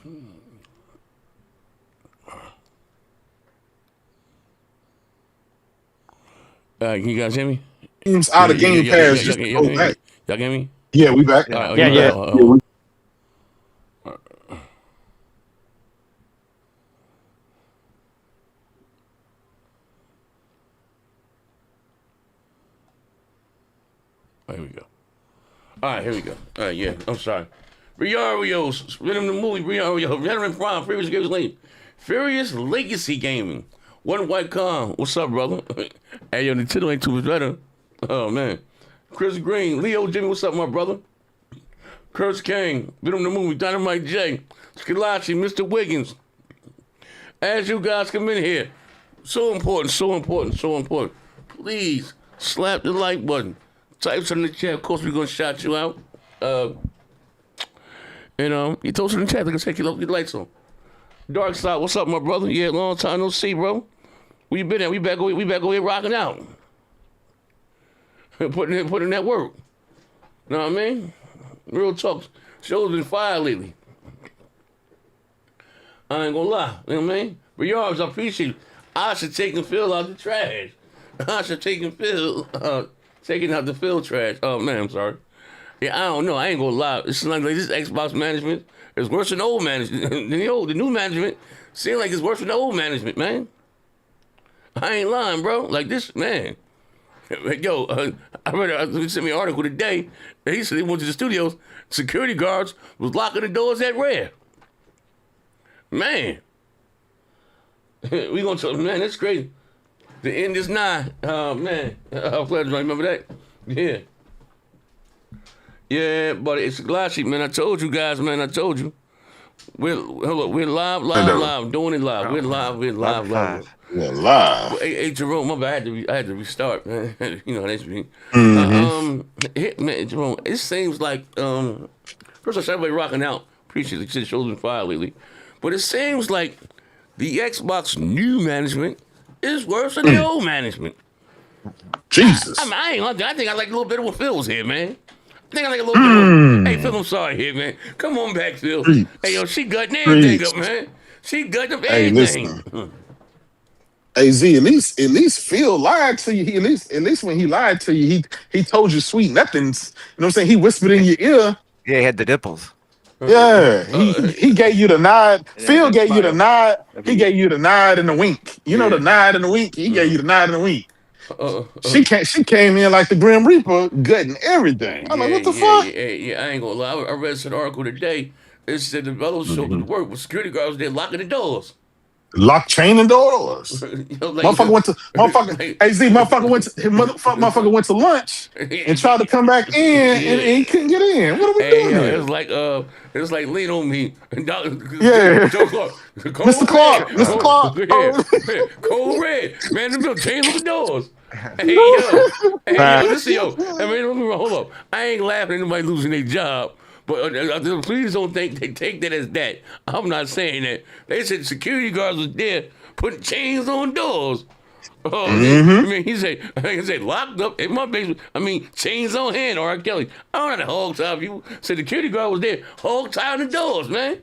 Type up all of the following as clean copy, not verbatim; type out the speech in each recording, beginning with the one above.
Can you guys hear me? Games out of Game Pass just to go back. Y'all get me? Yeah, we back. Yeah. All right, here we go. All right, here we go. All right, yeah, I'm sorry. Riario's, Rhythm the Movie, Riario, Veteran Prime, Furious Games Lane, Furious Legacy Gaming, One White Con, what's up, brother? Hey, yo, Nintendo ain't too much better. Oh, man. Chris Green, Leo Jimmy, what's up, my brother? Curse King, Rhythm the Movie, Dynamite J, Skalachi, Mr. Wiggins. As you guys come in here, so important, so important, so important. Please slap the like button. Type something in the chat. Of course, we're going to shout you out. You told us in the chat, they're going to take your lights on. Dark Side, what's up, my brother? Yeah, long time no see, bro. Where you been at? We back over here rocking out. Putting in that work. Know what I mean? Real talk. Show's been fire lately. I ain't gonna lie. You know what I mean? But yours, I appreciate it. I should take and fill out the trash. I should take and fill... taking out the field trash. Oh, man, I'm sorry. Yeah, I don't know. I ain't gonna lie. It's like this Xbox management is worse than the old management. The new management seems like it's worse than the old management, man. I ain't lying, bro. Like this, man. Yo, I read, they sent me an article today. He said they went to the studios. Security guards was locking the doors at Rare. Man. We gonna talk, man, that's crazy. The end is nigh. Oh, man. I'm glad you remember that. Yeah. Yeah, but it's Glashy, man. I told you guys, man. I told you. We're live, doing it live. We're live. We're live. Hey, Jerome, my bad. I had to restart, man. You know, that's me. Man, Jerome, it seems like, first of all, everybody rocking out. Appreciate the show's been fire lately. But it seems like the Xbox new management is worse than the old management. Jesus. I think I like a little bit of what Phil's here, man. I think I like a little bit of... Hey, Phil, I'm sorry here, man. Come on back, Phil. Hey, yo, she gutting everything up, man. She gutting up everything. Listen. Hey, Z, at least Phil lied to you. At least when he lied to you, he told you sweet nothings. You know what I'm saying? He whispered in your ear. Yeah, he had the dimples. Yeah, he gave you the nod. Phil gave you the nod. He gave you the nod and the wink. You know the nod and the wink. He gave you the nod and the wink. She came in like the Grim Reaper, gutting everything. I'm like, what the fuck? Yeah, I ain't gonna lie. I read an article today. It said the fellows showed up to work with security guards. They're locking the doors. Lock chain and doors. Motherfucker went to motherfucker went to lunch and tried to come back in and he couldn't get in. What are we doing here? It's like lean on me. Yeah. Joe Clark. Mr. Clark. Mr. Clark. Cold red. Man, the bill chain on the doors. Hey, yo, listen, yo. I mean, hold up. I ain't laughing at anybody losing their job. But please don't think they take that as that. I'm not saying that. They said security guards was there putting chains on doors. Oh, I mean, he said locked up in my basement. I mean, chains on hand, R. Kelly. I don't know how to hog tie people. Said the security guard was there, hog tying the doors, man.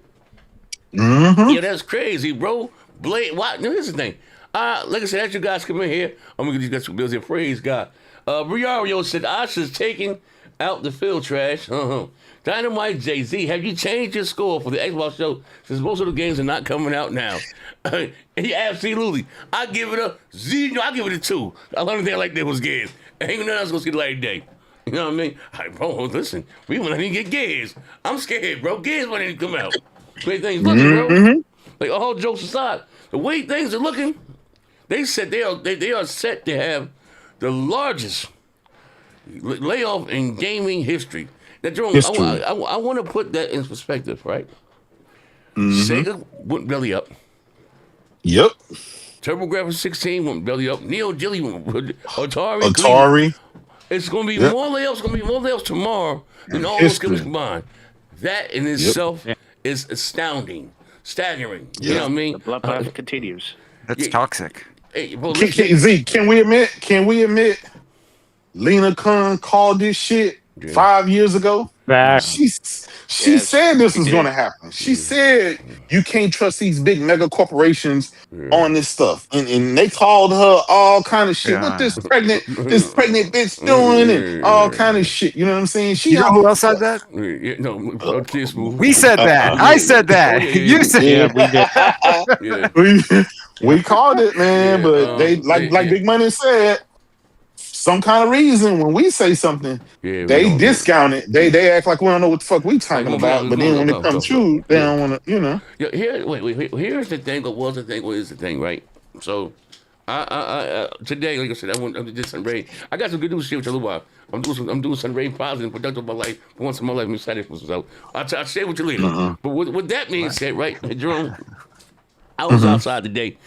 Yeah, that's crazy, bro. Blade, what? Here's the thing. Like I said, as you guys come in here, I'm gonna get these guys some bills here. Praise God. Briario said Asha's taking out the field trash. Dynamite Jay-Z, have you changed your score for the Xbox show since most of the games are not coming out now? Yeah, absolutely. I give it a Z. No, I give it a 2. The only thing I like that was Gears. Ain't nothing else gonna see the light of day. You know what I mean? Hey, bro, listen, we want to get Gears. I'm scared, bro. Gears might need to come out. The way things looking, bro. Like all jokes aside, the way things are looking, they said they are set to have the largest layoff in gaming history. Now, Jerome, I want to put that in perspective, right? Sega went belly up. Yep. TurboGrafx 16 went belly up. Neo Geo went Atari. It's going to be more layoffs. Going to be more layoffs tomorrow than all those companies combined. That in itself is astounding, staggering. You know what I mean? The bloodbath continues. That's toxic. Hey, bro, Can we admit Lena Khan called this shit 5 years ago? She said this was going to happen. She said you can't trust these big mega corporations on this stuff, and they called her all kind of shit. What this pregnant bitch doing, and all kind of shit. You know what I'm saying? You know who else said that? We said that. I said that. You said we called it, man. But they like Big Money said. Some kind of reason when we say something, they discount it. They act like we don't know what the fuck we talking about. But then when it comes true, they don't want to, you know. Here's the thing. What is the thing, right? So, I today, like I said, I did some raid. I got some good news to share with you a little while. I'm doing some raid positive, productive in my life. For once in my life, I'm excited for myself. I'll share with you later. But with that being said, right, Jerome, I was outside today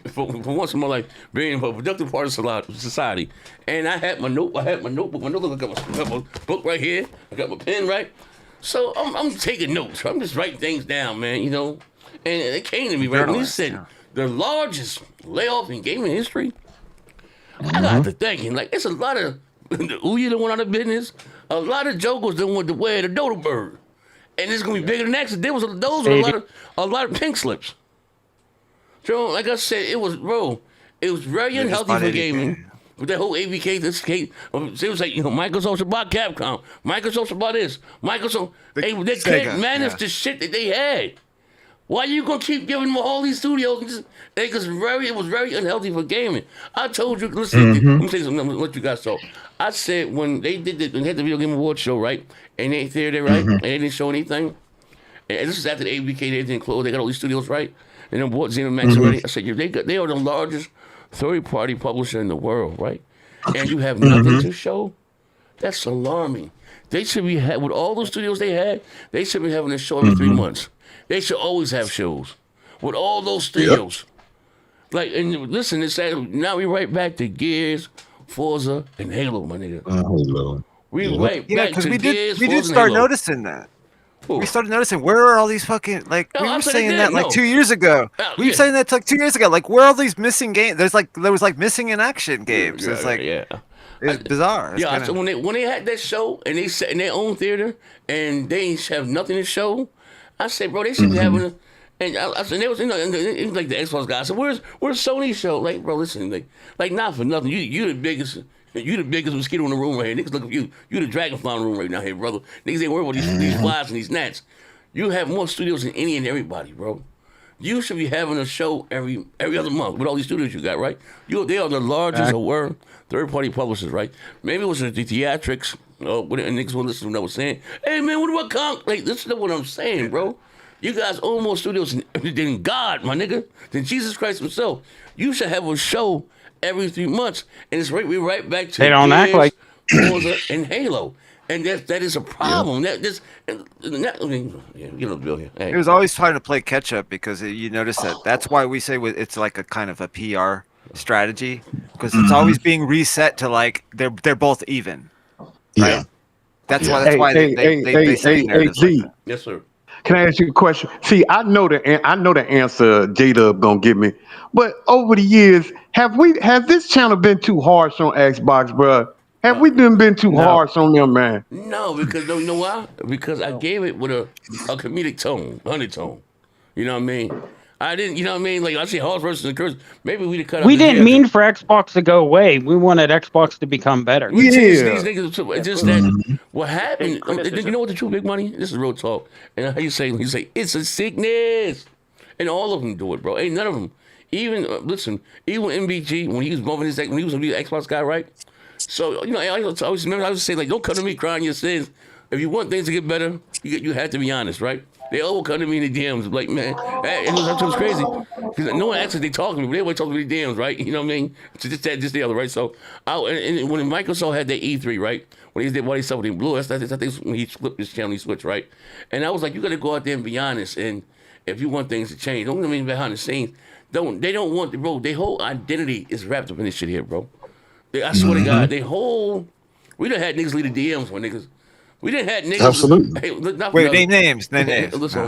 for once in my life, being a productive part of society, and I had my notebook. I got my book right here. I got my pen right. So I'm taking notes. I'm just writing things down, man. You know, and it came to me right when he said the largest layoff in gaming history. I got to thinking like it's a lot of Ouya that went out of business. A lot of jokers that went to wear the dodo bird, and it's gonna be bigger than that. There was a lot of pink slips. So, like I said, it was very unhealthy for gaming. With that whole ABK, it was like, Microsoft's about Capcom. Microsoft's about this. Microsoft, they can't manage the shit that they had. Why are you going to keep giving them all these studios? Because it was very unhealthy for gaming. I told you, listen, let me say something, what you guys saw. I said when they had the Video Game Awards show, right? And they there, right? And they didn't show anything. And this is after the ABK, they didn't close. They got all these studios, right? And then bought ZeniMax already. I said, they are the largest third-party publisher in the world, right? And you have nothing to show? That's alarming. They should be, with all those studios they had, they should be having a show every 3 months. They should always have shows. With all those studios. Like, and listen, now we right back to Gears, Forza, and Halo, my nigga. Halo. We right back to Gears, we did start noticing that. We started noticing where are all these fucking we were saying that like 2 years ago. We were saying that like 2 years ago. Like where are all these missing games? There was missing in action games. It's like it's bizarre. It's so when they had that show and they sat in their own theater and they have nothing to show, I said, bro, they should be having and I said, it was like the Xbox guy. I said, where's Sony's show? Like, bro, listen, like not for nothing. You the biggest. You the biggest mosquito in the room right here. Niggas look at you. You the dragonfly in the room right now here, brother. Niggas ain't worried about these flies and these gnats. You have more studios than any and everybody, bro. You should be having a show every other month with all these studios you got, right? They are the largest third-party publishers, right? Maybe it was the theatrics. And niggas will listen to what I was saying. Hey, man, what about Conk? Like, listen to what I'm saying, bro. You guys own more studios than God, my nigga, than Jesus Christ himself. You should have a show every 3 months, and we're right back to they don't act like Forza and Halo, and that is a problem. Bill here. Hey. It was always trying to play catch up because you notice that's why we say it's like a kind of a PR strategy because it's always being reset to like they're both even. Right? That's why they say G. Yes, sir. Can I ask you a question? See, I know the answer J-Dub gonna give me, but over the years, has this channel been too harsh on Xbox, bro? Have we been too harsh on them, man? No, because you know why? Because I gave it with a comedic tone, undertone. You know what I mean? I didn't, you know what I mean? Like I say harsh versus encouraged. Maybe we'd have cut out. We didn't mean for Xbox to go away. We wanted Xbox to become better. These niggas, it's just that what happened. You know what the true big money? This is real talk. And how you say it's a sickness, and all of them do it, bro. Ain't none of them. Even even MBG when he was bumping his when he was a Xbox guy, right? So I always remember I would say like, don't come to me crying your sins. If you want things to get better, you have to be honest, right? They all come to me in the DMs like, man, it was crazy. Because no one actually talking to me, but they always talk to me in the DMs, right? You know what I mean? So just the other, right? So and when Microsoft had that E3, right? When he did what he said with him Blue, I think when he flipped his channel, he switched, right? And I was like, you got to go out there and be honest. And if you want things to change, don't mean behind the scenes. They don't want bro. Their whole identity is wrapped up in this shit here, bro. I swear to God, we done had niggas lead the DMs when niggas. We didn't have niggas. Absolutely. Hey, wait, name names. Name names. Listen,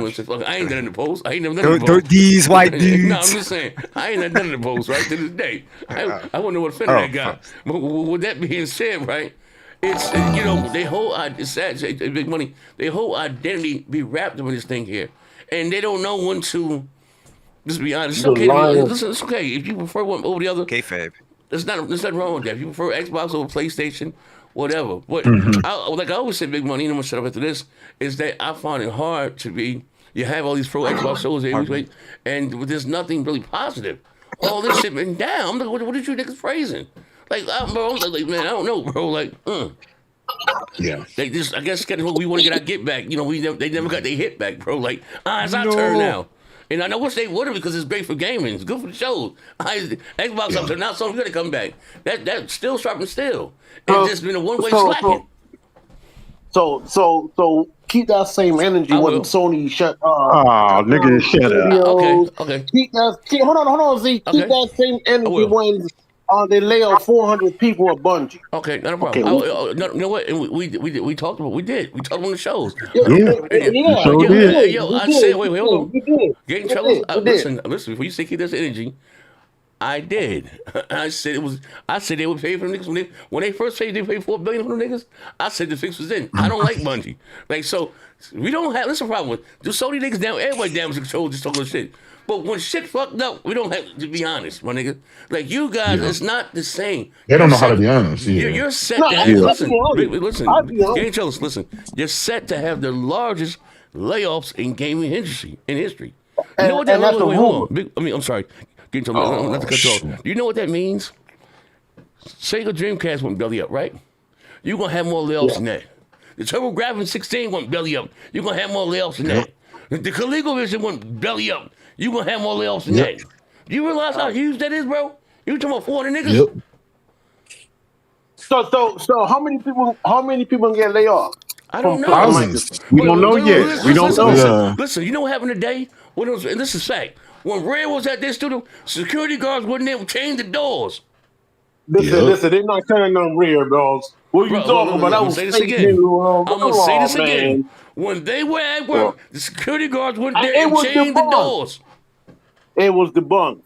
I ain't done in the post. I ain't never done in the post. These white dudes. No, I'm just saying. I ain't done in the post, right? To this day. I wouldn't know what offended that guy. But with that being said, right? It's you know they whole it's sad, big money. Their whole identity be wrapped up in this thing here, and they don't know when to. Just be honest. It's okay. Listen, it's okay if you prefer one over the other. Kayfabe. There's nothing wrong with that. If you prefer Xbox over PlayStation, whatever. But like I always say, big money. I'm gonna shut up after this. Is that I find it hard to be. You have all these pro Xbox shows every week, and there's nothing really positive. All this shit been down. I'm like, what did you niggas praising? Like, bro, like, man, I don't know, bro. Like, Yeah. They just, I guess, we want to get back. You know, they never got their hit back, bro. Like, it's our turn now. And I know wish they would have because it's great for gaming. It's good for the shows. Xbox up to now, so we got to come back. That's still sharp and still. It's just been a one-way slacking. So keep that same energy when Sony shut. Nigga, shut up. Okay. Hold on, Z. Keep that same energy when they lay off 400 people at Bungie. Okay, not a problem. You know what? And we talked about. We talked on the shows. Yeah. I said, wait, hold on. Getting trouble. Listen. Before you say keep this energy. I did. I said they would pay for them niggas when they first said they paid $4 billion for them niggas. I said the fix was in. I don't like Bungie. Like so, we don't have. That's a problem with. Do Sony niggas down? Everybody damage control just talking shit. But when shit fucked up, we don't have to be honest, my nigga. Like you guys, it's not the same. They don't know how to be honest. Yeah. You're set to have. Listen. You're set to have the largest layoffs in gaming history. You know what that means? Hold on. I'm sorry. Not to cut you off. Do you know what that means? Sega Dreamcast went belly up, right? You're going to have more layoffs than that. The TurboGrafx 16 went belly up. You're going to have more layoffs than that. The ColecoVision went belly up. You're going to have more layoffs than that. Do you realize how huge that is, bro? You talking about 400 niggas? Yep. So how many people get laid off? I don't know. Thousands. We don't know yet. We don't know. Listen, you know what happened today? And this is fact. When Red was at this studio, security guards wouldn't even change the doors. Listen, they're not turning on rear dogs. What are you talking about? I'm gonna say this again. I'm gonna say this again. When they were at work, the security guards wouldn't there and change the doors. It was debunked.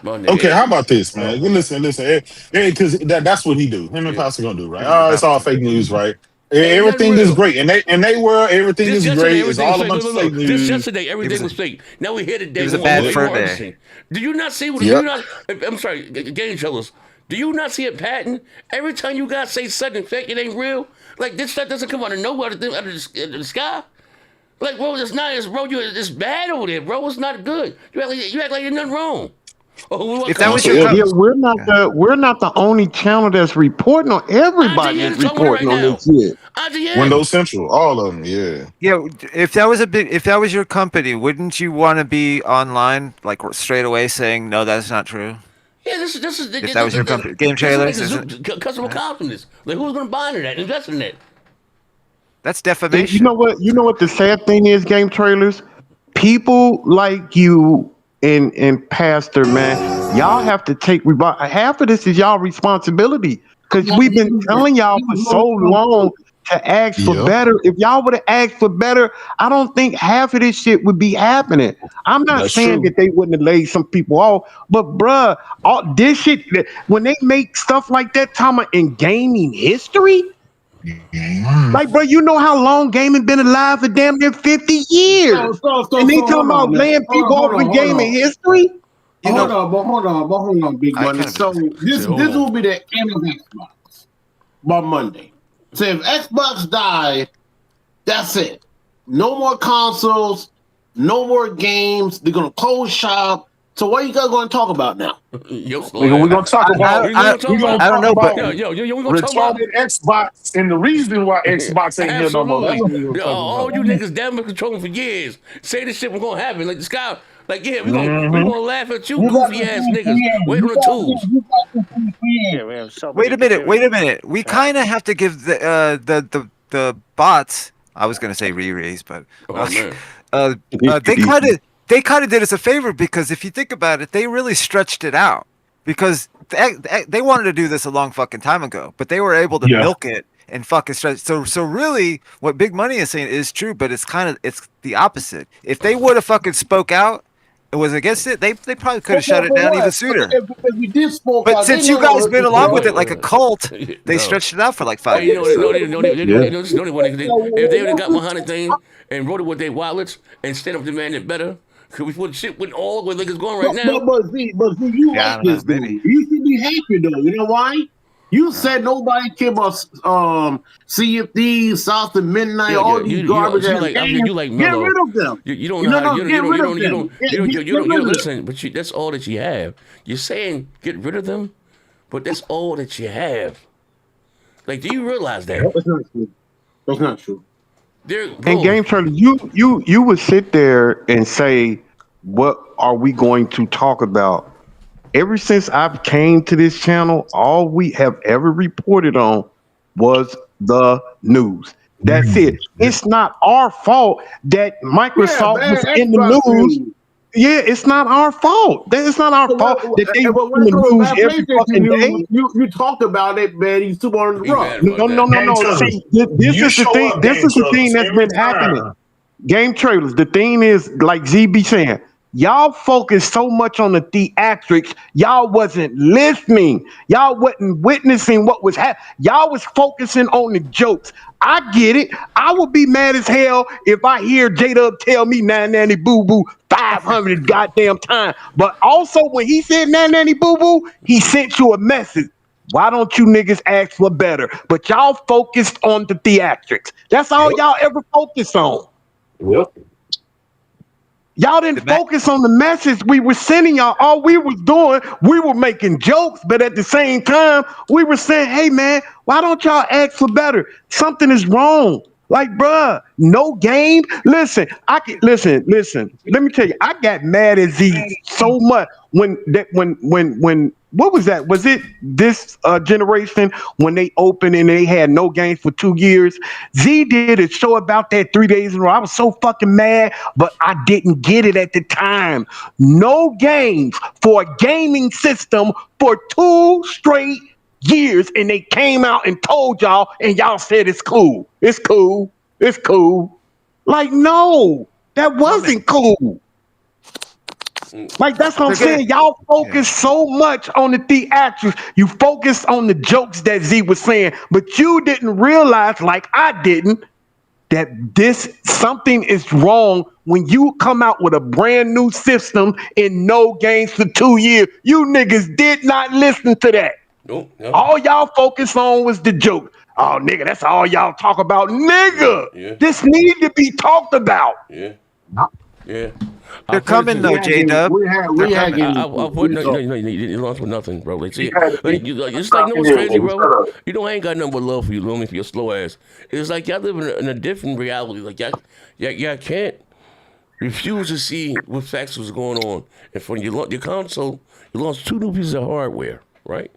Okay, how about this, man? Listen, because that's what he do. Him and Pastor gonna do, right? It's all fake news, right? Everything is great, and they were everything is great. It's all a bunch of fake news. Just yesterday, everything was fake. Now we here today. It was a bad fur day. Do you not see? I'm sorry, game tellers. Do you not see a pattern? Every time you guys say something fake, it ain't real. Like this stuff doesn't come out of nowhere, out of the sky. Like, bro, it's not. It's bad over there, bro. It's not good. You act like there's nothing wrong. If that was your we're not the only channel that's reporting on. Everybody is reporting on this shit. Windows Central, all of them, yeah. Yeah, if that was your company, wouldn't you want to be online like straight away saying no, that's not true? Yeah, this is. If that was your company, Game Trailers, customer confidence. Like, who's going to buy into that, invest in that? That's defamation. You know what the sad thing is, Game Trailers? People like you and Pastor, man, y'all have to take half of this is y'all responsibility because we've been telling y'all for so long to ask for better. If y'all would have asked for better, I don't think half of this shit would be happening. I'm not saying that they wouldn't have laid some people off, but bruh, all this shit, when they make stuff like that, talking about in gaming history, like, bro, you know how long gaming been alive for damn near 50 years. And they talking about laying people off for gaming history? Hold on, big money. So this will be the end of Xbox by Monday. So if Xbox die, that's it. No more consoles, no more games. They're gonna close shop. So what are you guys going to talk about now? We're going to talk about. I don't know, but retarded Xbox and the reason why Xbox ain't here no more. All you niggas damage controlling for years. Say this shit was going to happen. Like the sky. Like we're gonna laugh at you, goofy ass niggas. Wait on the tools. Wait a minute. We kind of have to give the bots. I was gonna say re-raise, but they kind of did us a favor because if you think about it, they really stretched it out because they wanted to do this a long fucking time ago, but they were able to milk it and fucking stretch. So really, what Big Money is saying is true, but it's the opposite. If they would have fucking spoke out was against it, they probably could have shut it down even sooner. If we did smoke But out, since they you never guys heard been the along with story. it like a cult, they No. stretched it out for like 5 Hey, you years. know, if they would have got behind the thing and wrote it with their wallets and stand up demanded better, could we put shit with all the way like it's going right now? But see, you Yeah, I like don't this, know, dude. maybe. You should be happy though. You know why? You said nobody care about Sea of Thieves, South of Midnight, all these garbage ass games. You like Get mellow. rid of them. You don't know how. Get rid of them. You don't listen. But that's all that you have. You're saying get rid of them, but that's all that you have. Like, do you realize that? That's not true. That's not true. And Game Trailer, you would sit there and say, what are we going to talk about? Ever since I've came to this channel, all we have ever reported on was the news. That's it. It's not our fault that Microsoft was in the news. Yeah, it's not our fault. It's not our fault that they were in the news every fucking day. You talk about it, man. You super on the rock. No. See, this is the thing. This is the thing that's been happening. Game Trailers. The thing is, like ZB saying, y'all focused so much on the theatrics, y'all wasn't listening. Y'all wasn't witnessing what was happening. Y'all was focusing on the jokes. I get it. I would be mad as hell if I hear J-Dub tell me nanny boo boo 500 goddamn time. But also when he said nanny boo boo, he sent you a message. Why don't you niggas ask for better? But y'all focused on the theatrics. That's all y'all ever focused on. Yep. Y'all didn't focus on the message we were sending y'all. All we was doing, we were making jokes, but at the same time, we were saying, hey man, why don't y'all ask for better? Something is wrong. Like, bruh, no game. Listen. Let me tell you, I got mad at Z so much when what was that? Was it this generation when they opened and they had no games for 2 years? Z did a show about that 3 days in a row. I was so fucking mad, but I didn't get it at the time. No games for a gaming system for 2 straight years, and they came out and told y'all, and y'all said it's cool. It's cool. It's cool. Like, no, that wasn't cool. Like, that's what I'm saying. Y'all focus so much on the theatrics. You focused on the jokes that Z was saying, but you didn't realize, like I didn't, that something is wrong when you come out with a brand new system in no games for 2 years. You niggas did not listen to that. Nope. All y'all focused on was the joke. Oh, nigga, that's all y'all talk about. Nigga, this need to be talked about. Yeah. They're coming though, J-Dub. I'll put you lost with nothing, bro. Like, see, it's like, no, what's crazy, bro? You know, I ain't got nothing but love for you, Logan, for your slow ass. It's like y'all live in a different reality. Like, y'all can't refuse to see what facts was going on. And for your console, you lost 2 new pieces of hardware, right?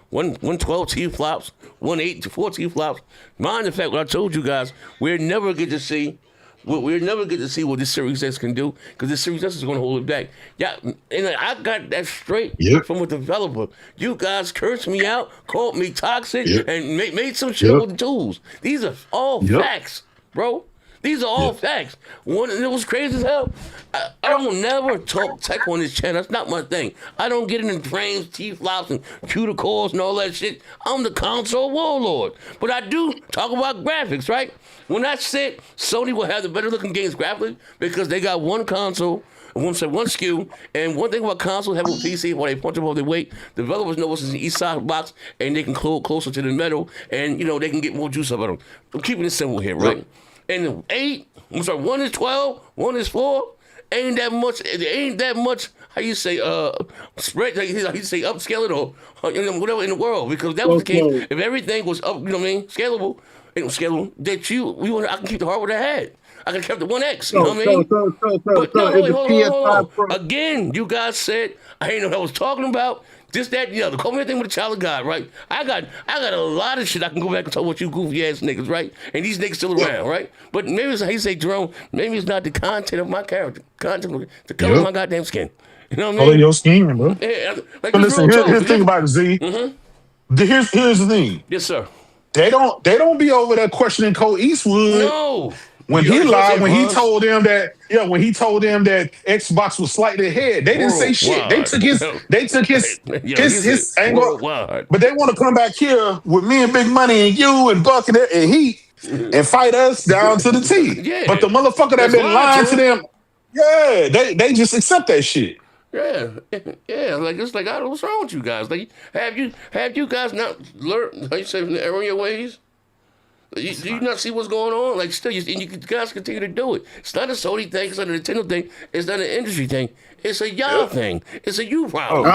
One 12 T flops, 1 8 to 4 T flops. Mind the fact what I told you guys, we'll never get to see what this Series S can do, because this Series S is going to hold it back. Yeah, and I got that straight from a developer. You guys cursed me out, called me toxic, and made some shit with the tools. These are all facts, bro. These are all facts. And it was crazy as hell. I don't never talk tech on this channel. That's not my thing. I don't get into frames, T-flops, and cuticles and all that shit. I'm the console warlord. But I do talk about graphics, right? When I said Sony will have the better looking games graphically because they got one console, one SKU, and one thing about consoles having a PC while they punch above their weight, developers know what's in the east side box, and they can closer to the metal, and they can get more juice out of them. I'm keeping it simple here, right? And 1 is 12, 1 is 4. Ain't that much. How you say spread? How you say upscale it or whatever in the world? Because that was the case. If everything was up, scalable, scalable. I can keep the hardware I had. I could have kept the 1X. You know what I mean? But hold on. Again, you guys said I ain't know what I was talking about. This, that, the other. Call me anything with a child of God, right? I got a lot of shit I can go back and talk about you goofy ass niggas, right? And these niggas still around, right? But maybe it's how you say, Jerome, maybe it's not the content of my character. The color of my goddamn skin. You know what I mean? Color your skin, bro. Yeah, like, but listen, here's the thing about it, Z. Here's the thing. Yes, sir. They don't be over there questioning Cole Eastwood. No. when he lied, when he told them that, Xbox was slightly ahead, they didn't say shit. They took his angle, but they want to come back here with me and Big Money and you and Buck and Heat and fight us down to the teeth. But the motherfucker that been lying to them, they just accept that shit. Yeah, like it's like, what's wrong with you guys? Like, have you guys not learned, like you said, from the error in your ways? Do you not see what's going on? Like, still, you guys continue to do it. It's not a Sony thing. It's not a Nintendo thing. It's not an industry thing. It's a y'all thing. It's a you problem.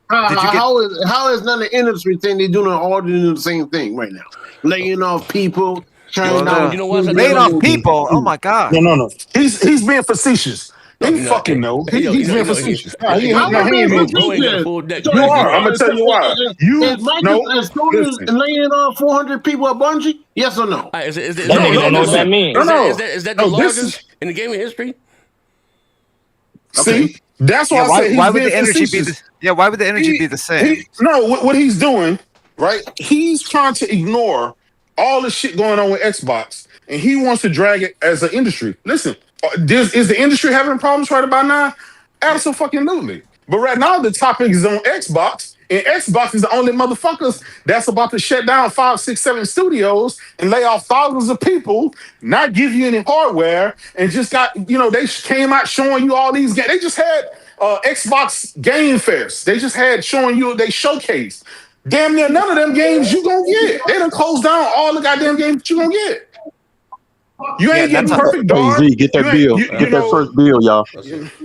How is not an industry thing? They're all doing the same thing right now. Laying off people. Laying off people. Oh my god. No. He's being facetious. He's being facetious. You are. I'm gonna tell you why. Is Sony laying off 400 people at Bungie? Yes or no? Is that the largest in the gaming history? See, that's why I say why would the energy be why would the energy be the same? What he's doing, right? He's trying to ignore all the shit going on with Xbox, and he wants to drag it as an industry. Listen. Is the industry having problems right about now? Absolutely. But right now, the topic is on Xbox, and Xbox is the only motherfuckers that's about to shut down 5, 6, 7 studios and lay off thousands of people, not give you any hardware, and just got, they came out showing you all these games. They just had Xbox Game Fest. They just had showing you, they showcased. Damn near none of them games you gonna get. They done closed down all the goddamn games that you gonna get. You ain't getting perfect, dog. Get that bill. Get that first bill, y'all.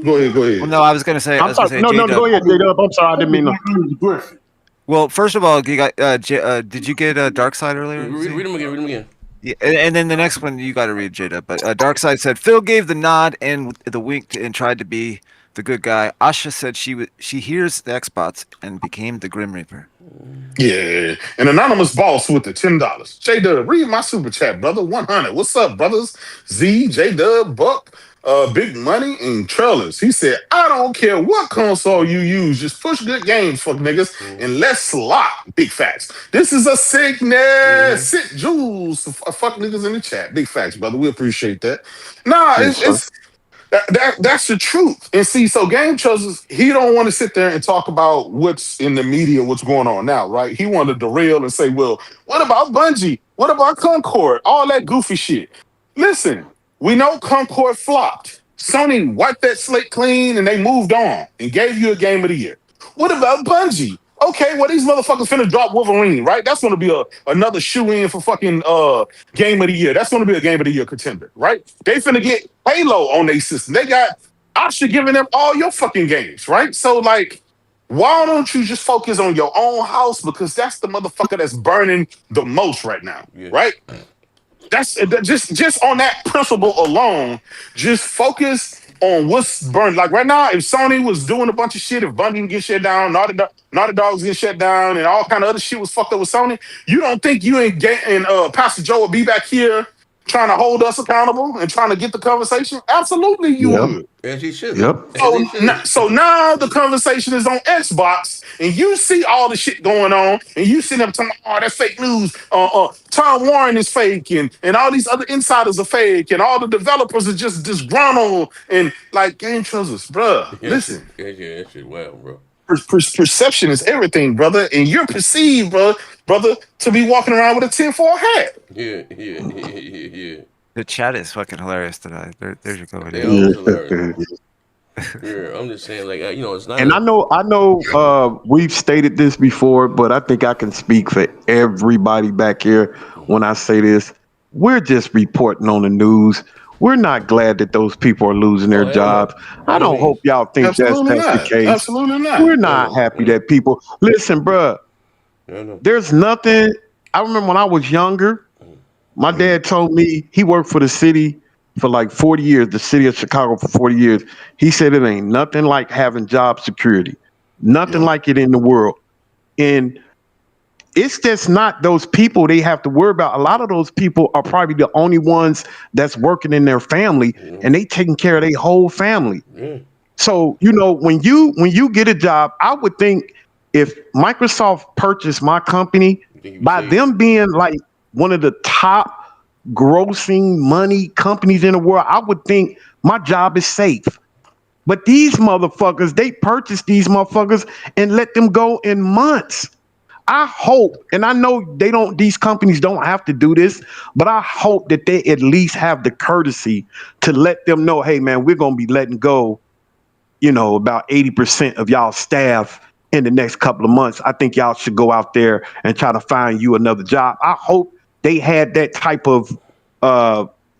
Go ahead. Well, no, I was gonna say. I'm sorry. No, go ahead, J-Dub. I'm sorry, I didn't mean to. Well, first of all, you got. Did you get Dark Side earlier? Read them again. Yeah, and then the next one you got to read, J-Dub. But Dark Side said Phil gave the nod and the wink and tried to be the good guy. Asha said she hears the Xbox and became the Grim Reaper. Yeah, an anonymous boss with the $10. J-Dub, read my super chat, brother. 100. What's up, brothers? Z, J-Dub, Buck, Big Money, and Trailers. He said, I don't care what console you use, just push good games, fuck niggas, and let's slot. Big facts. This is a sickness. Sit Jules, fuck niggas in the chat. Big facts, brother. We appreciate that. Nah, it's that's the truth. And see, so Game Choices, he don't want to sit there and talk about what's in the media, what's going on now, right? He wanted to derail and say, well, what about Bungie? What about Concord? All that goofy shit. Listen, we know Concord flopped. Sony wiped that slate clean and they moved on and gave you a game of the year. What about Bungie? Okay, well, these motherfuckers finna drop Wolverine, right? That's gonna be another shoe-in for fucking game of the year. That's gonna be a game of the year contender, right? They finna get Halo on their system. They got Asha giving them all your fucking games, right? So, like, why don't you just focus on your own house? Because that's the motherfucker that's burning the most right now, right? That's just on that principle alone, just focus on what's burned. Like right now, if Sony was doing a bunch of shit, if Bungie get shut down, Naughty Dogs get shut down, and all kind of other shit was fucked up with Sony, you don't think you and Pastor Joe would be back here trying to hold us accountable and trying to get the conversation? Absolutely, you would. As he should. So now the conversation is on Xbox, and you see all the shit going on, and you see them talking, oh, that's fake news. Tom Warren is fake, and all these other insiders are fake, and all the developers are just disgruntled, and like Game Choices, bruh. Listen. Yeah, that shit well, bro. Perception is everything, brother, and you're perceived, brother, to be walking around with a tinfoil hat. Yeah. The chat is fucking hilarious tonight. There's your go. Yeah, I'm just saying, like, it's not. And I know, we've stated this before, but I think I can speak for everybody back here when I say this. We're just reporting on the news. We're not glad that those people are losing their jobs. I don't hope y'all think that's the case. Absolutely not. We're not happy that people listen, bruh. There's nothing. I remember when I was younger, my dad told me he worked for the city for like 40 years, the city of Chicago for 40 years. He said it ain't nothing like having job security, nothing like it in the world. And it's just not those people they have to worry about. A lot of those people are probably the only ones that's working in their family, and they taking care of their whole family. So, when you get a job, I would think if Microsoft purchased my company, by them being like one of the top grossing money companies in the world, I would think my job is safe. But these motherfuckers, they purchase these motherfuckers and let them go in months. I hope, and I know these companies don't have to do this, but I hope that they at least have the courtesy to let them know, hey man, we're going to be letting go, about 80% of y'all staff in the next couple of months. I think y'all should go out there and try to find you another job. I hope they had that type of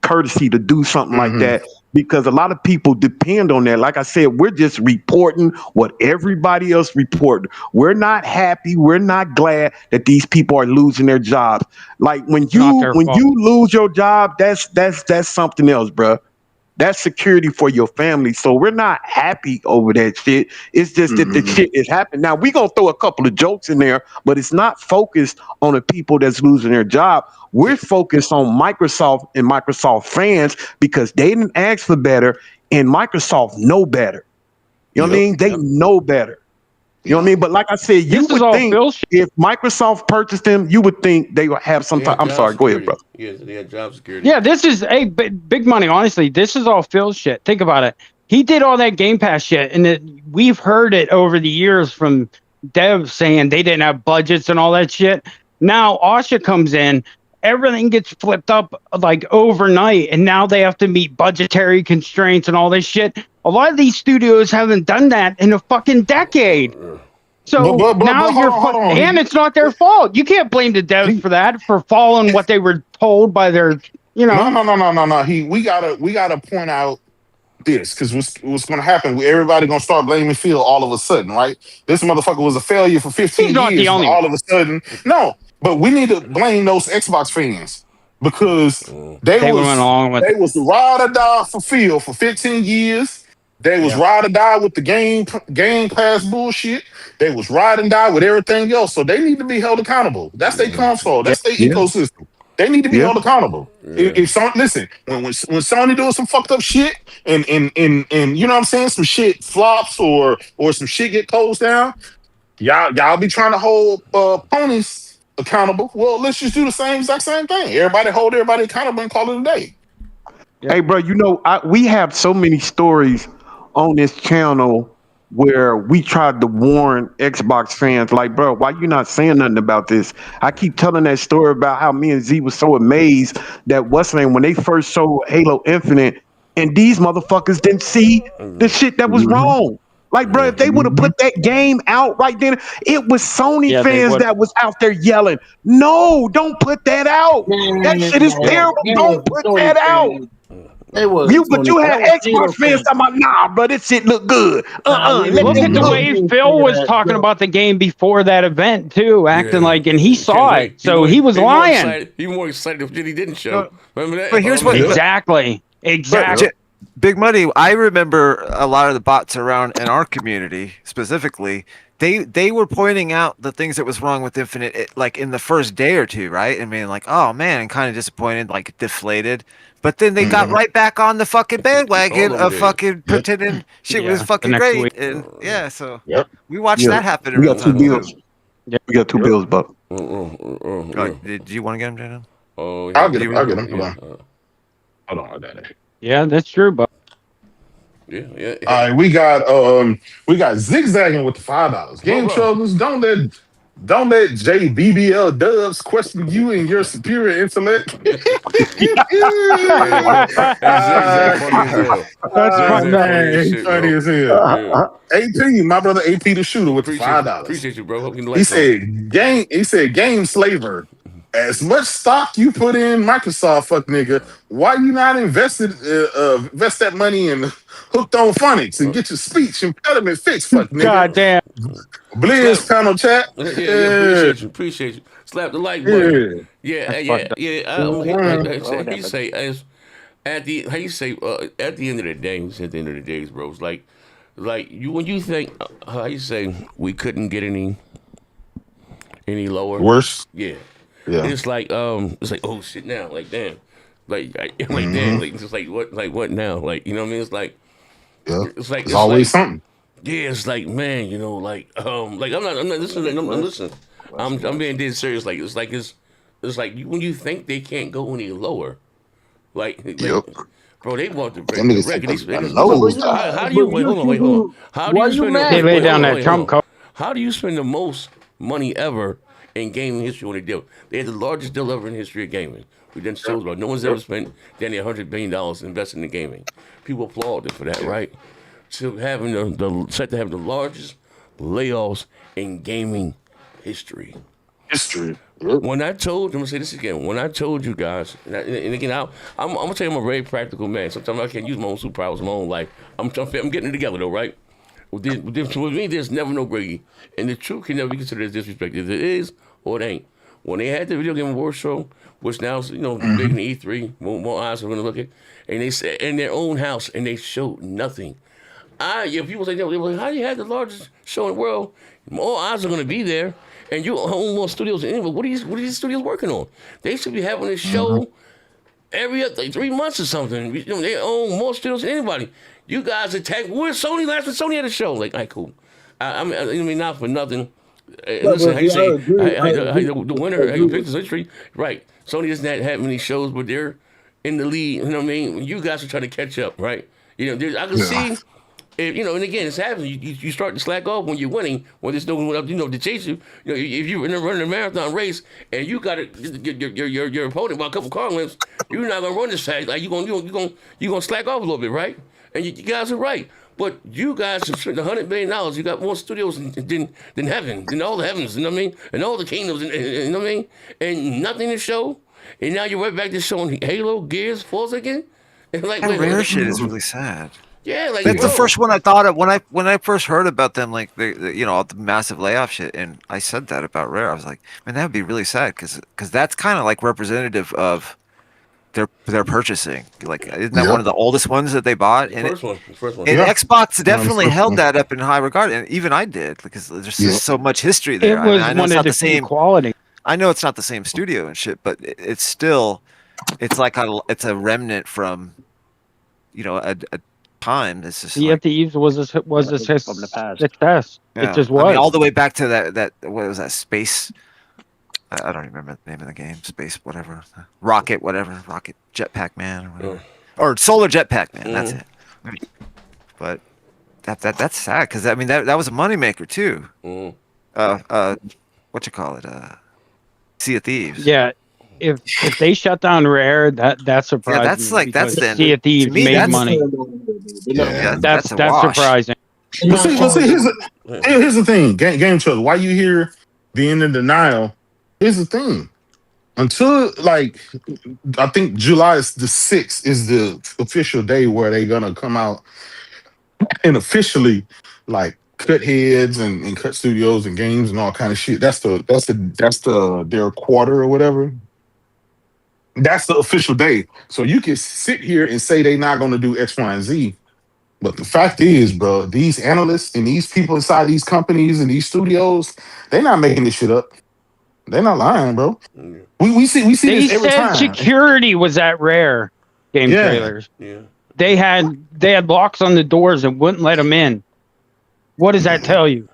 courtesy to do something like that, because a lot of people depend on that. Like I said, we're just reporting what everybody else reported. We're not happy. We're not glad that these people are losing their jobs. Like when you lose your job, that's something else, bro. That's security for your family. So we're not happy over that shit. It's just that the shit is happening. Now, we're going to throw a couple of jokes in there, but it's not focused on the people that's losing their job. We're focused on Microsoft and Microsoft fans because they didn't ask for better, and Microsoft know better. You know what I mean? They know better. You know what I mean? But like I said, you would think if Microsoft purchased them, you would think they would have some type. I'm sorry. Go ahead, bro. Yeah, they had job security. Yeah, this is big money. Honestly, this is all Phil's shit. Think about it. He did all that Game Pass shit, and we've heard it over the years from devs saying they didn't have budgets and all that shit. Now Asha comes in, everything gets flipped up like overnight, and now they have to meet budgetary constraints and all this shit. A lot of these studios haven't done that in a fucking decade. So now and it's not their fault. You can't blame the devs for that, for following what they were told by their, No. We gotta point out this, because what's gonna happen? Everybody gonna start blaming Phil all of a sudden, right? This motherfucker was a failure for 15 He's not years. the only all of a sudden, no. But we need to blame those Xbox fans, because they was ride or die for Phil for 15 years. They was ride or die with the game pass bullshit. They was ride and die with everything else. So they need to be held accountable. That's their console. That's their ecosystem. They need to be held accountable. If listen, when Sony doing some fucked up shit and you know what I'm saying, some shit flops or some shit get closed down, y'all be trying to hold ponies accountable. Well, let's just do the exact same thing. Everybody hold everybody accountable and call it a day. Hey, bro, we have so many stories on this channel where we tried to warn Xbox fans, like, bro, why you not saying nothing about this? I keep telling that story about how me and Z was so amazed that when they first showed Halo Infinite, and these motherfuckers didn't see the shit that was wrong. Like, bro, if they would have put that game out right then, it was Sony fans that was out there yelling, no, don't put that out. That shit is terrible. Don't put that out. But you had Xbox fans talking about, nah, bro, this shit look good. Look at the way Phil was talking about the game before that event too, acting like, and he saw it, so he was lying. He was more excited if he didn't show. Remember that? But here's what exactly. Big Money. I remember a lot of the bots around in our community specifically. They were pointing out the things that was wrong with Infinite, like in the first day or two, right? I mean, like, oh man, and kind of disappointed, like deflated. But then they got right back on the fucking bandwagon of fucking pretending shit was fucking great. Week. And so we watched that happen. We got 2 bills. We got 2 bills, Buck. Do you want to get him, Jaden? Oh, I'll get him. Hold on, Daddy. Yeah, that's true, Buck. Yeah. All right, we got zigzagging with the $5. Game troubles. Don't let JBBL Dubs question you and your superior intellect. That's funny as hell. AP, my brother AP the shooter with $5. Appreciate you, bro. Hope you He said game slaver. As much stock you put in Microsoft, fuck nigga, why you not invest that money in Hooked on Phonics and get your speech impediment fixed, fuck nigga. God damn. Blizz panel chat. Appreciate you. Slap the like button. Yeah. He say at the end of the day, bro. It's like you when you think how you say we couldn't get any lower. Worse. Yeah. It's like oh shit now, like damn. Damn, like just like what now? Like, you know what I mean? It's like it's always something. Yeah, it's like, man, I'm not listening. I'm being dead serious. Like it's It's like when you think they can't go any lower, like Yep. bro, they want to break Them the niggas record. take a But nose you, dive. How do you but wait? you, Hold on. How do why you you spend? mad? They lay Wait, down hold on, that Trump card. How do you spend the most money ever in gaming history on a deal? They had the largest deal ever in the history of gaming. We done sold about. No one's ever spent nearly $100 billion investing in gaming. People applauded for that, right? So having set to have the largest layoffs in gaming history. History. Yep. When I told, I'm gonna say this again. When I told you guys, and again, I'm gonna tell you, I'm a very practical man. Sometimes I can't use my own superpowers in my own life. I'm getting it together though, right? With me, there's never no Brady, and the truth can never be considered as disrespect. Either it is or it ain't. When they had the video game award show, which now is big in the E3, more eyes are gonna look at, and they said in their own house, and they showed nothing. People say, they were like, how do you have the largest show in the world? More eyes are gonna be there. And you own more studios than anyone. What are these studios working on? They should be having this show every other 3 months or something. They own more studios than anybody. You guys attack. Where's Sony? Last time Sony had a show. Like, all right, cool. I mean, not for nothing. Listen, how you say the winner? How you pick this history? Right. Sony doesn't have many shows, but they're in the lead. You know what I mean? You guys are trying to catch up, right? I can see. And again, it's happening. You start to slack off when you're winning. When there's no one up, to chase you. If you're running a marathon race and you got your opponent by a couple car lengths, you're not gonna run this fast. Like you're gonna slack off a little bit, right? And you guys are right. But you guys have spent $100 billion. You got more studios than heaven, than all the heavens. You know what I mean? And all the kingdoms. You know what I mean? And nothing to show. And now you're right back to showing Halo, Gears, Forza again. And like That rare shit is really sad. Yeah, like that's the first one I thought of when I first heard about them, like the massive layoff shit, and I said that about Rare. I was like, man, that would be really sad because that's kind of like representative of their purchasing. Like, isn't that one of the oldest ones that they bought? The first one. And Yeah. Xbox definitely held that up in high regard, and even I did because there's just so much history there. It was I know one it's of not the the same quality. I know it's not the same studio and shit, but it's still, it's like it's a remnant from, a time. It's just Sea of Thieves was a from the past. success. Yeah. It just was. I mean, all the way back to that what was that, Space? I don't remember the name of the game. Space whatever. Rocket Jetpack Man or whatever. Or Solar Jetpack Man, that's it. But that's sad because I mean that was a moneymaker too. What you call it? Sea of Thieves. Yeah. If they shut down Rare, that's surprising. Yeah, that's like that's the Sea of Thieves made money. Yeah, That's wash. surprising. But see, here's the thing. Game Trailer. Why you here being in denial? Here's the thing. Until I think July is the 6th is the official day where they're gonna come out and officially cut heads and cut studios and games and all kind of shit. That's their quarter or whatever. That's the official day. So you can sit here and say they're not going to do X, Y, and Z. But the fact is, bro, these analysts and these people inside these companies and these studios, they're not making this shit up. They're not lying, bro. We see this every time. They said security was at Rare game trailers. Yeah. They had locks on the doors and wouldn't let them in. What does that tell you?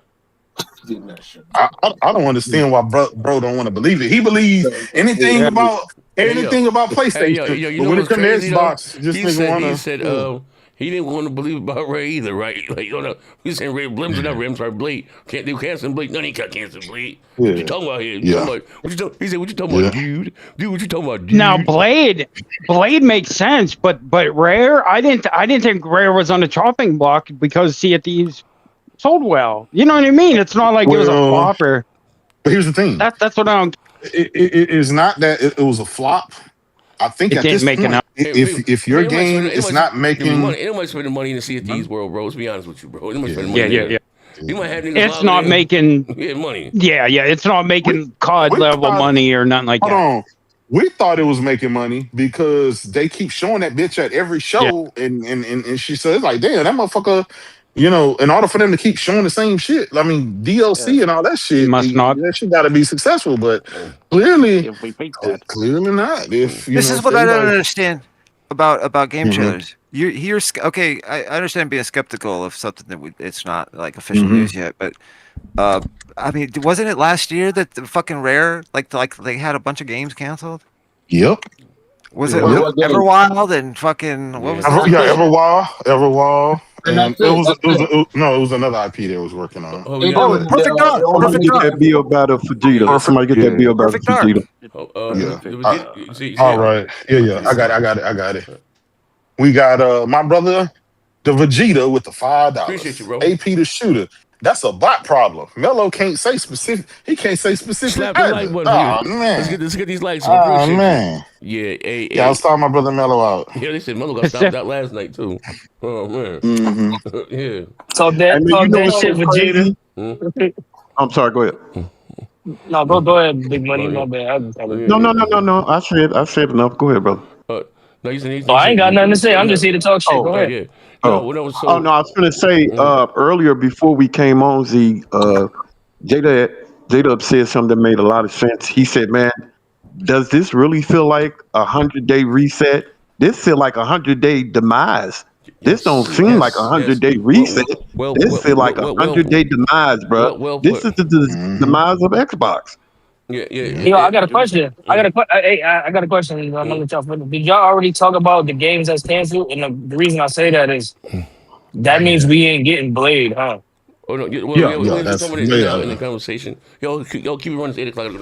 I don't understand why bro don't want to believe it. He believes anything about PlayStation. But when it comes to Xbox, just nigga wanna. He said he didn't want to believe about Ray either, right? He's saying Ray Blims are not Rims are Bleed. Can't do Cancel Bleed. None of you got Cancel Bleed. What you talking about here? He said, what you talking about, dude? Dude, what you talking about, dude? Now Blade makes sense, but Rare, I didn't think Rare was on the chopping block because Sea of Thieves sold well. You know what I mean? It's not like it was a flopper. But here's the thing. That's what I'm. It is not that it was a flop. I think It at didn't this make point, enough. if your game is not making, it might spend the money in the Sea of Thieves world, bro. Let's be honest with you, bro. It might spend money. Yeah. You might have It's not making money. Yeah. It's not making COD we level thought- money or nothing like hold that. on. We thought it was making money because they keep showing that bitch at every show, and she said, it's like, damn, that motherfucker. In order for them to keep showing the same shit, I mean, DLC and all that shit, that shit got to be successful. But clearly, If we beat that. clearly not. This is what I don't understand. about game Mhm. trailers. You're okay. I understand being skeptical of something that it's not like official news yet, but I mean, wasn't it last year that the fucking Rare like they had a bunch of games canceled? Yep. Was Yeah. it What game? Everwild and fucking what was Yeah. the Yeah, Everwall, And and that's it. no, it was another IP they was working on. Oh, They yeah. Oh, didn't- Perfect they- Dark. they only Perfect did Dark. That bill battle for Vegeta. Perfect, Somebody get that yeah. bill battle Perfect for Dark. Yeah. See, All right. Yeah. I got it. We got my brother, the Vegeta with the $5. Appreciate you, bro. AP the shooter. That's a bot problem. Mello can't say specific. He can't say specific Slap the like either. button Oh here. man. Let's get these likes. I Oh appreciate man. you. Yeah, hey. Yeah, I was talking my brother Mello out. Yeah, they said Melo got stopped out last night too. Oh man. Mm-hmm. Yeah. Talk Hey, that, man, talk you know that what's shit, so Vegeta. crazy? I'm sorry. Go ahead. No, go ahead, Big Money. Oh, yeah. My bad. I was talking. No. I said enough. Go ahead, brother. No, you said Oh, I ain't got nothing to say. I'm just here to talk shit. Go ahead. Yeah. Oh. No, so, Oh no, I was gonna say earlier before we came on, Jada said something that made a lot of sense. He said, "Man, does this really feel like 100-day reset? This feel like 100-day demise. This don't seem like 100-day reset. This feel like 100-day demise, bro. This is the demise of Xbox." Yeah. Yo, I got a question. I got a question. I'm gonna let y'all finish. Did y'all already talk about the games that's canceled? And the reason I say that is that means we ain't getting Blade, huh? Oh no, Yeah, that's in the conversation. Yo, keep it running to 8 o'clock.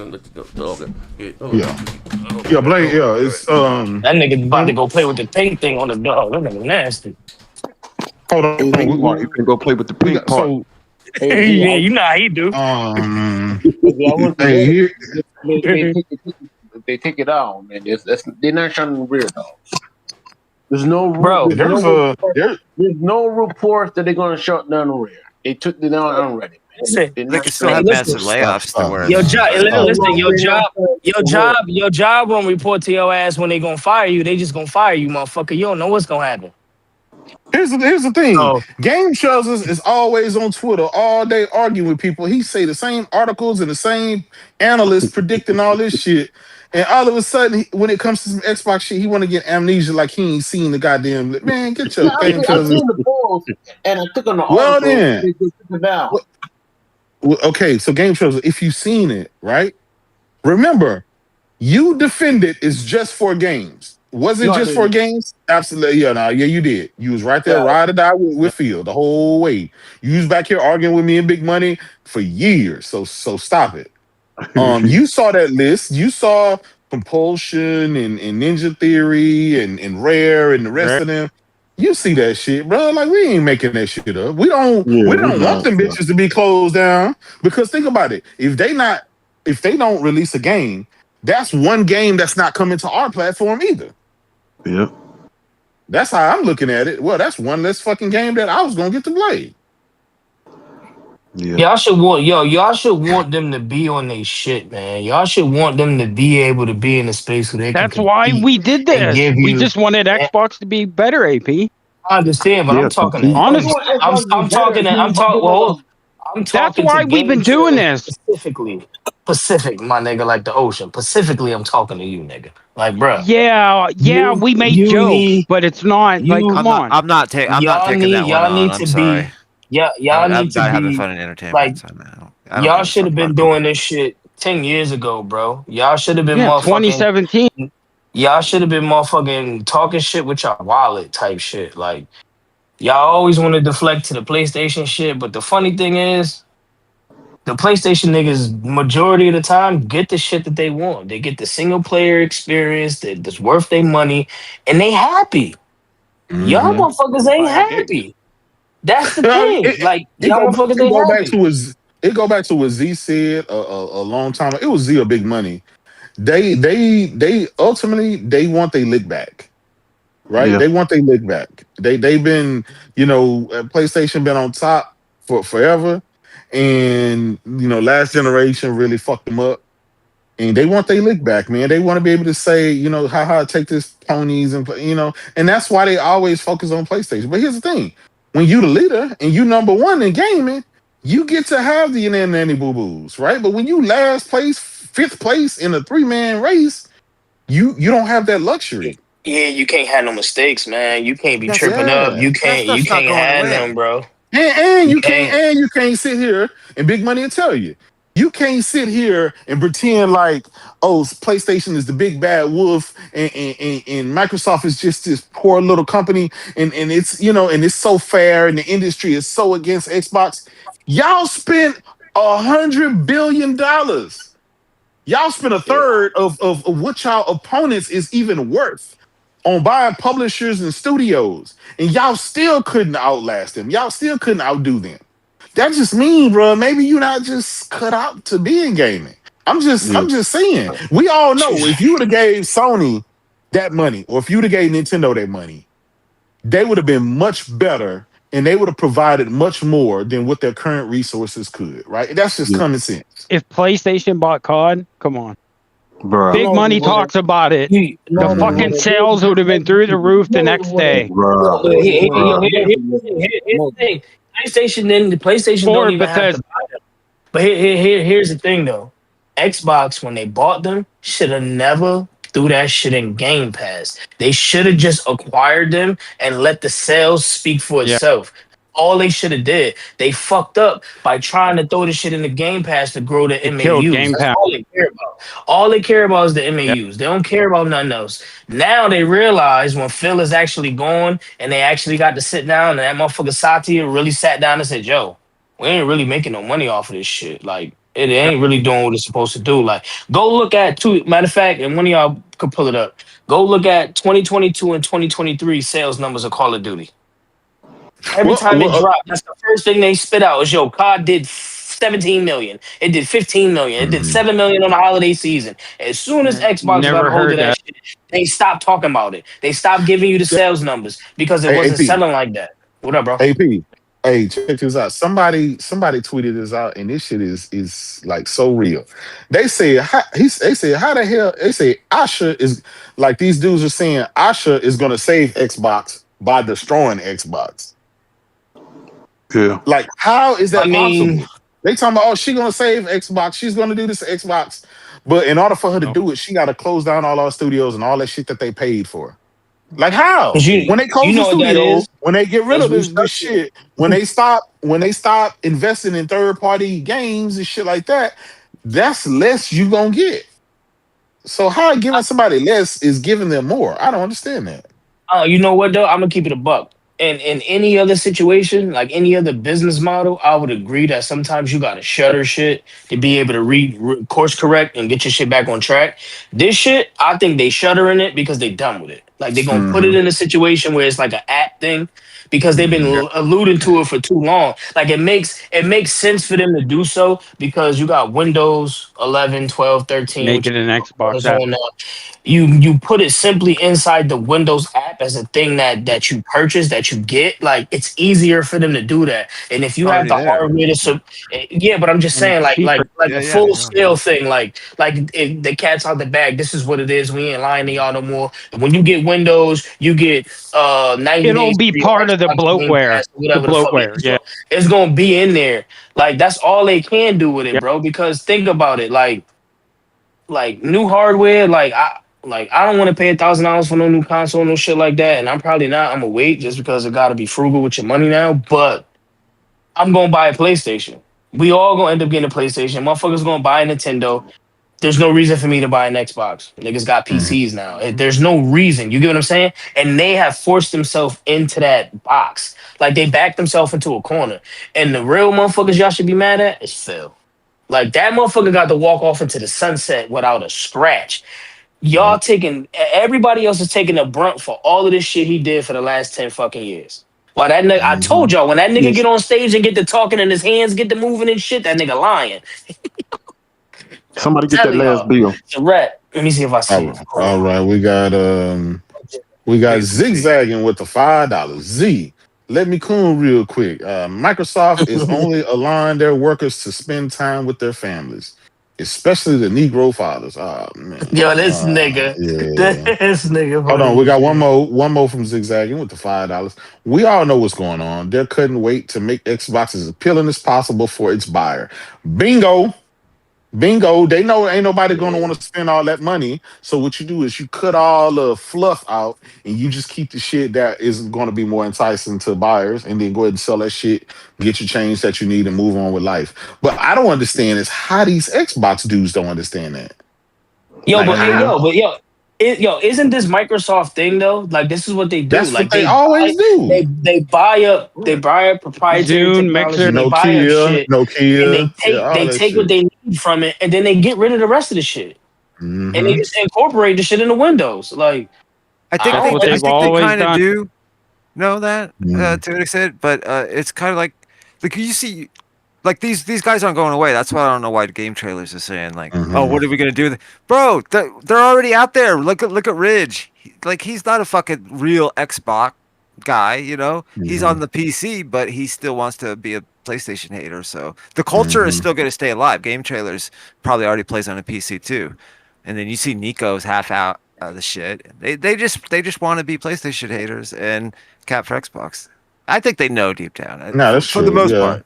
Yeah, Blake, yeah, it's That nigga about to go play with the pink thing on the dog. That nigga nasty. hold on. Pink part. You can go play with the pink part. So Yeah, you know how he do. hey, here, they take it down, man. They're not shutting weird dogs. There's no Bro, there's no reports that they're gonna shut down Rare. They took it down already. Listen, They can still have massive layoffs to where your job won't report to your ass when they gonna fire you. They just gonna fire you, motherfucker. You don't know what's gonna happen. here's the thing. Oh. Game Trousers is always on Twitter all day arguing with people. He say the same articles and the same analysts predicting all this shit. And all of a sudden, when it comes to some Xbox shit, he want to get amnesia like he ain't seen the goddamn. Man, get your Game I've Trousers. seen the polls and I took on the Well article. then. They took it down. Well, okay, so Game Trousers, if you've seen it, right? Remember, you defended it's just for games. Was it No, I just for didn't. games? Absolutely. Yeah, you did. You was right there, Yeah. ride or die with Phil the whole way. You was back here arguing with me and Big Money for years. So stop it. You saw that list. You saw Compulsion and Ninja Theory and Rare and the rest of them. You see that shit, bro. Like, we ain't making that shit up. We don't want them bitches to be closed down. Because think about it. If they don't release a game, that's one game that's not coming to our platform either. Yeah. That's how I'm looking at it. Well, that's one less fucking game that I was gonna get to play. Yeah. Y'all should want them to be on their shit, man. Y'all should want them to be able to be in a space where they can That's why compete we did and this. give We you- just wanted Xbox to be better, AP. I understand, but Yeah, I'm talking. compete. Honestly, I'm talking. I'm talking. Well, I'm talking. That's why to we've been game doing trailers this. specifically. Pacific, my nigga, like the ocean. Pacifically, I'm talking to you, nigga. Like, bruh. Yeah, we make you jokes, need- but it's not like, you- come on. I'm not taking that one on. I'm sorry. Y'all I'm need to not having be. fun in entertainment. like, So no. I don't Y'all give a should have fuck been about doing this shit 10 years ago, bro. Y'all should have been Yeah, motherfucking. 2017. Y'all should have been motherfucking talking shit with your wallet type shit. Like, y'all always want to deflect to the PlayStation shit, but the funny thing is, the PlayStation niggas, majority of the time, get the shit that they want. They get the single player experience that's worth their money, and they happy. Y'all motherfuckers ain't happy. That's the thing. Y'all motherfuckers ain't happy. It go back to what Z said a long time ago. It was Z or Big Money. They ultimately they want their lick back. Right? Yeah. They want their lick back. They've been, PlayStation been on top for forever. And last generation really fucked them up. And they want their lick back, man. They want to be able to say, haha, take this ponies and and that's why they always focus on PlayStation. But here's the thing. When you the leader and you number one in gaming, you get to have the nanny boo-boos, right? But when you last place, fifth place in a 3-man race, you don't have that luxury. Yeah, you can't have no mistakes, man. You can't be That's tripping up. You that can't. You stuff's not can't going have away. them, bro. And You you can't can't. sit here and Big Money will tell you. You can't sit here and pretend like, oh, PlayStation is the big bad wolf and Microsoft is just this poor little company and it's and it's so fair and the industry is so against Xbox. Y'all spent $100 billion. Y'all spent a Yeah. third of what y'all opponents is even worth on buying publishers and studios, and y'all still couldn't outlast them. Y'all still couldn't outdo them. That just mean, bro, maybe you're not just cut out to be in gaming. I'm just saying. We all know if you would have gave Sony that money, or if you would have gave Nintendo that money, they would have been much better and they would have provided much more than what their current resources could, right? That's just common sense. If PlayStation bought COD, come on. Bruh. Big Money talks about it. The fucking sales would have been through the roof the next day. Bruh. But here's the thing. PlayStation don't even have to buy them. But here's the thing though. Xbox, when they bought them, should have never threw that shit in Game Pass. They should have just acquired them and let the sales speak for itself. All they should have did. They fucked up by trying to throw the shit in the Game Pass to grow the MAUs. That's all they care about. All they care about is the MAUs. They don't care about nothing else. Now they realize when Phil is actually gone and they actually got to sit down and that motherfucker Satya really sat down and said, yo, we ain't really making no money off of this shit. Like, it ain't really doing what it's supposed to do. Like, go look at matter of fact, and one of y'all could pull it up. Go look at 2022 and 2023 sales numbers of Call of Duty. Every time it dropped, that's the first thing they spit out is, yo, COD did 17 million. It did 15 million. It did 7 million on the holiday season. As soon as Xbox got hold of that shit, they stopped talking about it. They stopped giving you the sales numbers because it wasn't selling like that. What up, bro? AP. Hey, check this out. Somebody tweeted this out, and this shit is like so real. They say how the hell they say Asha is like these dudes are saying Asha is gonna save Xbox by destroying Xbox. Yeah. Like, how is that possible? They talking about, oh, she gonna save Xbox. She's gonna do this to Xbox. But in order for her to do it, she gotta close down all our studios and all that shit that they paid for. Like, how? When they close the studio, when they get rid of this shit, when they stop investing in third-party games and shit like that, that's less you gonna get. So how giving somebody less is giving them more? I don't understand that. You know what though? I'm gonna keep it a buck. And in any other situation, like any other business model, I would agree that sometimes you gotta shutter shit to be able to course correct and get your shit back on track. This shit, I think they shuttering it because they done with it. Like they gonna put it in a situation where it's like an app thing because they've been alluding to it for too long. Like it makes sense for them to do so because you got Windows 11, 12, 13. Make it an Xbox app. You put it simply inside the Windows app as a thing that you purchase, that you get. Like it's easier for them to do that. And if you have the hardware to but I'm just saying like a full scale thing, like if the cat's out the bag, this is what it is. We ain't lying to y'all no more. When you get Windows, you get 90 It'll be part of the bloatware. It's gonna be in there. Like that's all they can do with it, bro. Because think about it, like new hardware, I don't want to pay $1,000 for no new console, no shit like that, and I'm probably not. I'm gonna wait just because I gotta be frugal with your money now. But I'm gonna buy a PlayStation. We all gonna end up getting a PlayStation. Motherfuckers gonna buy a Nintendo. There's no reason for me to buy an Xbox. Niggas got PCs now. There's no reason. You get what I'm saying? And they have forced themselves into that box. Like they backed themselves into a corner. And the real motherfuckers y'all should be mad at is Phil. Like that motherfucker got to walk off into the sunset without a scratch. Y'all everybody else is taking the brunt for all of this shit he did for the last 10 fucking years. Well, that nigga, I told y'all, when that nigga get on stage and get to talking and his hands get to moving and shit, that nigga lying. Somebody get that last bill. It's a rat. Let me see if I see it. All right, we got zigzagging with the $5. Z. Let me cool real quick. Microsoft is only allowing their workers to spend time with their families, especially the Negro fathers. Oh man. Yo, this nigga. Yeah. This nigga. Hold on, we got one more from Zigzagging with the $5. We all know what's going on. They couldn't wait to make Xbox as appealing as possible for its buyer. Bingo. Bingo. They know ain't nobody gonna want to spend all that money. So what you do is you cut all the fluff out and you just keep the shit that is gonna be more enticing to buyers, and then go ahead and sell that shit, get your change that you need, and move on with life. But I don't understand is how these Xbox dudes don't understand that. Yo, Like, but isn't this Microsoft thing though? Like this is what they do. that's Like what they always do. they buy up proprietary Zune, technology. Mixer. They buy up shit, and Nokia, yeah, all they that take what shit. they need from it, and then they get rid of the rest of the shit, and they Hmm. just incorporate the shit into Windows. Like I think That's what I they've think they always kind of done. do know that Mm. to an extent, but it's kind of like you see, like these guys aren't going away. That's why I don't know why game trailers are saying like, oh, Mhm. what are we gonna do with it? Bro, they're already out there. Look at Ridge. He's not a fucking real Xbox guy, you know. He's Mhm. on the PC, but he still wants to be a PlayStation hater. So the culture is Mhm. still gonna stay alive. Game trailers probably already plays on a PC too, and then you see Nico's half out the shit. They just want to be PlayStation haters and cap for Xbox. I think they know deep down, No, that's for the true. most Yeah. part.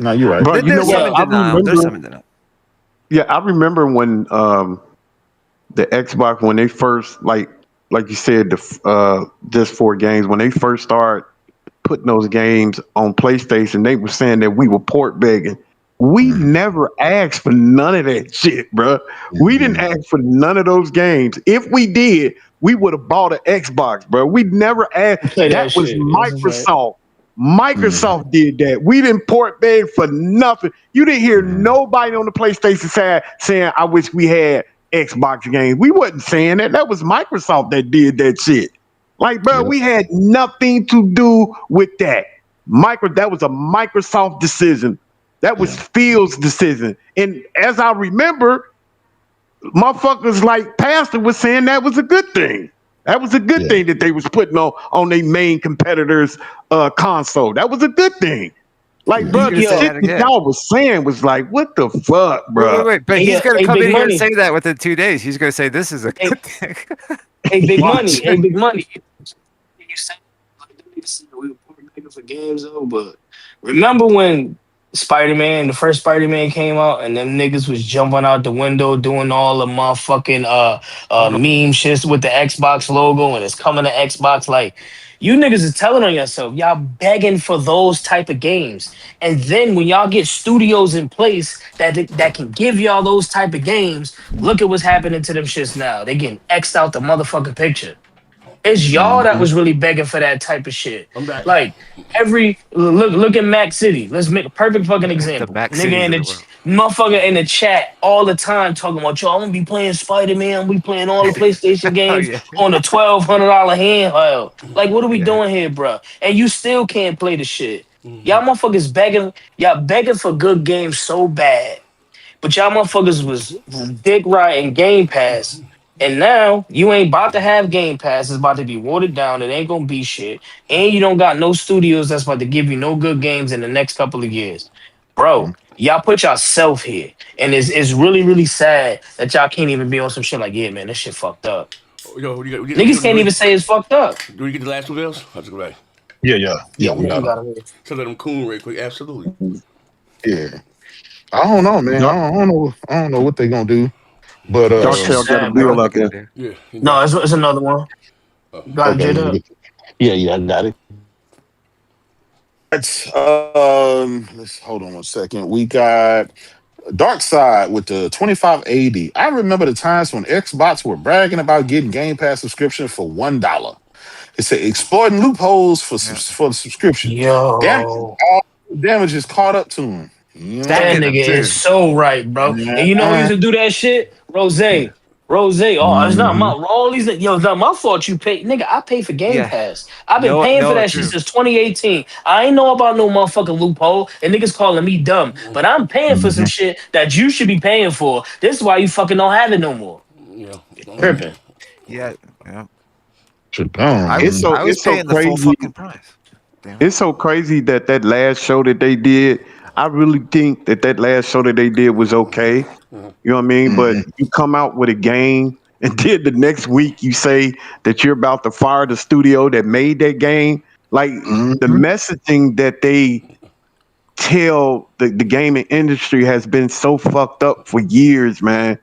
No, you're right. Bro, you know There's some what? in I denial. There's some remember. in denial. Yeah, I remember when the Xbox when they first like you said just 4 games when they first started putting those games on PlayStation, they were saying that we were port begging. We Mhm. never asked for none of that shit, bro. We didn't Mhm. ask for none of those games. If we did, we would have bought an Xbox, bro. We never asked. play that That was shit. That's a fact. Microsoft. Mhm. Microsoft did that. We didn't port beg for nothing. You didn't hear Mhm. nobody on the PlayStation side saying, "I wish we had Xbox games." We wasn't saying that. That was Microsoft that did that shit. Like, bro, Yep. we had nothing to do with that. That was a Microsoft decision. That was Yeah. Phil's decision. And as I remember, motherfuckers like Pastor was saying that was a good thing. That was a good Yeah. thing that they was putting on their main competitors' console. That was a good thing. Like, Yeah. He's bro, gonna the say Yo, shit that that again. y'all was saying was like, what the fuck, bro? Wait. But he's hey, gonna hey, come big in here and money. say that within 2 days. He's gonna say this is a Hey, good thing. hey, big money. Watch. Hey, big money. You said like them niggas said we were port begging for games though, but remember when the first Spider-Man came out and them niggas was jumping out the window doing all the motherfucking meme shits with the Xbox logo and it's coming to Xbox like you niggas is telling on yourself, y'all begging for those type of games. And then when y'all get studios in place that can give y'all those type of games, look at what's happening to them shits now. They getting X'd out the motherfucking picture. It's y'all that Mhm. was really begging for that type of shit. I'm back. Like look at Mac City. Let's make a perfect fucking The example. back Nigga cities in of the the world. motherfucker in the chat all the time talking about yo. I'm gonna be playing Spider Man. We playing all the PlayStation Oh games yeah, on a $1,200 handheld. Like what are we yeah. doing here, bro? And you still can't play the shit. Y'all motherfuckers begging. Y'all begging for good games so bad. But y'all motherfuckers was dick riding Game Pass. And now you ain't about to have Game Pass. It's about to be watered down. It ain't gonna be shit. And you don't got no studios that's about to give you no good games in the next couple of years. Bro, y'all put yourself here. And it's really, really sad that y'all can't even be on some shit like, yeah, man, this shit fucked up. Yo, Niggas can't even say it's fucked up. do we get the last two bills? That's right. Yeah. Yeah. Yeah. We Yeah, got you them. got it. To let them coon right quick. Absolutely. Yeah. I don't know, man. Dark, I don't know. I don't know what they gonna do. But That Dark shit's Tail got a sad, Know bill what bro. they're out gonna there. do. Yeah. You No, got it. it's another one. Got it, okay, let me Jada. get. Yeah, I got it. Let's hold on one second. We got Dark Side with the 2580. I remember the times when Xbox were bragging about getting Game Pass subscription for $1. It said exploiting loopholes Yeah. for the subscription. Damage, Yo. all damage is caught up to him. You That know? Stacking them nigga is too. so right, bro. And you know who Yeah. used to do that shit? Rose. Rose. Oh, it's not my Mhm. all these yo, it's not my fault you pay. Nigga, I pay for Game Yeah. Pass. I've been Know paying for know it that shit too. since 2018. I ain't know about no motherfucking loophole and niggas calling me dumb. But I'm paying for some Mhm. shit that you should be paying for. This is why you fucking don't have it no more. Yeah. Tripping. Yeah. Yeah. Should've gone, I It's man. so I was it's so paying the full crazy. fucking price. Damn it. It's so crazy that last show that they did. I really think that last show that they did was okay. You know what I mean? But Mhm. you come out with a game, and then the next week you say that you're about to fire the studio that made that game. Like the Mhm. messaging that they tell the gaming industry has been so fucked up for years, man.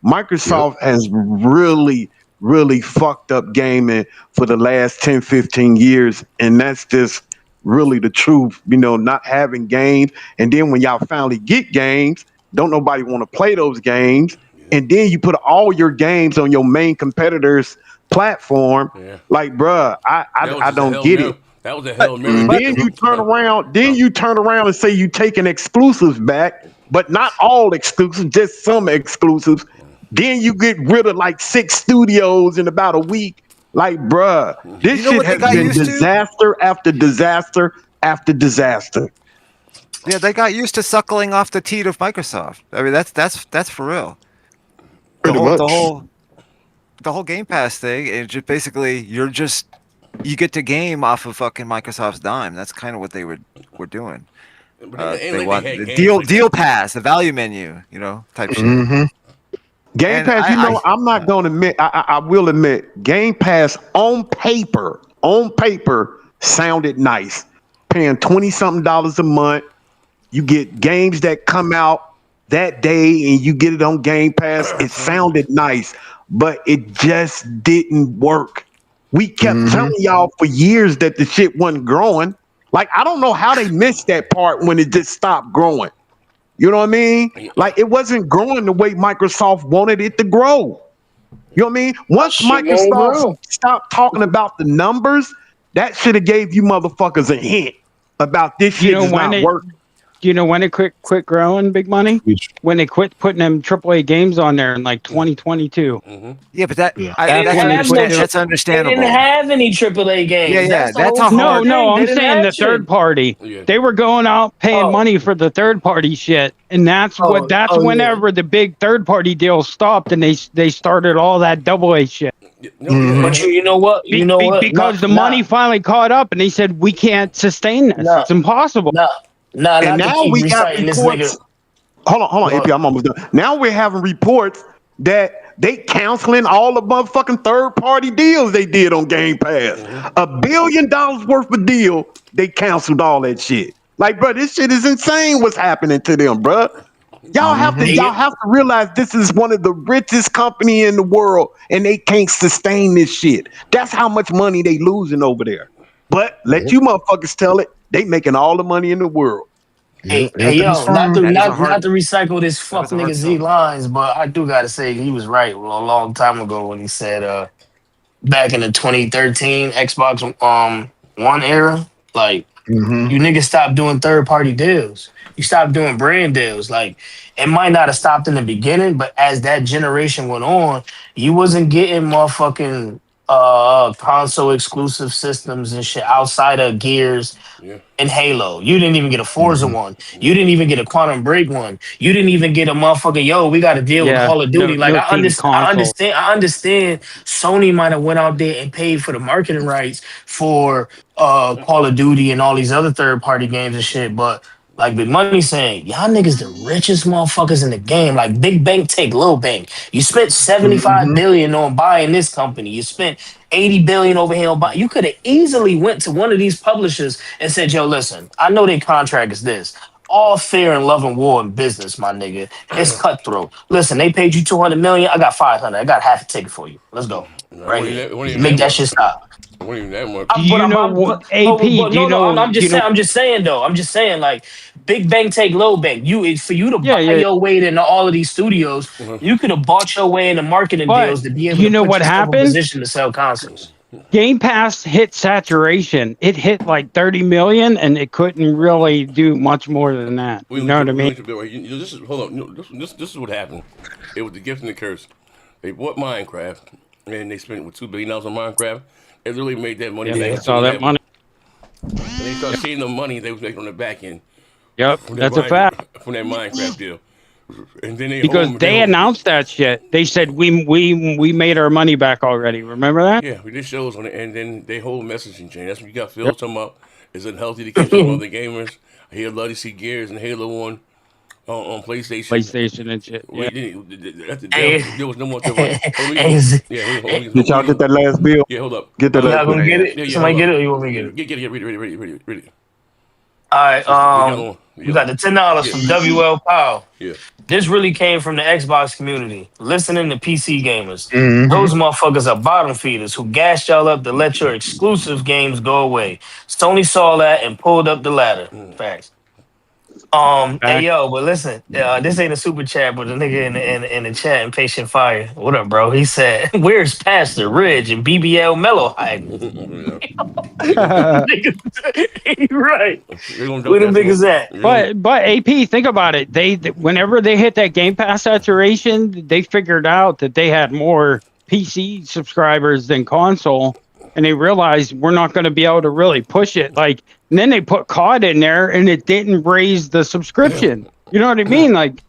Microsoft has really fucked up gaming for the last 10, 15 years. And that's just really the truth, not having games. And then when y'all finally get games, don't nobody want to play those games. And then you put all your games on your main competitor's platform. Yeah. Like, bruh, I don't get it. That was a hell Then Mary. you turn around. Then you turn around and say you taking exclusives back, but not all exclusives, just some exclusives. Then you get rid of like 6 studios in about a week. Like, bruh, this shit has been disaster after disaster after disaster. Yeah, they got used to suckling off the teat of Microsoft. I mean, that's for real. The whole Game Pass thing, it just basically you get to game off of fucking Microsoft's dime. That's kind of what they were doing. They want the deal pass, the value menu, type shit. Game Pass, I'm not going to admit, I will admit, Game Pass on paper sounded nice. Paying $20-something a month, you get games that come out that day, and you get it on Game Pass. It sounded nice, but it just didn't work. We kept telling y'all for years that the shit wasn't growing. Like, I don't know how they missed that part when it just stopped growing. You know what I mean? Like, it wasn't growing the way Microsoft wanted it to grow. You know what I mean? Once Microsoft stopped talking about the numbers, that should have gave you motherfuckers a hint about this shit is not working. You know when it quit growing, Big Money? When they quit putting them AAA games on there in like 2022. Yeah, but that's understandable. They didn't have any AAA games. Yeah, that's a hard. No, I'm saying the third party. Yeah. They were going out paying money for the third party shit, and that's whenever the big third party deals stopped, and they started all that AA shit. But you know what? Because the money finally caught up, and they said we can't sustain this. It's impossible. And now we got reports. Hold on, AP, I'm almost done. Now we're having reports that they canceling all the motherfucking third-party deals they did on Game Pass. $1 billion worth of deal, they canceled all that shit. Like, bro, this shit is insane. What's happening to them, bro? Y'all have to realize this is one of the richest company in the world, and they can't sustain this shit. That's how much money they losing over there. But let you motherfuckers tell it. They making all the money in the world. Hey, yo, not to recycle this fuck nigga Z lines, but I do gotta say he was right a long time ago when he said back in the 2013 Xbox One era, like you niggas stopped doing third party deals. You stopped doing brand deals. Like, it might not have stopped in the beginning, but as that generation went on, you wasn't getting motherfucking console exclusive systems and shit outside of Gears and Halo. You didn't even get a Forza one. You didn't even get a Quantum Break one. You didn't even get a motherfucking we got to deal with Call of Duty. I understand Sony might have went out there and paid for the marketing rights for Call of Duty and all these other third party games and shit, but like Big Money saying, y'all niggas the richest motherfuckers in the game. Like, big bank take little bank. You spent $75 billion on buying this company. You spent $80 billion over here on buying. You could have easily went to one of these publishers and said, yo, listen, I know their contract is this. All fair and love and war in business, my nigga. It's cutthroat. Listen, they paid you $200 million. I got $500. I got half a ticket for you. Let's go. Right here. Make that shit stop. I'm just saying though. I'm just saying, like, big bank take low bank. For you to buy your way into all of these studios, you could have bought your way into marketing deals to be able to put yourself in a position to sell consoles. Game Pass hit saturation. It hit like 30 million, and it couldn't really do much more than that. You know what I mean? This is what happened. It was the gift and the curse. They bought Minecraft, and they spent $2 billion on Minecraft. It really made that money. They saw that money. And they started seeing the money they was making on the back end. Yep, that's a fact. From that Minecraft deal. And then they announced that shit. They said we made our money back already. Remember that? Yeah, we did shows on it, and then they whole messaging chain. That's what you got Phil talking about. It's unhealthy to keep some other gamers. I hear love to see Gears and Halo on PlayStation and shit. There was no more. Did y'all get that last bill? Yeah, hold up. Get that last bill. Get it? Somebody get it, or you want me to get it? Get it. Read it. All right. We got the $10 from WL Powell. Yeah. This really came from the Xbox community. Listening to PC gamers. Mhm. Those motherfuckers are bottom feeders who gassed y'all up to let your exclusive games go away. Sony saw that and pulled up the ladder. Facts. Hey yo, but listen, this ain't a super chat, but the nigga in the chat, Impatient Fire. What up, bro? He said, "Where's Pastor Ridge and BBL Mellow hiding?" Right. Where the niggas at? But AP, think about it. They whenever they hit that Game Pass saturation, they figured out that they had more PC subscribers than console, and they realized we're not going to be able to really push it. Like, and then they put COD in there, and it didn't raise the subscription. You know what I mean? Like,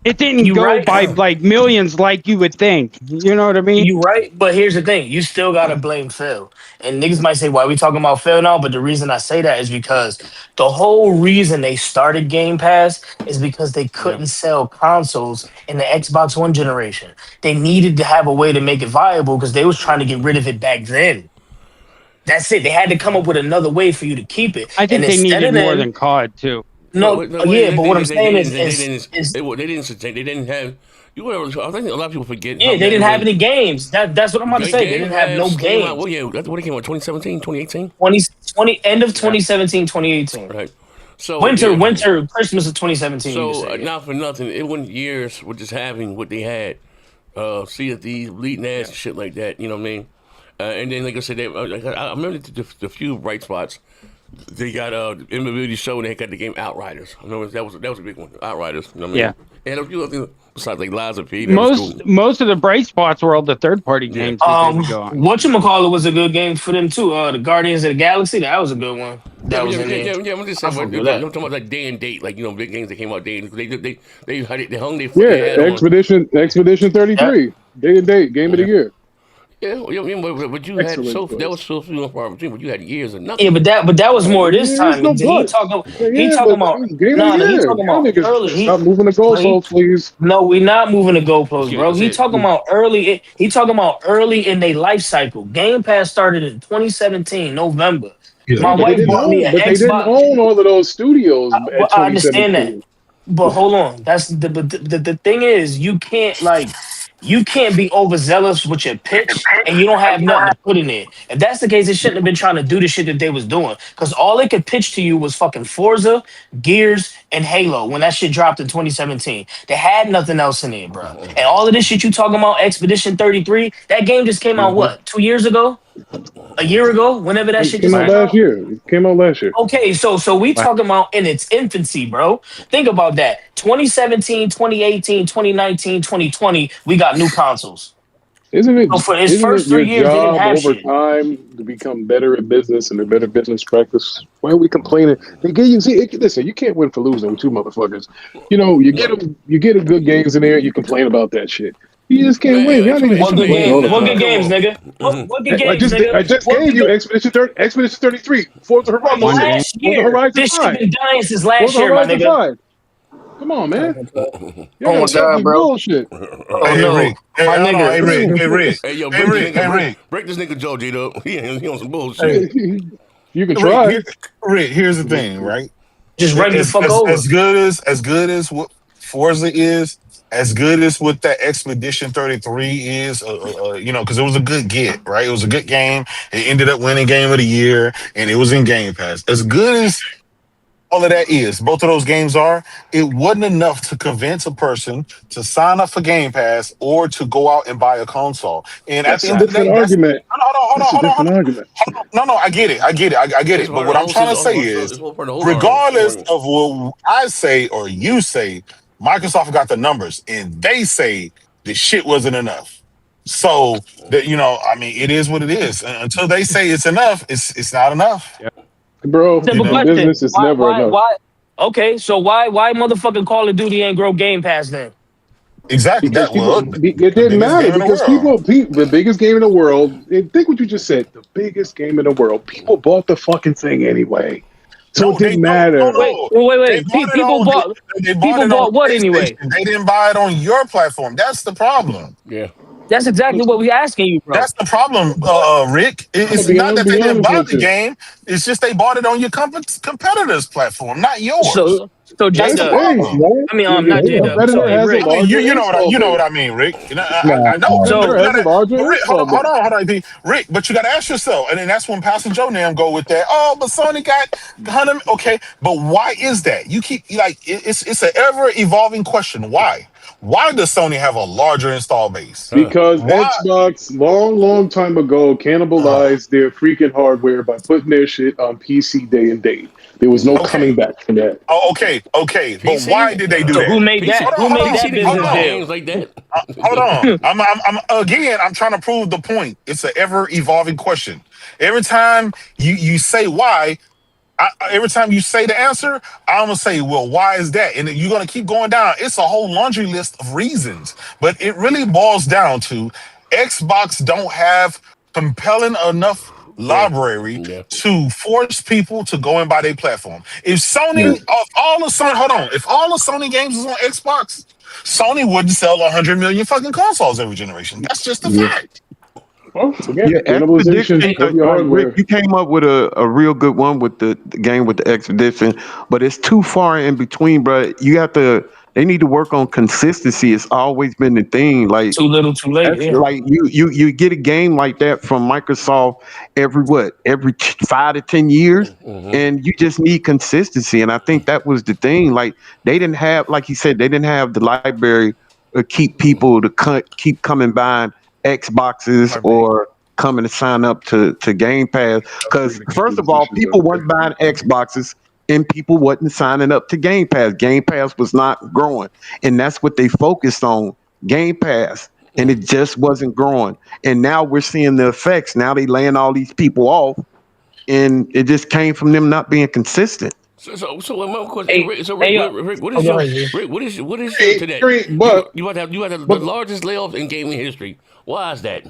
it didn't go by like millions like you would think. You know what I mean? You right, but here's the thing: you still gotta blame Phil. And niggas might say, "Why are we talking about Phil now?" But the reason I say that is because the whole reason they started Game Pass is because they couldn't sell consoles in the Xbox One generation. They needed to have a way to make it viable because they was trying to get rid of it back then. That's it. They had to come up with another way for you to keep it. I think they needed more than COD too. No, but what I'm saying is they didn't have. I think a lot of people forget. Yeah, they didn't have any games. That's what I'm about to say. They didn't have no games. Well, yeah, that's what it came out 2017, 2018? End of 2017, 2018. Right. So winter, Christmas of 2017. So not for nothing, it wasn't years with just having what they had. Sea of Thieves, Bleeding Ass, and shit like that. You know what I mean? And then, like I said, I remember the few bright spots. They got Inmobility Show, and they got the game Outriders. I remember that was a big one. Outriders. You know what I mean? Yeah. And a few other things besides like Lies of P. Most of the bright spots were all the third party games. Whatchamacallit was a good game for them too. The Guardians of the Galaxy, that was a good one. I'm just saying. I'm talking about like day and date, like big games that came out day. They hung their Expedition 33, day and date, game of the year. Yeah, but you had that was so few and far between. But you had years of nothing. Yeah, but that was more this time. He talking about early. Stop moving the goalposts, please. No, we're not moving the goalposts, bro. He talking about early in their life cycle. Game Pass started in 2017 November. Yeah. My wife bought me an Xbox. They didn't own all of those studios. I understand that, but hold on. That's the thing is you can't be overzealous with your pitch and you don't have nothing to put in it. If that's the case, they shouldn't have been trying to do the shit that they was doing. Because all they could pitch to you was fucking Forza, Gears, and Halo when that shit dropped in 2017. They had nothing else in it, bro. And all of this shit you talking about, Expedition 33, that game just came out, what, 2 years ago? A year ago? Whenever that shit came out last year. It came out last year. Okay, so we talking about in its infancy, bro. Think about that. 2017, 2018, 2019, 2020, we got new consoles. Isn't it? So for his first 3 years, they didn't have over shit. time to become better at business and a better business practice? Why are we complaining? They give you listen. You can't win for losing with two motherfuckers. You know, you get a good games in there. You complain about that shit. You just can't win. What good games, nigga? What good games, nigga? I just gave you Expedition 33. Forza Horizon. Last year. This shit been dying since last year, my nigga. Come on, man. Oh my god, bro. Bullshit. Hey, Rick. Hey, Rick. Hey, yo, break this nigga Joe G up. He on some bullshit. You can try. Rick, here's the thing, right? Just run the fuck over. As good as what Forza is, as good as what that Expedition 33 is, because it was a good get, right? It was a good game. It ended up winning Game of the Year, and it was in Game Pass. As good as all of that is, both of those games are, it wasn't enough to convince a person to sign up for Game Pass or to go out and buy a console. And at the end of the day, argument. Hold on. No, I get it. But what I'm trying to say is, regardless of what I say or you say, Microsoft got the numbers, and they say the shit wasn't enough. So it is what it is. Until they say it's enough, it's not enough. Yeah. Bro, business is never enough. Why? Okay, so why motherfucking Call of Duty ain't grow Game Pass then? Exactly. It didn't matter because the biggest game in the world. Think what you just said. The biggest game in the world. People bought the fucking thing anyway. So it didn't matter. Wait. People bought what anyway? They didn't buy it on your platform. That's the problem. Yeah. That's exactly what we asking you, bro. That's the problem, Rick. It's I'm not gonna that be they didn't honest buy with the you. game. It's just they bought it on your competitor's platform, not yours. So That's the J-Dub. Hey, problem. bro, I mean, your not J-Dub. So competitor hey, has a Rick. I mean, larger you know install you know what base. I mean, Rick. You know, I know, Your but competitor you has a gotta. larger But Rick, install base. hold on, Rick. But you gotta ask yourself, and then that's when Pastor Joe Nam go with that. Oh, but Sony got 100. Okay, but why is that? You keep it's an ever evolving question. Why? Why does Sony have a larger install base? Because Why? Xbox, long time ago, cannibalized their freaking hardware by putting their shit on PC day and date. There was no Okay. coming back from that. Oh, okay. But why PC? did they do So who that? made PC? that? Who Hold made on, PC that didn't put hold business out on. deal? games like that. Hold on. I'm trying to prove the point. It's an ever evolving question. Every time you say why, every time you say the answer, I'm gonna say, well, why is that? And you're gonna keep going down. It's a whole laundry list of reasons, but it really boils down to Xbox don't have compelling enough Yeah. library Yeah. to force people to go and buy their platform. If Yeah. Sony, if all the Sony games was on Xbox, Sony wouldn't sell 100 million fucking consoles every generation. That's just a Yeah. fact. Well, again, Yeah, cannibalization Expedition. of your Like Rick, hardware. you came up with a real good one with the game with the Expedition, but it's too far in between, bro. You have to. They need to work on consistency. It's always been the thing. Like Too little, too late. that's Yeah. like you get a game like that from Microsoft every 5 to 10 years, and you just need consistency. And I think that was the thing. Like they didn't have, like you said, they didn't have the library to keep people to keep coming buying Xboxes or coming to sign up to Game Pass. Because first of all, people weren't buying Xboxes and people wasn't signing up to Game Pass. Game Pass was not growing, and that's what they focused on, Game Pass, and it just wasn't growing. And now we're seeing the effects. Now they laying all these people off, and it just came from them not being consistent. So my question, Hey, Rick, so hey, Rick, what oh, is go your ahead, G. Rick? What is your Hey, today? great, You have the but largest layoff in gaming history. Why is that?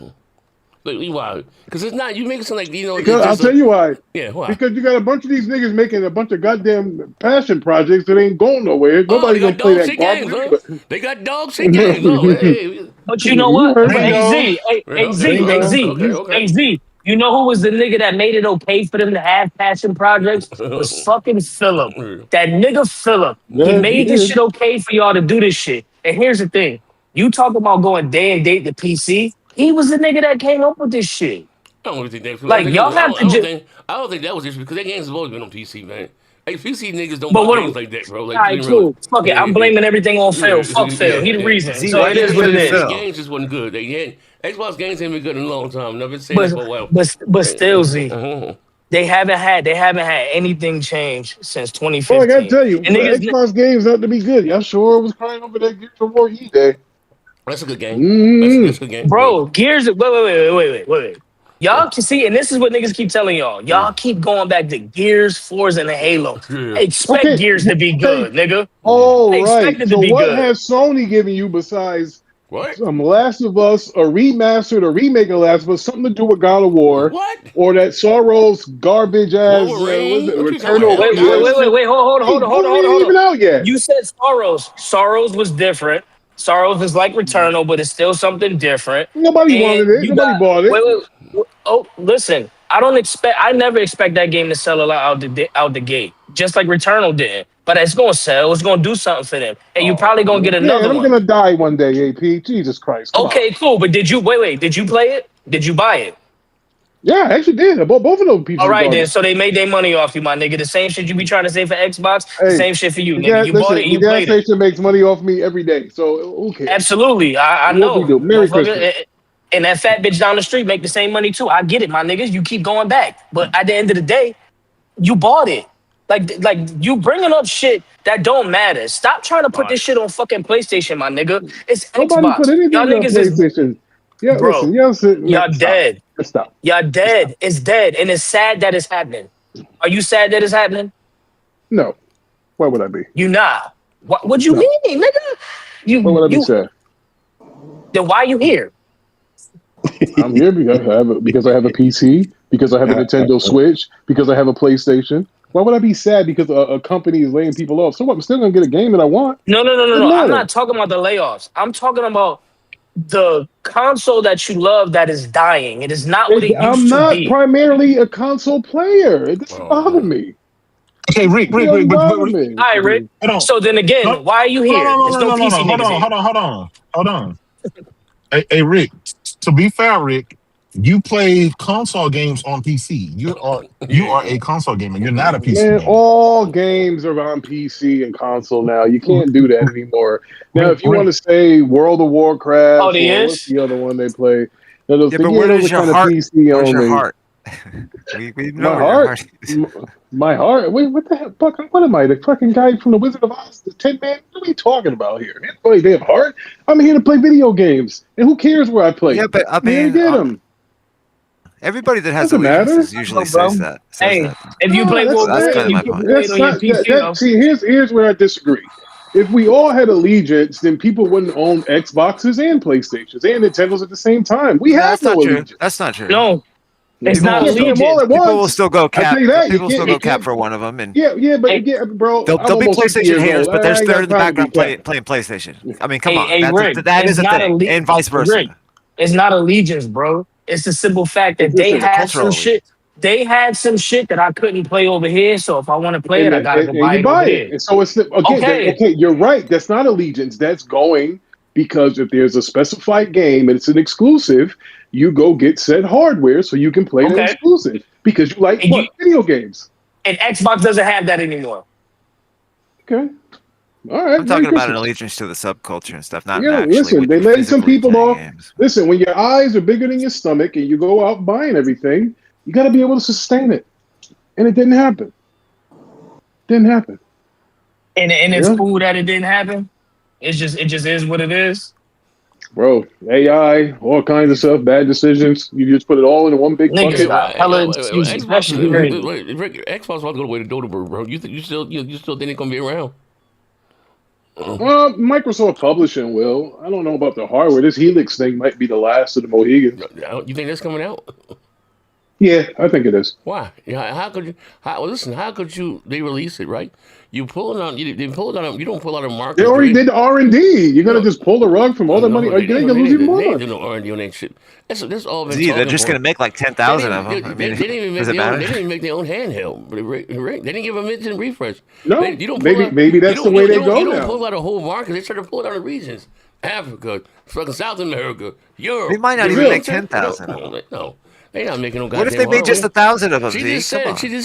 Like, why? Because it's not. You make it sound like it's because I'll just tell you why. yeah. Why? Because you got a bunch of these niggas making a bunch of goddamn passion projects that ain't going nowhere. Oh, they Nobody's gonna got play dog that shit games, garbage huh? anyway. They got dog shit games. Oh, hey. But you know You what? heard But me. hey Bingo. Z, hey Okay, Z, Bingo. okay. you know who was the nigga that made it okay for them to have passion projects? Was fucking Philip. That nigga Philip. He Yeah, he made this did. shit okay for y'all to do this shit. And here's the thing: you talk about going day and date to PC. He was the nigga that came up with this shit. I don't think that. Like y'all have to just. I don't think that was just because that games have always been on PC, man. Like PC niggas don't But buy what? games like that, bro. All Like right, really. cool. Fuck it. I'm blaming everything on Phil. Fuck Phil. He the reason. Z, So why it do you is think what it it is. The fell? games just wasn't good. They had Xbox games ain't been good in a long time. I've been saying that But for a while. but still, Z. They haven't had anything change since Well, I gotta 2015. tell you, And for niggas, Xbox games not to be good. Y'all sure was crying over that Gears of War E Day. That's a good game. Mm-hmm. That's a good game. Yeah. bro, Gears. Wait. Y'all can see, and this is what niggas keep telling y'all. Y'all keep going back to Gears, Forza, and Halo. Yeah. I expect Okay, Gears to be okay. good, nigga. I All expect right. it to So be what good. has Sony given you besides What? some Last of Us, a remastered, a remake of Last of Us, something to do with God of War, What? or that Sorrow's garbage ass, was Wolverine? it What you talking Returnal about? Wait, wait, wait, Helldivers? wait, PS? wait. Hold Hey, Wolverine on. ain't even out yet. You said Sorrows. Sorrows was different. Sorrows is like Returnal, but it's still something different. Nobody And wanted it. you Nobody got bought it. wait. Oh, listen. I never expect that game to sell a lot out the gate, just like Returnal did. But it's gonna sell. It's gonna do something for them, and you probably gonna get Yeah, and another I'm one. gonna die one day, AP. Jesus Christ, come on. Okay, cool. But did you wait? Did you play it? Did you buy it? Yeah, I actually did. I bought both of those pieces All of right, then. garbage. So they made their money off you, my nigga. The same shit you be trying to say for Xbox, the Hey, same shit for you, nigga. You bought it listen, and the you gas played it. station makes money off me every day. So who cares? Absolutely, I What we know, do? Merry motherfucker. Christmas. And that fat bitch down the street make the same money too. I get it, my niggas. You keep going back, but at the end of the day, you bought it. Like you bringing up shit that don't matter. Stop trying to put Bought this it. shit on fucking PlayStation, my nigga. It's Nobody put Xbox. Y'all anything on niggas is PlayStation. Yeah, bro. listen, y'all sit, man, Y'all stop. dead. Just stop. Y'all Just stop. dead. It's dead, and it's sad that it's happening. Are you sad that it's happening? No. Why would I be? You not. What you No. mean, nigga? Why would I be You sad? then why you here? I'm here because I have a PC, because I have a Nintendo Switch, because I have a PlayStation. Why would I be sad because a company is laying people off? So what? I'm still gonna get a game that I want. No. Doesn't I'm matter. not talking about the layoffs. I'm talking about the console that you love that is dying. It is not what it I'm used to not be. primarily a console player. It doesn't bother me. Okay, Rick, It doesn't bother but me. All right, Rick. hold on. So then again, why are you here? There's no PC niggas here. Hold on. Hey, Rick. To be fair, Rick, you play console games on PC. You are a console gamer. You're not a PC Man, gamer. all games are on PC and console now. You can't do that anymore. Now, if you want to say World of Oh, Warcraft they or what's is? the other one they play, those Yeah, things, but where those is are your kind of heart? PC Where's your only. heart? We know My where your heart? heart is. My heart? Wait, what the heck? Fuck, what am I? The fucking guy from the Wizard of Oz? The Tin Man? What are we talking about here? Anybody damn heart? I'm here to play video games. And who cares where I play? Yeah, but I I'm here to mean, get them. everybody that has Doesn't matter. allegiances usually says that. Hey, if you No, play So that's kind Wolverine, of you my can point. play it on your not PC though. see, here's where I disagree. If we all had allegiance, then people wouldn't own Xboxes and PlayStations and Nintendos at the same time. We have That's no not true. allegiance. That's not true. No, it's You not can't put them all allegiance. at People will once. still go I cap. tell you that. People will still go You cap can't. for one of them, and Yeah, but Hey, bro, I'm they'll be almost 50 PlayStation years haters, old. but they're I ain't there got in the time to be background playing capping. PlayStation. I mean, come on, hey, Rick, that it's is a not thing, and vice versa. Rick, it's not allegiance, bro. It's the simple fact that they Listen, The had some cultural shit. They had some shit that I couldn't play over here. So if I want to play it, I gotta go and buy you it over buy it, here. and so it's Okay. okay. You're right. That's not allegiance. That's going because if there's a specified game and it's an exclusive, you go get said hardware so you can play the Okay. exclusive because you like And you video games. and Xbox doesn't have that anymore. Okay, all right. I'm talking about an allegiance to the subculture and stuff, not Yeah, actually listen, what they you're laid some physically people playing off. games. Listen, when your eyes are bigger than your stomach and you go out buying everything, you got to be able to sustain it. And it didn't happen. Didn't happen. And it's Yeah, cool that it didn't happen. It just is what it is. bro. AI, all kinds of stuff, bad decisions. You just put it all in one big Niggas bucket. got hella excuses. That Xbox shit crazy. Xbox about to go the way to Doberberg, bro. You still think it's gonna be around? Well, Microsoft Publishing will. I don't know about the hardware. This Helix thing might be the last of the Mohegans. You think that's coming out? Yeah, I think it is. Why? Yeah, how could you? Well, listen, how could you? They release it, right? You pull it on. They pull it on. You don't pull out a market. They already did the R&D. You're gonna No. just pull the rug from all the money. Are you gonna lose even more They ain't money? do no R&D on that shit. That's all been Gee, they're talking just going to make like 10,000 of them. I They mean, didn't even make does it their own. matter? They didn't even make their own handheld. They didn't give them instant refresh. No, You don't pull maybe that's the way they go You don't now. pull out a whole market. They try to pull it out of regions. Africa, fucking South America, Europe. They might not even make 10,000 of them. No, they're not making no goddamn. What if they made just 1,000 of them? She just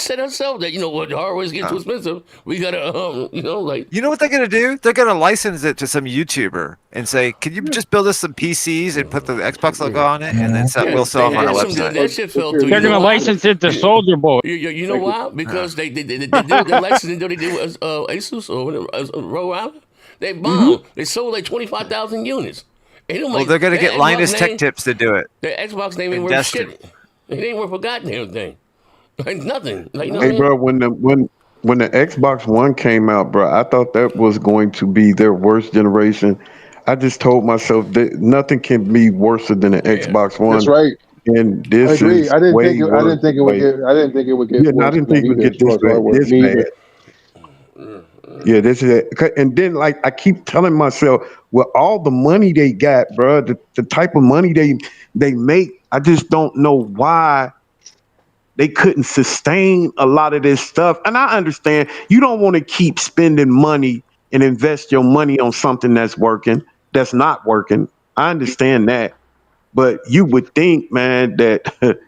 said herself that what the hardware is getting too expensive. We gotta like. You know what they're gonna do? They're gonna license it to some YouTuber and say, "Can you just build us some PCs and put the Xbox logo on it, and then we'll sell them on our website." That shit fell through. They're gonna license it to Soldier Boy. Thank You know you. why? Because they did the licensing they did with Asus or Rhode Island. They bombed. They sold like 25,000 units. Well, they're gonna get Linus Tech Tips to do it. The Xbox name ain't And worth Destiny. shit. It ain't worth a goddamn thing. Like nothing. Like, you know Hey, what I mean? bro, when the Xbox One came out, bro, I thought that was going to be their worst generation. I just told myself that nothing can be worse than the Xbox One. That's right. And I this agree. is I didn't way think it. I worse. didn't think it would get. I didn't think it would get. Yeah, no, I worse didn't than think it would either, get this as far as hardware. bad. This Me either. bad. Yeah, this is it. And then, like, I keep telling myself, with all the money they got, bro, the type of money they make, I just don't know why they couldn't sustain a lot of this stuff. And I understand you don't want to keep spending money and invest your money on something that's not working. I understand that. But you would think, man, that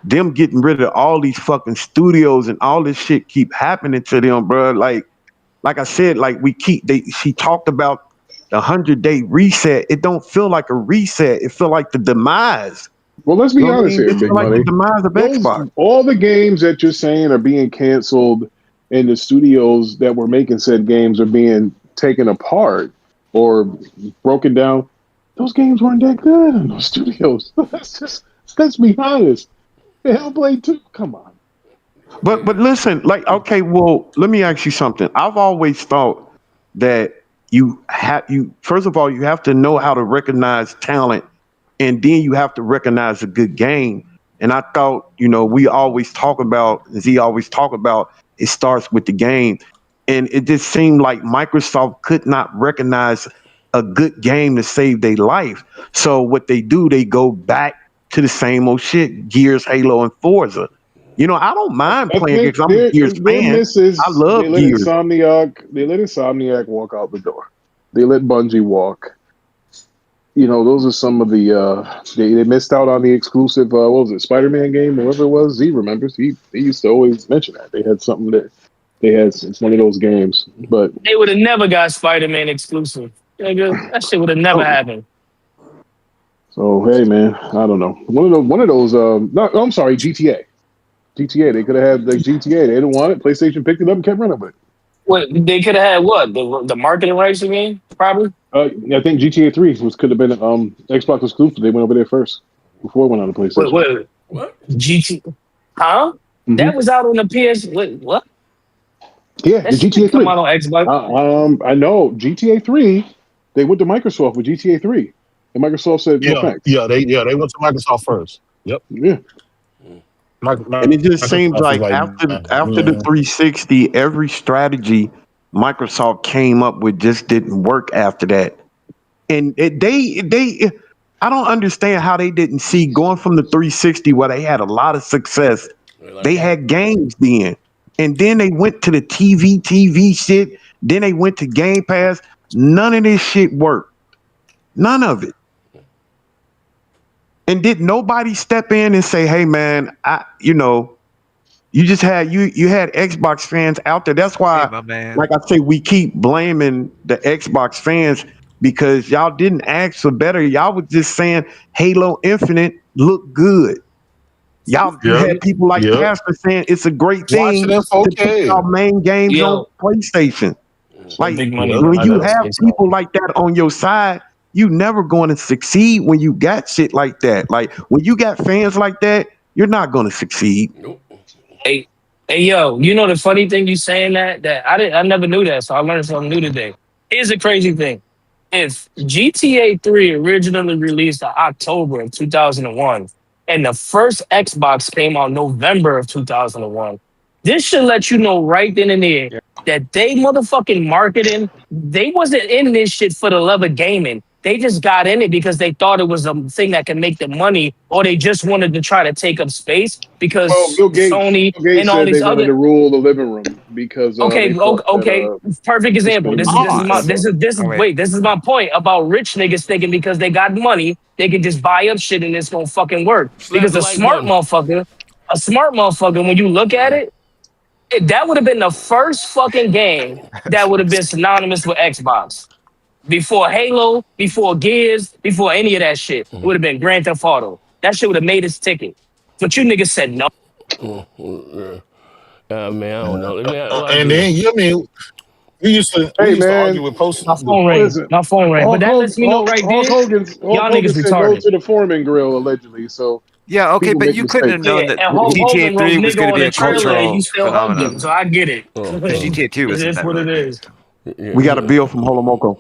them getting rid of all these fucking studios and all this shit keep happening to them, bro. Like I said, like she talked about the 100-day reset. It don't feel like a reset. It feel like the demise. Well, let's be You know what I honest mean? here, It Big feel like Money. the demise of Xbox. All the games that you're saying are being canceled, and the studios that were making said games are being taken apart or broken down. Those games weren't that good in those studios. Let's be honest. The Hellblade 2, come on. But listen, like, okay, well, let me ask you something. I've always thought that first of all, you have to know how to recognize talent, and then you have to recognize a good game. And I thought, we always talk about, Z always talk about, it starts with the game. And it just seemed like Microsoft could not recognize a good game to save their life. So what they do, they go back to the same old shit, Gears, Halo, and Forza. You know, I don't mind I playing think because I'm a Gears their fan. misses. I love Gears. They let Insomniac walk out the door. They let Bungie walk. You know, those are some of the they missed out on the exclusive what was it, Spider-Man game, whatever it was. Z remembers. He used to always mention that. They had something that they had, it's one of those games. But They would have never got Spider-Man exclusive. Nigga, that shit would have never happened. so hey man, I don't know. One of those no, I'm sorry, GTA. GTA, they could have had the GTA. They didn't want it. PlayStation picked it up and kept running with it. What they could have had? What the marketing rights? You mean probably? I think GTA 3 could have been Xbox exclusive. They went over there first before it went on the PlayStation. What? GT? Huh? Mm-hmm. That was out on the PS. What? Yeah, the GTA 3 come out on Xbox. I know GTA 3. They went to Microsoft with GTA 3, and Microsoft said no thanks. They went to Microsoft first. Yep. Yeah. And it just seems like after the 360, every strategy Microsoft came up with just didn't work after that. And I don't understand how they didn't see going from the 360 where they had a lot of success. They had games then. And then they went to the TV shit. Then they went to Game Pass. None of this shit worked. None of it. And did nobody step in and say, "Hey, man, you just had you had Xbox fans out there." That's why, like I say, we keep blaming the Xbox fans because y'all didn't ask for better. Y'all was just saying Halo Infinite looked good. Y'all had people like Pastor saying it's a great thing to put our main games on PlayStation. Like when you have people like that on your side, you never going to succeed when you got shit like that. Like when you got fans like that, you're not going to succeed. Hey, yo, you know the funny thing you saying that I never knew that, so I learned something new today. Here's the crazy thing. If GTA 3 originally released in October of 2001 and the first Xbox came out November of 2001, this should let you know right then and there that they motherfucking marketing, they wasn't in this shit for the love of gaming. They just got in it because they thought it was a thing that could make them money, or they just wanted to try to take up space because Sony and all these other to rule the living room because perfect example. This is my point about rich niggas thinking because they got money they can just buy up shit and it's gonna fucking work. Because a smart motherfucker, when you look at it, that would have been the first fucking game that would have been synonymous with Xbox. Before Halo, before Gears, before any of that shit. It would have been Grand Theft Auto. That shit would have made its ticket. But you niggas said no. Man, I don't know. And then, we used to argue with post. My phone rings. But that lets me know right there. Y'all niggas retarded. Go to the Foreman grill, allegedly. So yeah, okay, but you couldn't have known that GTA 3 was going to be a cultural phenomenon. So I get it. GTA 2 was what it is. We got a bill from Holomoko.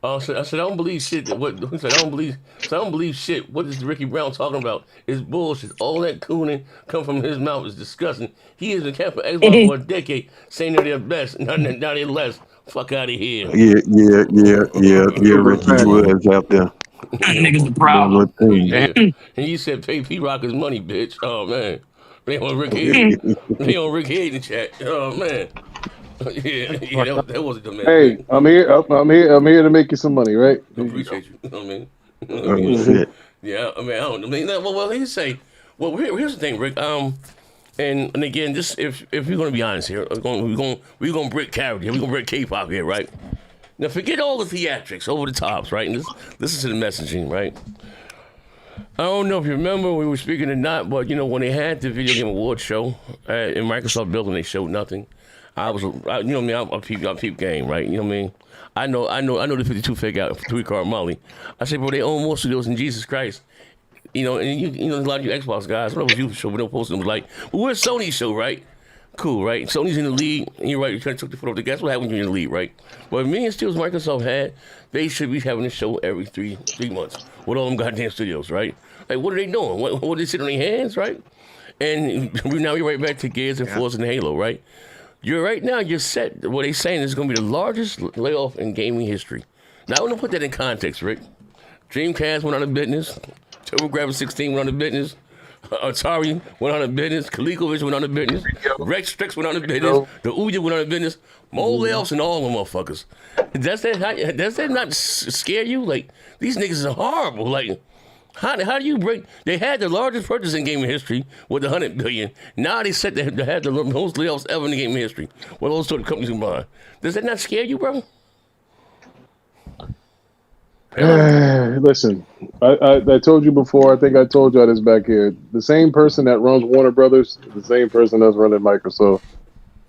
I said I don't believe shit. I don't believe shit. What is Ricky Brown talking about? It's bullshit. All that cooning come from his mouth is disgusting. He has been capped for Xbox for a decade, saying they're their best, not their less. Fuck out of here. Yeah. Ricky was out there. Niggas the problem. And you said pay P-Rock his money, bitch. Oh man, they on Rick Hayden. They on Rick Hayden chat. Oh man. Yeah, that wasn't the man. Hey, I'm here to make you some money, right? I appreciate you. I mean, yeah, I mean, I don't. I mean, well, he say, well, here's the thing, Rick. And again, just if we're gonna be honest here, we're gonna break character. We're gonna break K-pop here, right? Now, forget all the theatrics, over the tops, right? And this is the messaging, right? I don't know if you remember we were speaking or not, but when they had the Video Game Awards show in Microsoft building, they showed nothing. I peep game, right? You know what I mean? I know the 52 fake out three-card Molly. I say, bro, they own more studios than Jesus Christ. And a lot of you Xbox guys, when I was youth show, we don't post them, was like, well, where's Sony's show, right? Cool, right? Sony's in the league, and you're right, you're trying to took the foot off the gas. What happens when you're in the league, right? But million steals Microsoft had, they should be having this show every three months with all them goddamn studios, right? Like, what are they doing? What are they sitting on their hands, right? And now you're right back to Gears and Forza and Halo, right? You're right now. You're set. What they saying is going to be the largest layoff in gaming history. Now I want to put that in context, Rick. Dreamcast went out of business. TurboGrafx 16 went out of business. Atari went out of business. ColecoVision went out of business. Rex Strix went out of business. The Ouya went out of business. More layoffs than all them motherfuckers. Does that not scare you? Like, these niggas are horrible. Like, how do you break? They had the largest purchase in gaming history with $100 billion. Now they said they had the most layoffs ever in the gaming history. What those sort of companies combined. Does that not scare you, bro? Listen, I told you before. I think I told y'all this back here. The same person that runs Warner Brothers is the same person that's running Microsoft.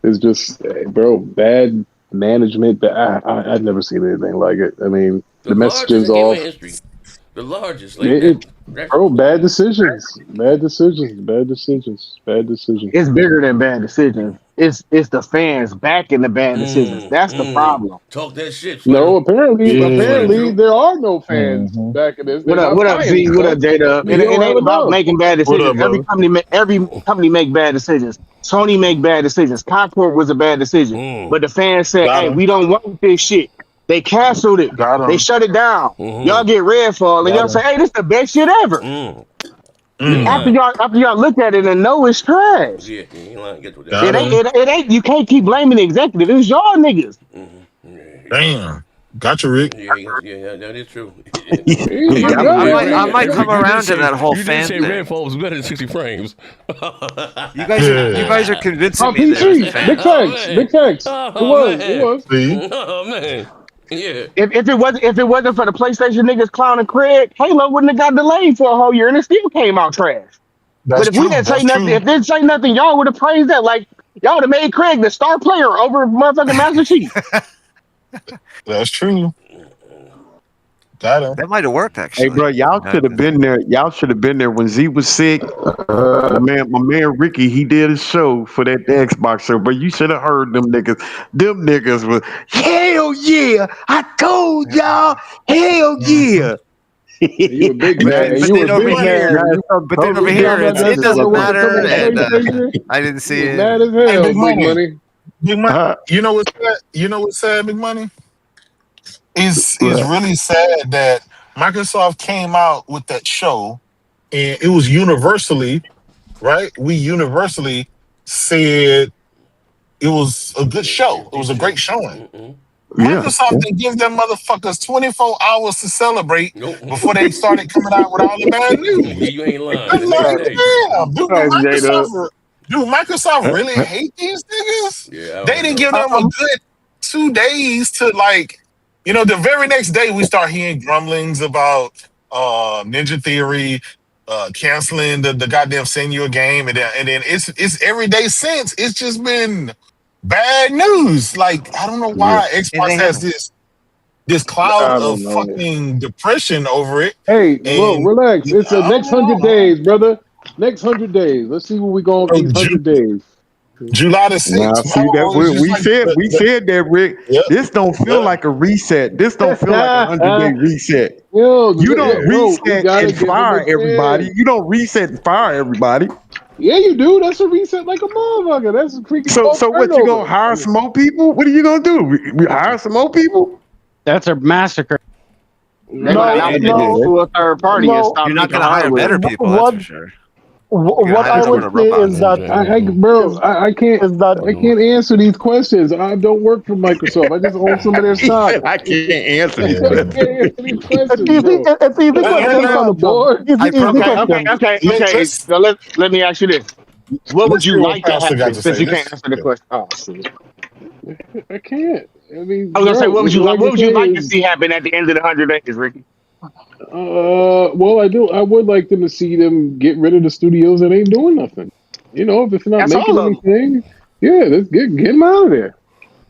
It's just, bro, bad management. I've never seen anything like it. I mean, the messaging's off. The largest, like bro, bad decisions. It's bigger than bad decisions. It's the fans backing the bad decisions. That's the problem. Talk that shit. No, apparently there are no fans backing this. What up, Z? What up, J-Dub? It ain't about making bad decisions. Every company make bad decisions. Sony make bad decisions. Concord was a bad decision, but the fans said, "Hey, we don't want this shit." They canceled it. They shut it down. Y'all get Redfall, and y'all say, "Hey, this is the best shit ever." After y'all look at it and know it's trash. Yeah, it ain't. You can't keep blaming the executive. It's y'all niggas. Damn. Gotcha, Rick. Yeah, that is true. I might come around to that whole fan thing. Redfall was better than 60 frames. You guys are convincing me. Big facts. It was. Oh man. Yeah. If it wasn't for the PlayStation niggas clowning Craig, Halo wouldn't have got delayed for a whole year and it still came out trash. But if we didn't say nothing, if didn't say nothing, y'all would have praised that. Like y'all would have made Craig the star player over motherfucking Master Chief. That's true. That might have worked actually. Hey, bro, y'all should have been there. Y'all should have been there when Z was sick. My man Ricky, he did a show for that Xbox show, but you should have heard them niggas. Them niggas was hell yeah. I told y'all, hell yeah. You a big man. But then over here, it doesn't matter. And I didn't see it. Mad as hell, Big Money. Big Money. You know what's sad? Big Money? It's really sad that Microsoft came out with that show, and it was universally, right? We universally said it was a good show. It was a great showing. Microsoft didn't give them motherfuckers 24 hours to celebrate before they started coming out with all the bad news. Yeah, you ain't lying. Do Microsoft really hate these niggas? Yeah, they didn't give them a good 2 days to the very next day we start hearing grumblings about Ninja Theory canceling the goddamn Senior game, and then it's every day since. It's just been bad news. Like, I don't know why Xbox has this cloud of fucking depression over it. Hey, well, relax. It's the next 100 days, brother. Next 100 days. Let's see what we going to these 100 days. July the 6th. Nah, see that we said that, Rick. Yep. This don't feel like a reset. This don't feel like a 100-day reset. You don't reset and fire everybody. You don't reset and fire everybody. Yeah, you do. That's a reset like a motherfucker. That's a freaking. So what? You gonna hire some more people? What are you gonna do? We hire some more people? That's a massacre. No, to a third party. You're not gonna hire better people. That's for sure. What I would say is that I can't answer these questions. I don't work for Microsoft. I just own some of their stock. I can't answer these questions. It's easy questions on the board. Okay. So let me ask you this: what would you like to happen since you can't answer the question? Oh, I can't. I mean, I was gonna say, what would you like to see happen at the end of the 100 days, Ricky? Well, I would like them to see them get rid of the studios that ain't doing nothing. If it's not making anything, let's get them out of there.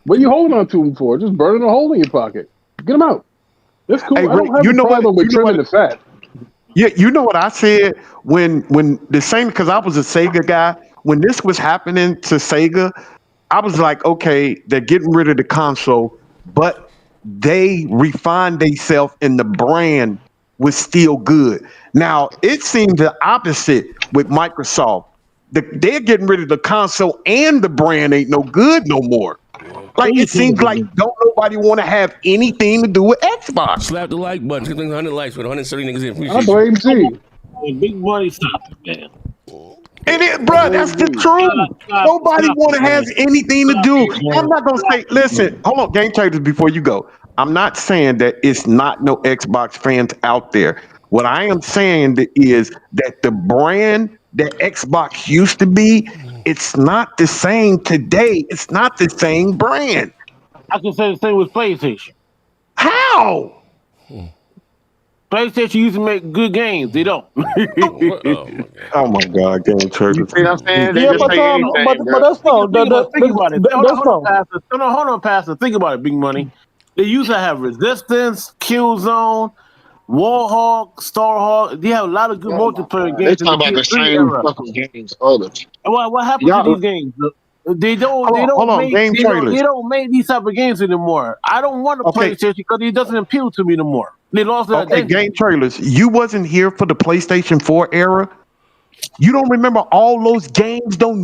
What are you holding on to them for? Just burning a hole in your pocket. Get them out. That's cool. Hey, I don't have a problem with trimming the fat. Yeah, you know what I said when the same, because I was a Sega guy. When this was happening to Sega, I was like, okay, they're getting rid of the console, but they refined themselves and the brand was still good. Now, it seemed the opposite with Microsoft. they're getting rid of the console and the brand ain't no good no more. Like it seems like don't nobody want to have anything to do with Xbox. Slap the like button. 100 likes with 130 niggas in. Appreciate I blame Z. Big money, stop it, man. It is, bro. That's the truth. Nobody want to have anything to do. I'm not gonna say. Listen, hold on, Game Traders. Before you go, I'm not saying that it's not no Xbox fans out there. What I am saying is that the brand that Xbox used to be, it's not the same today. It's not the same brand. I can say the same with PlayStation. How? PlayStation used to make good games. They don't. Oh my God, Game Traders. You see what I'm saying? Yeah, but that's not. Think about it. Hold on, Pastor. Think about it, Big Money. They used to have Resistance, Killzone, Warhawk, Starhawk. They have a lot of good multiplayer games. They talk about the same fucking games all the time. What happened to these games? They don't make these type of games anymore. I don't want to play PlayStation because it doesn't appeal to me no more. They lost their identity. Game Trailers, you wasn't here for the PlayStation 4 era. You don't remember all those games, those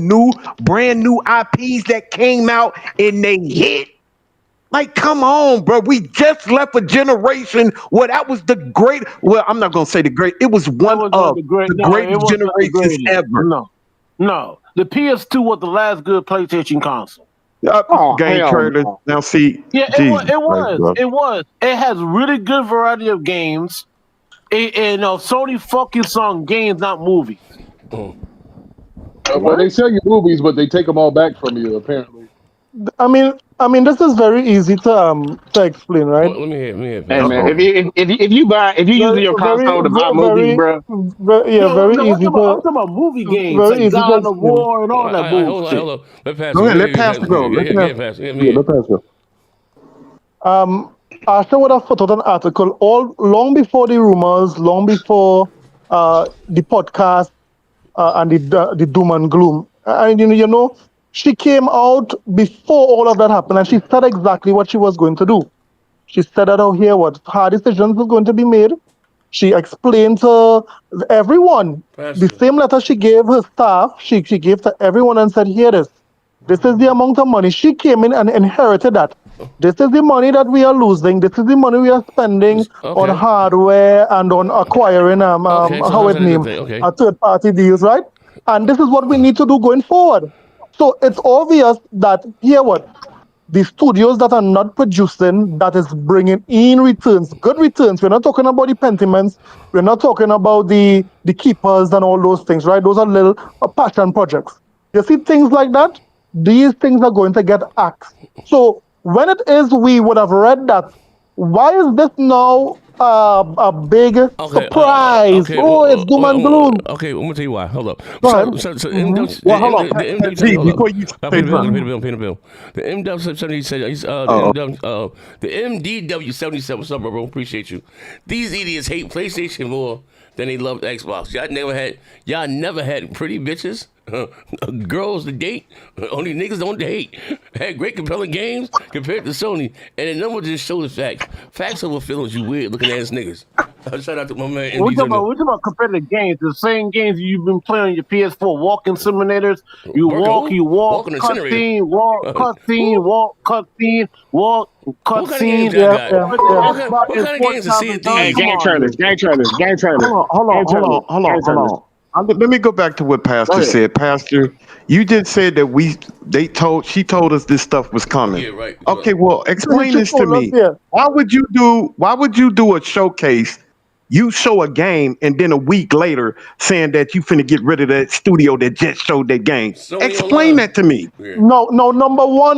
brand new IPs that came out and they hit. Like, come on, bro. We just left a generation where that was the great. Well, I'm not gonna say the great. It was one of the greatest generations ever. No. The PS2 was the last good PlayStation console. Game Trailers. Now see. Yeah, it was. It has really good variety of games. And Sony focus on games, not movies. Well, they sell you movies, but they take them all back from you, apparently. I mean, this is very easy to explain, right? Let me hear. Hey man, if you using your console to buy movies, bro. Very easy. I'm talking about movie games, very like God of War and all that bullshit. Hold on. Let Pastor go. Let Pastor. Asha would have put out an article long before the rumors, long before the podcast and the doom and gloom. And you know, she came out before all of that happened, and she said exactly what she was going to do. She said that what hard decisions were going to be made. She explained to everyone the same letter she gave her staff. She gave to everyone and said, "Here this. This is the amount of money." She came in and inherited that. This is the money that we are losing. This is the money we are spending on hardware and on acquiring third-party deals, right? And this is what we need to do going forward. So it's obvious that the studios that are not producing, that is bringing in returns, good returns. We're not talking about the pentiments. We're not talking about the keepers and all those things, right? Those are little passion projects. You see things like that? These things are going to get axed. So when it is we would have read that, why is this now a big surprise? It's doom and gloom. Okay, I'm gonna tell you why. Hold up. Hold on. Before you pay the bill. The MW70 said the MDW77. What's up, bro? Appreciate you. These idiots hate PlayStation more than they love Xbox. Y'all never had pretty bitches. Girls to date, only niggas don't date. Had great compelling games compared to Sony, and the number just show the facts. Facts over feelings, you weird looking ass niggas. Shout out to my man. We're talking about competitive games, the same games you've been playing on your PS4, walking simulators. You walk, cutscene, walk, cutscene. What kind of games are seeing these? Hey, game trailers. Hold on. Let me go back to what Pastor said. Pastor, you just said that she told us this stuff was coming. Yeah, right. Okay, well, explain this to me. Why would you do a showcase? You show a game and then a week later saying that you finna get rid of that studio that just showed that game. Explain that to me. Yeah. No, number one,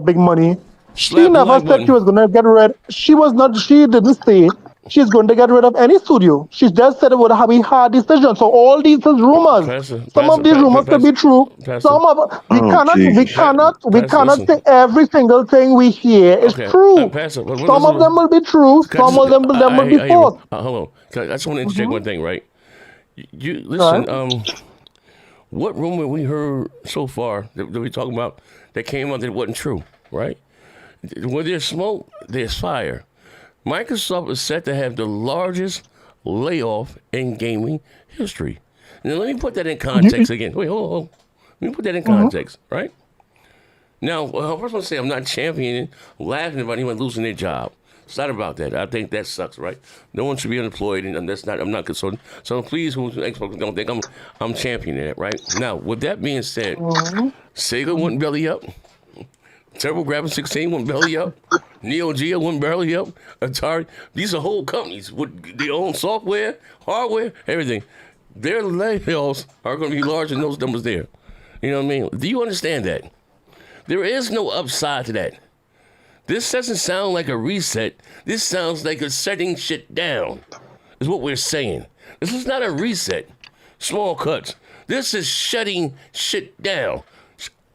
Big Money. She never said she was gonna get rid. She didn't say she's going to get rid of any studio. She just said it would have a hard decision. So all these is rumors. Some of these rumors could be true. Some of we cannot say every single thing we hear is true. Some of them will be true. Some of them will be false. Hold on. I just want to interject one thing, right? You listen. What rumor we heard so far that we talking about that came out that wasn't true, right? When there's smoke, there's fire. Microsoft is set to have the largest layoff in gaming history. Now, let me put that in context again. Wait, hold. Let me put that in context, right? Now, first I want to say I'm not championing, laughing about anyone losing their job. It's not about that. I think that sucks, right? No one should be unemployed, and that's not. I'm not concerned. So please, who's Xbox, don't think I'm championing that, right? Now, with that being said, Sega went belly up. TurboGrafx-16 went belly up. Neo Geo went belly up. Atari. These are whole companies with their own software, hardware, everything. Their layoffs are going to be larger than those numbers there. You know what I mean? Do you understand that? There is no upside to that. This doesn't sound like a reset. This sounds like a setting shit down, is what we're saying. This is not a reset. Small cuts. This is shutting shit down.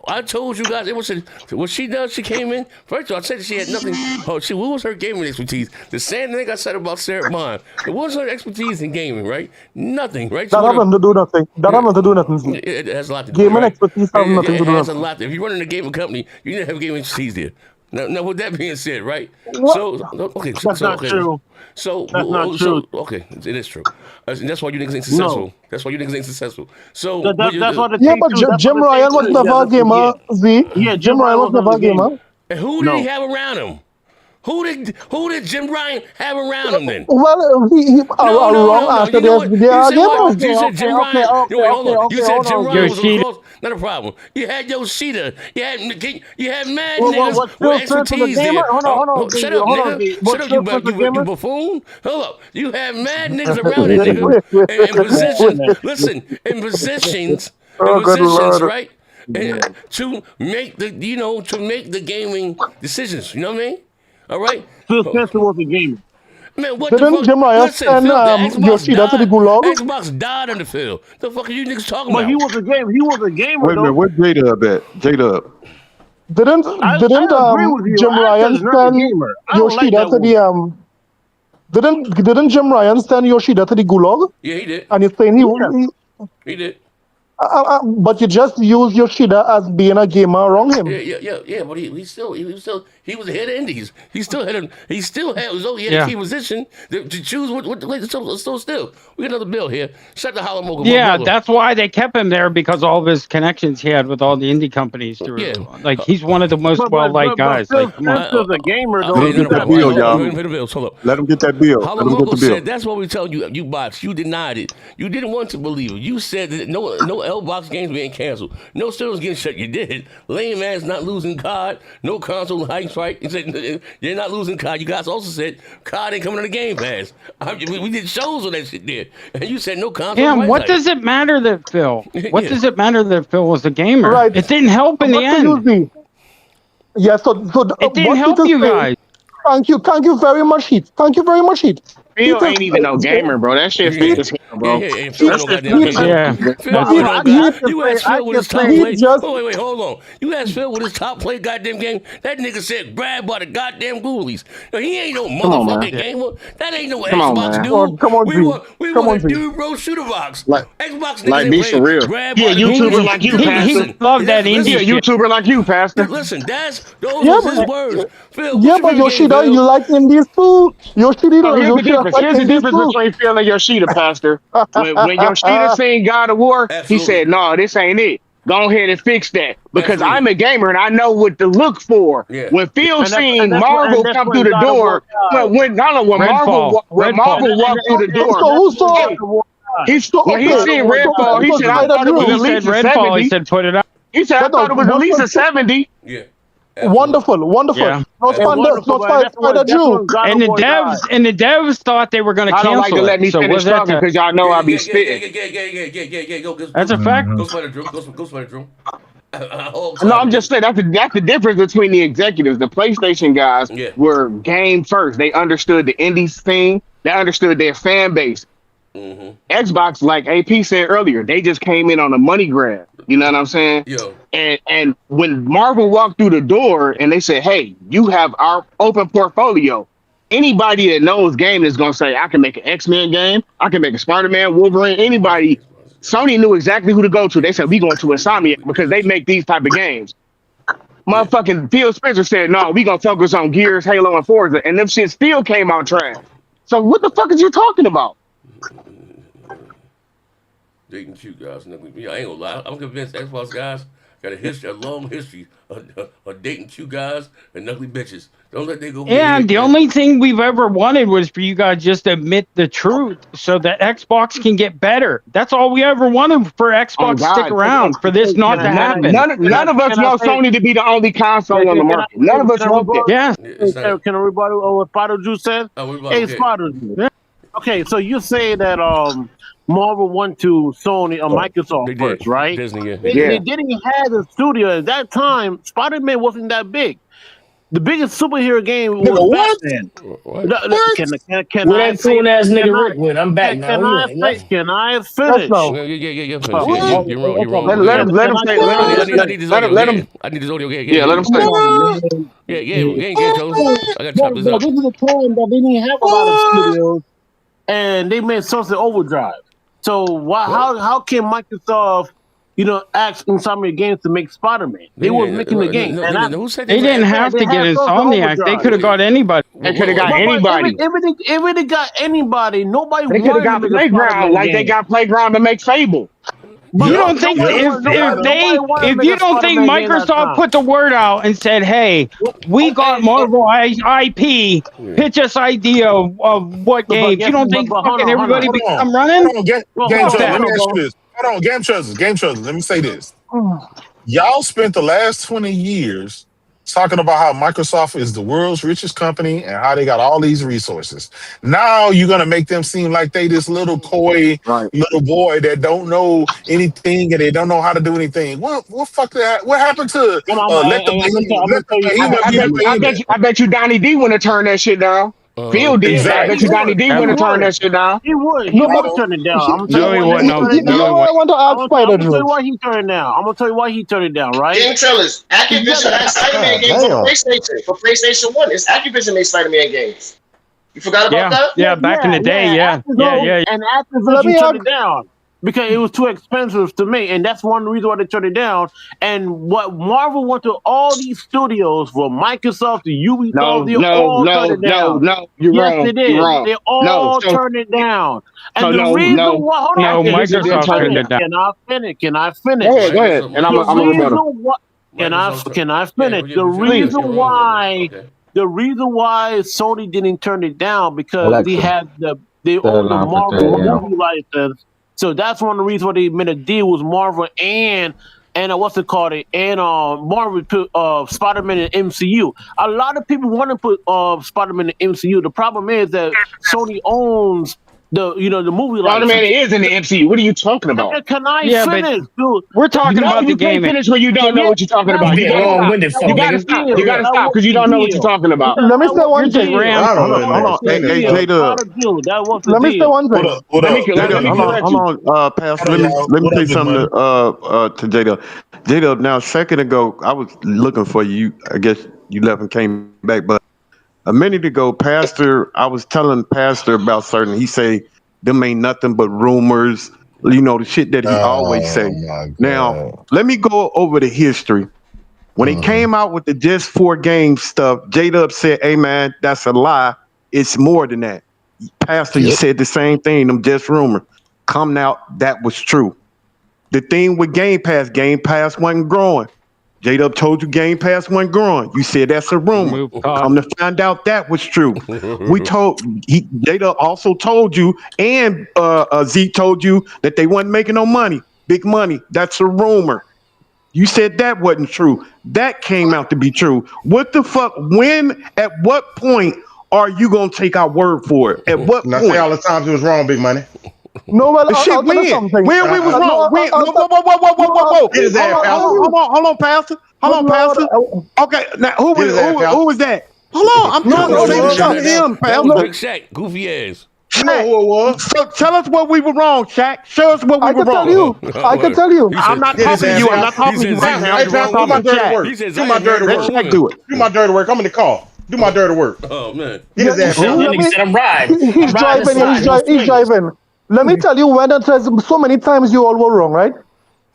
I told you guys, it was what she does. She came in. First of all, I said she had nothing. Oh, what was her gaming expertise? The same thing I said about Sarah Bond. It wasn't her expertise in gaming, right? Nothing, right? That has to do nothing. That has to do nothing. It has a lot to do. Gaming expertise has nothing to do. It has a lot. If you're running a gaming company, you need to have gaming expertise there. Now, with that being said, right? What? So, okay. That's not true. So, that's not true. Okay, it is true. And that's why you niggas ain't successful. No. That's why you niggas ain't successful. So, that's what yeah, but Jim Ryan was never a gamer, Z. Yeah, Jim Ryan was never a gamer. And who did he have around him? Who did Jim Ryan have around him then? Well, he wrong after this. You said Jim Ryan. You said Jim Ryan was across. Not a problem. You had Yoshida. You had mad niggas with expertise there. Hold on. Shut up, nigga. Shut up, you buffoon. Hold up. You have mad niggas around it, nigga. In positions. Listen, in positions, right? And to make the gaming decisions. You know what I mean? All right. Phil Spencer was a gamer. Man, what Didn't the fuck? Jim Ryan Listen, Yoshida to the gulag? Xbox died on the field. The fuck are you niggas talking about? But he was a gamer. He was a gamer. Wait a minute, where's J-Dub at? J-Dub. Didn't Jim Ryan send Yoshida to the Didn't Jim Ryan send Yoshida to the gulag? Yeah, he did. And you're saying he did. But you just use Yoshida as being a gamer around him. Yeah. But he was the head of indies. He still had a key position to choose what. So still, we got another bill here. Shut the Holomoga. Yeah, that's why they kept him there, because all of his connections he had with all the indie companies. Like he's one of the most well-liked guys. Like, come on. Phil's a gamer, though. Let him get that bill, y'all. Let him get that bill. Holomoga said that's what we tell you. You bots. You denied it. You didn't want to believe it. You said that no L-Box games being canceled. No studios getting shut. You did. Lame man's not losing COD. No console hikes, right? You said you're not losing COD. You guys also said COD ain't coming on the Game Pass. We did shows on that shit there. And you said no console. Damn, what does it matter that Phil? What does it matter that Phil was a gamer? Right. It didn't help in the end. Yeah, so it didn't help you guys. Thank you very much, Heat. Thank you very much, Heat. Phil ain't even no gamer, bro. That shit fake as hell, bro. Phil no goddamn gamer. You asked Phil with his top play. Wait, hold on. You asked Phil with his top play goddamn game. That nigga said grab by the goddamn ghoulies. He ain't no motherfucking gamer. That ain't no Xbox dude. Come on, we want a dude, bro, shooter box. Xbox like be for real. Yeah, YouTuber like you, Pastor. He loved that indie. Yeah, YouTuber like you, Pastor. Listen, those was his words. Phil, yeah, but Yoshida, you like indies too. Yoshida, here's the difference between Phil and Yoshida, Pastor. When Yoshida seen God of War, he said, "No, this ain't it. Go ahead and fix that." Because I'm a gamer and I know what to look for. Yeah. When Phil seen Marvel come through the door, when Marvel walked through the door, when he seen Redfall, he said, "I thought it was at least a 70." He said, "Put it up." He said, "I thought it was at least a 70." Yeah. Wonderful. Yeah. Not Spider Jew. And the devs thought they were going to cancel. I don't like to let me finish talking because y'all know I be spitting. That's a fact. Go Spider Drew. Go Spider Drew. No, I'm just saying that's the difference between the executives. The PlayStation guys were game first. They understood the indies thing. They understood their fan base. Mm-hmm. Xbox, like AP said earlier, they just came in on a money grab. You know what I'm saying? Yo. And when Marvel walked through the door and they said, "Hey, you have our open portfolio," anybody that knows game is gonna say, "I can make an X-Men game. I can make a Spider-Man, Wolverine." Anybody, Sony knew exactly who to go to. They said, "We going to Insomniac because they make these type of games." Motherfucking Phil Spencer said, "No, we gonna focus on Gears, Halo, and Forza," and them shit still came out trash. So what the fuck is you talking about? Dating cute guys. I ain't gonna lie. I'm convinced Xbox guys got a long history of dating cute guys and ugly bitches. Don't let they go get And hit, the man. only thing we've ever wanted was for you guys just to admit the truth so that Xbox can get better. That's all we ever wanted for Xbox to stick around, for this not to happen. None of us want Sony to be the only console on the market. None of us want that. Yeah. Can I rebuttal what Spider Juice said? Hey, Spider Juice. Okay, so you say that Marvel went to Sony or Microsoft first, right? Disney, They didn't have a studio at that time. Spider-Man wasn't that big. The biggest superhero game was Batman. Can With I that say? cool ass nigga Rick with, I'm back now. Can I finish? You're wrong. You're wrong. Let him say. I need this audio. Let him. I need this audio. Yeah, let him say. Yeah, Joe. I gotta chop this up. This is the time that they didn't have a lot of studios, and they made Sunset Overdrive. So why? How can Microsoft, ask Insomniac Games to make Spider-Man? They were making the game. They didn't have to get Insomniac. They could have got anybody. They could have got anybody. If they got anybody, nobody They could have got Playground like they got Playground to make Fable. You don't think if you don't think Microsoft put the word out and said, "Hey, we got Marvel IP, pitch us idea of what games." You don't think fucking everybody become running? Game Trousers, let me ask you this. Hold on, Game Trousers. Let me say this. Y'all spent the last 20 years talking about how Microsoft is the world's richest company and how they got all these resources. Now you're gonna make them seem like they this little coy little boy that don't know anything and they don't know how to do anything. What fuck that? What happened to I bet you Donnie D wouldn't have turned that shit down. Phil did. Exactly. I bet you Donnie D wouldn't have turned that shit down. He would. He would turn it down. No, he wouldn't. I want to ask Spider I'm gonna tell you why he turned it down. I'm gonna tell you why he turned it down. Right? Game trailers. Activision had Spider-Man games on PlayStation for PlayStation 1. It's Activision made Spider-Man games. You forgot about that? Yeah, back in the day, yeah. And Activision turned it down because it was too expensive to make, and that's one reason why they turned it down. And what Marvel went to all these studios, from Microsoft to Ubisoft, they all turned it down. No, you're wrong. Yes, they did. You're wrong. They all turned it down. And the reason why, hold on, Microsoft turned it down. Can I finish? Go ahead. And I'm Can I finish? The reason why Sony didn't turn it down because they had they own the Marvel movie license. So that's one of the reasons why they made a deal with Marvel and what's it called? And Marvel put Spider-Man in MCU. A lot of people want to put Spider-Man in MCU. The problem is that Sony owns the movie license. Spider-Man is in the MCU. What are you talking about? Can I finish, dude? We're talking about the game. You can't finish when you don't know what you're talking about. You gotta stop. You gotta stop because you don't know what you're talking about. Let me say one thing. Hold on. Hey, Jada. Let me say one thing. Hold on, Pastor. Let me say something to Jada. Jada, now a second ago, I was looking for you. I guess you left and came back, but a minute ago, I was telling Pastor about certain. He say them ain't nothing but rumors. The shit that he always say. Now, let me go over the history. When it came out with the just 4 games stuff, J-Dub said, "Hey man, that's a lie. It's more than that." Pastor, you said the same thing. Them just rumors. Come out, that was true. The thing with Game Pass wasn't growing. J-Dub told you Game Pass wasn't growing. You said that's a rumor. Come to find out that was true. J-Dub also told you, and Zeke told you that they wasn't making no money, big money. That's a rumor. You said that wasn't true. That came out to be true. What the fuck? At what point are you gonna take our word for it? At what point? Say all the times it was wrong, big money. No, well, Shit, when we was wrong. Whoa. Hold on, Pastor. Okay, now who was that? Hold on, I'm trying to say something to him, Pastor. Big Shaq, goofy ass. You know who it was. So tell us what we were wrong, Shaq. Show us what we were wrong. I can tell you. I'm not talking to you. I'm not talking to you. Hey, Pastor, do my dirty work. Do my dirty work. Let Shaq do it. Do my dirty work. I'm in the car. Do my dirty work. Oh man. He's driving. Let me tell you when it says so many times you all were wrong, right?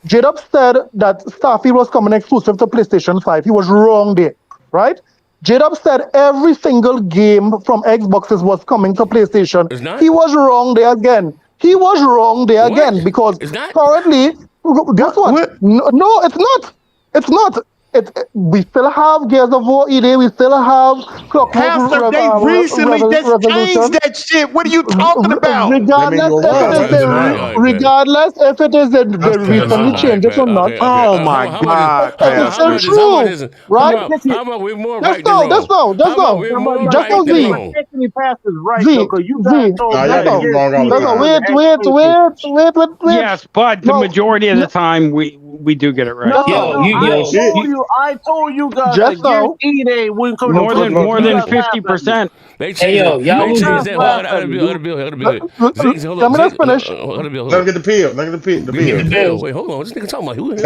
J-Dub said that Starfield was coming exclusive to PlayStation 5. He was wrong there, right? J-Dub said every single game from Xboxes was coming to PlayStation. He was wrong there again. he was wrong there again because currently, guess what? No, it's not. It's not. We still have Gears of War ED. We still have Clockwork They recently just changed that shit. What are you talking about? Regardless if it is they recently changed it or not. Oh my God, it's still true, right? How about we're more Just right than wrong? now, Right than wrong? Tiffany Pass is right though, because you guys told wait. Yes, but the majority of the time we do get it right. I told you guys just that E-Day wouldn't come more than 50%. They changed y'all that. Let me just finish. Let him get the pill. Let him get the pill. Wait, hold on. This nigga talking about who?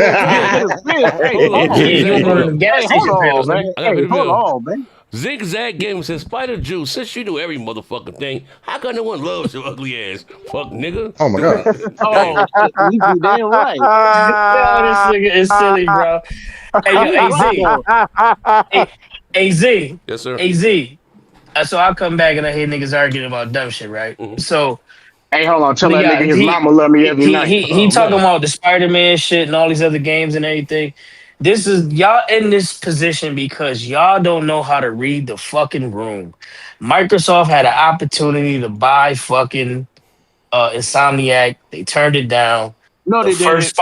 Hold on, man. Zigzag Gamer says, Spider Jew, since you do every motherfucking thing, how come no one loves your ugly ass? Fuck nigga. Oh my God. You damn right. Yo, this nigga is silly, bro. Hey, Z. Yes, sir. Hey, Z. So I come back and I hear niggas arguing about dumb shit, right? So, hey, hold on. Tell that nigga his mama love me every night. He talking about the Spider-Man shit and all these other games and everything. This is y'all in this position because y'all don't know how to read the fucking room. Microsoft had an opportunity to buy fucking Insomniac. They turned it down. No, they didn't.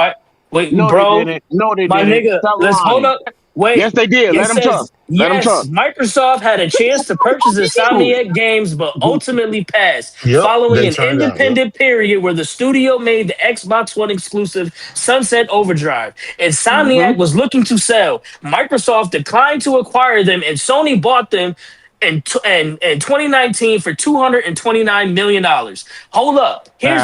Wait, no, bro. They didn't. No, they my didn't. nigga, let's hold up. Wait. Yes, they did. Let them talk. Let them talk. Microsoft had a chance to purchase Insomniac Games, but ultimately passed following an independent period where the studio made the Xbox One exclusive Sunset Overdrive. Insomniac was looking to sell. Microsoft declined to acquire them, and Sony bought them in 2019 for $229 million. Hold up. Here's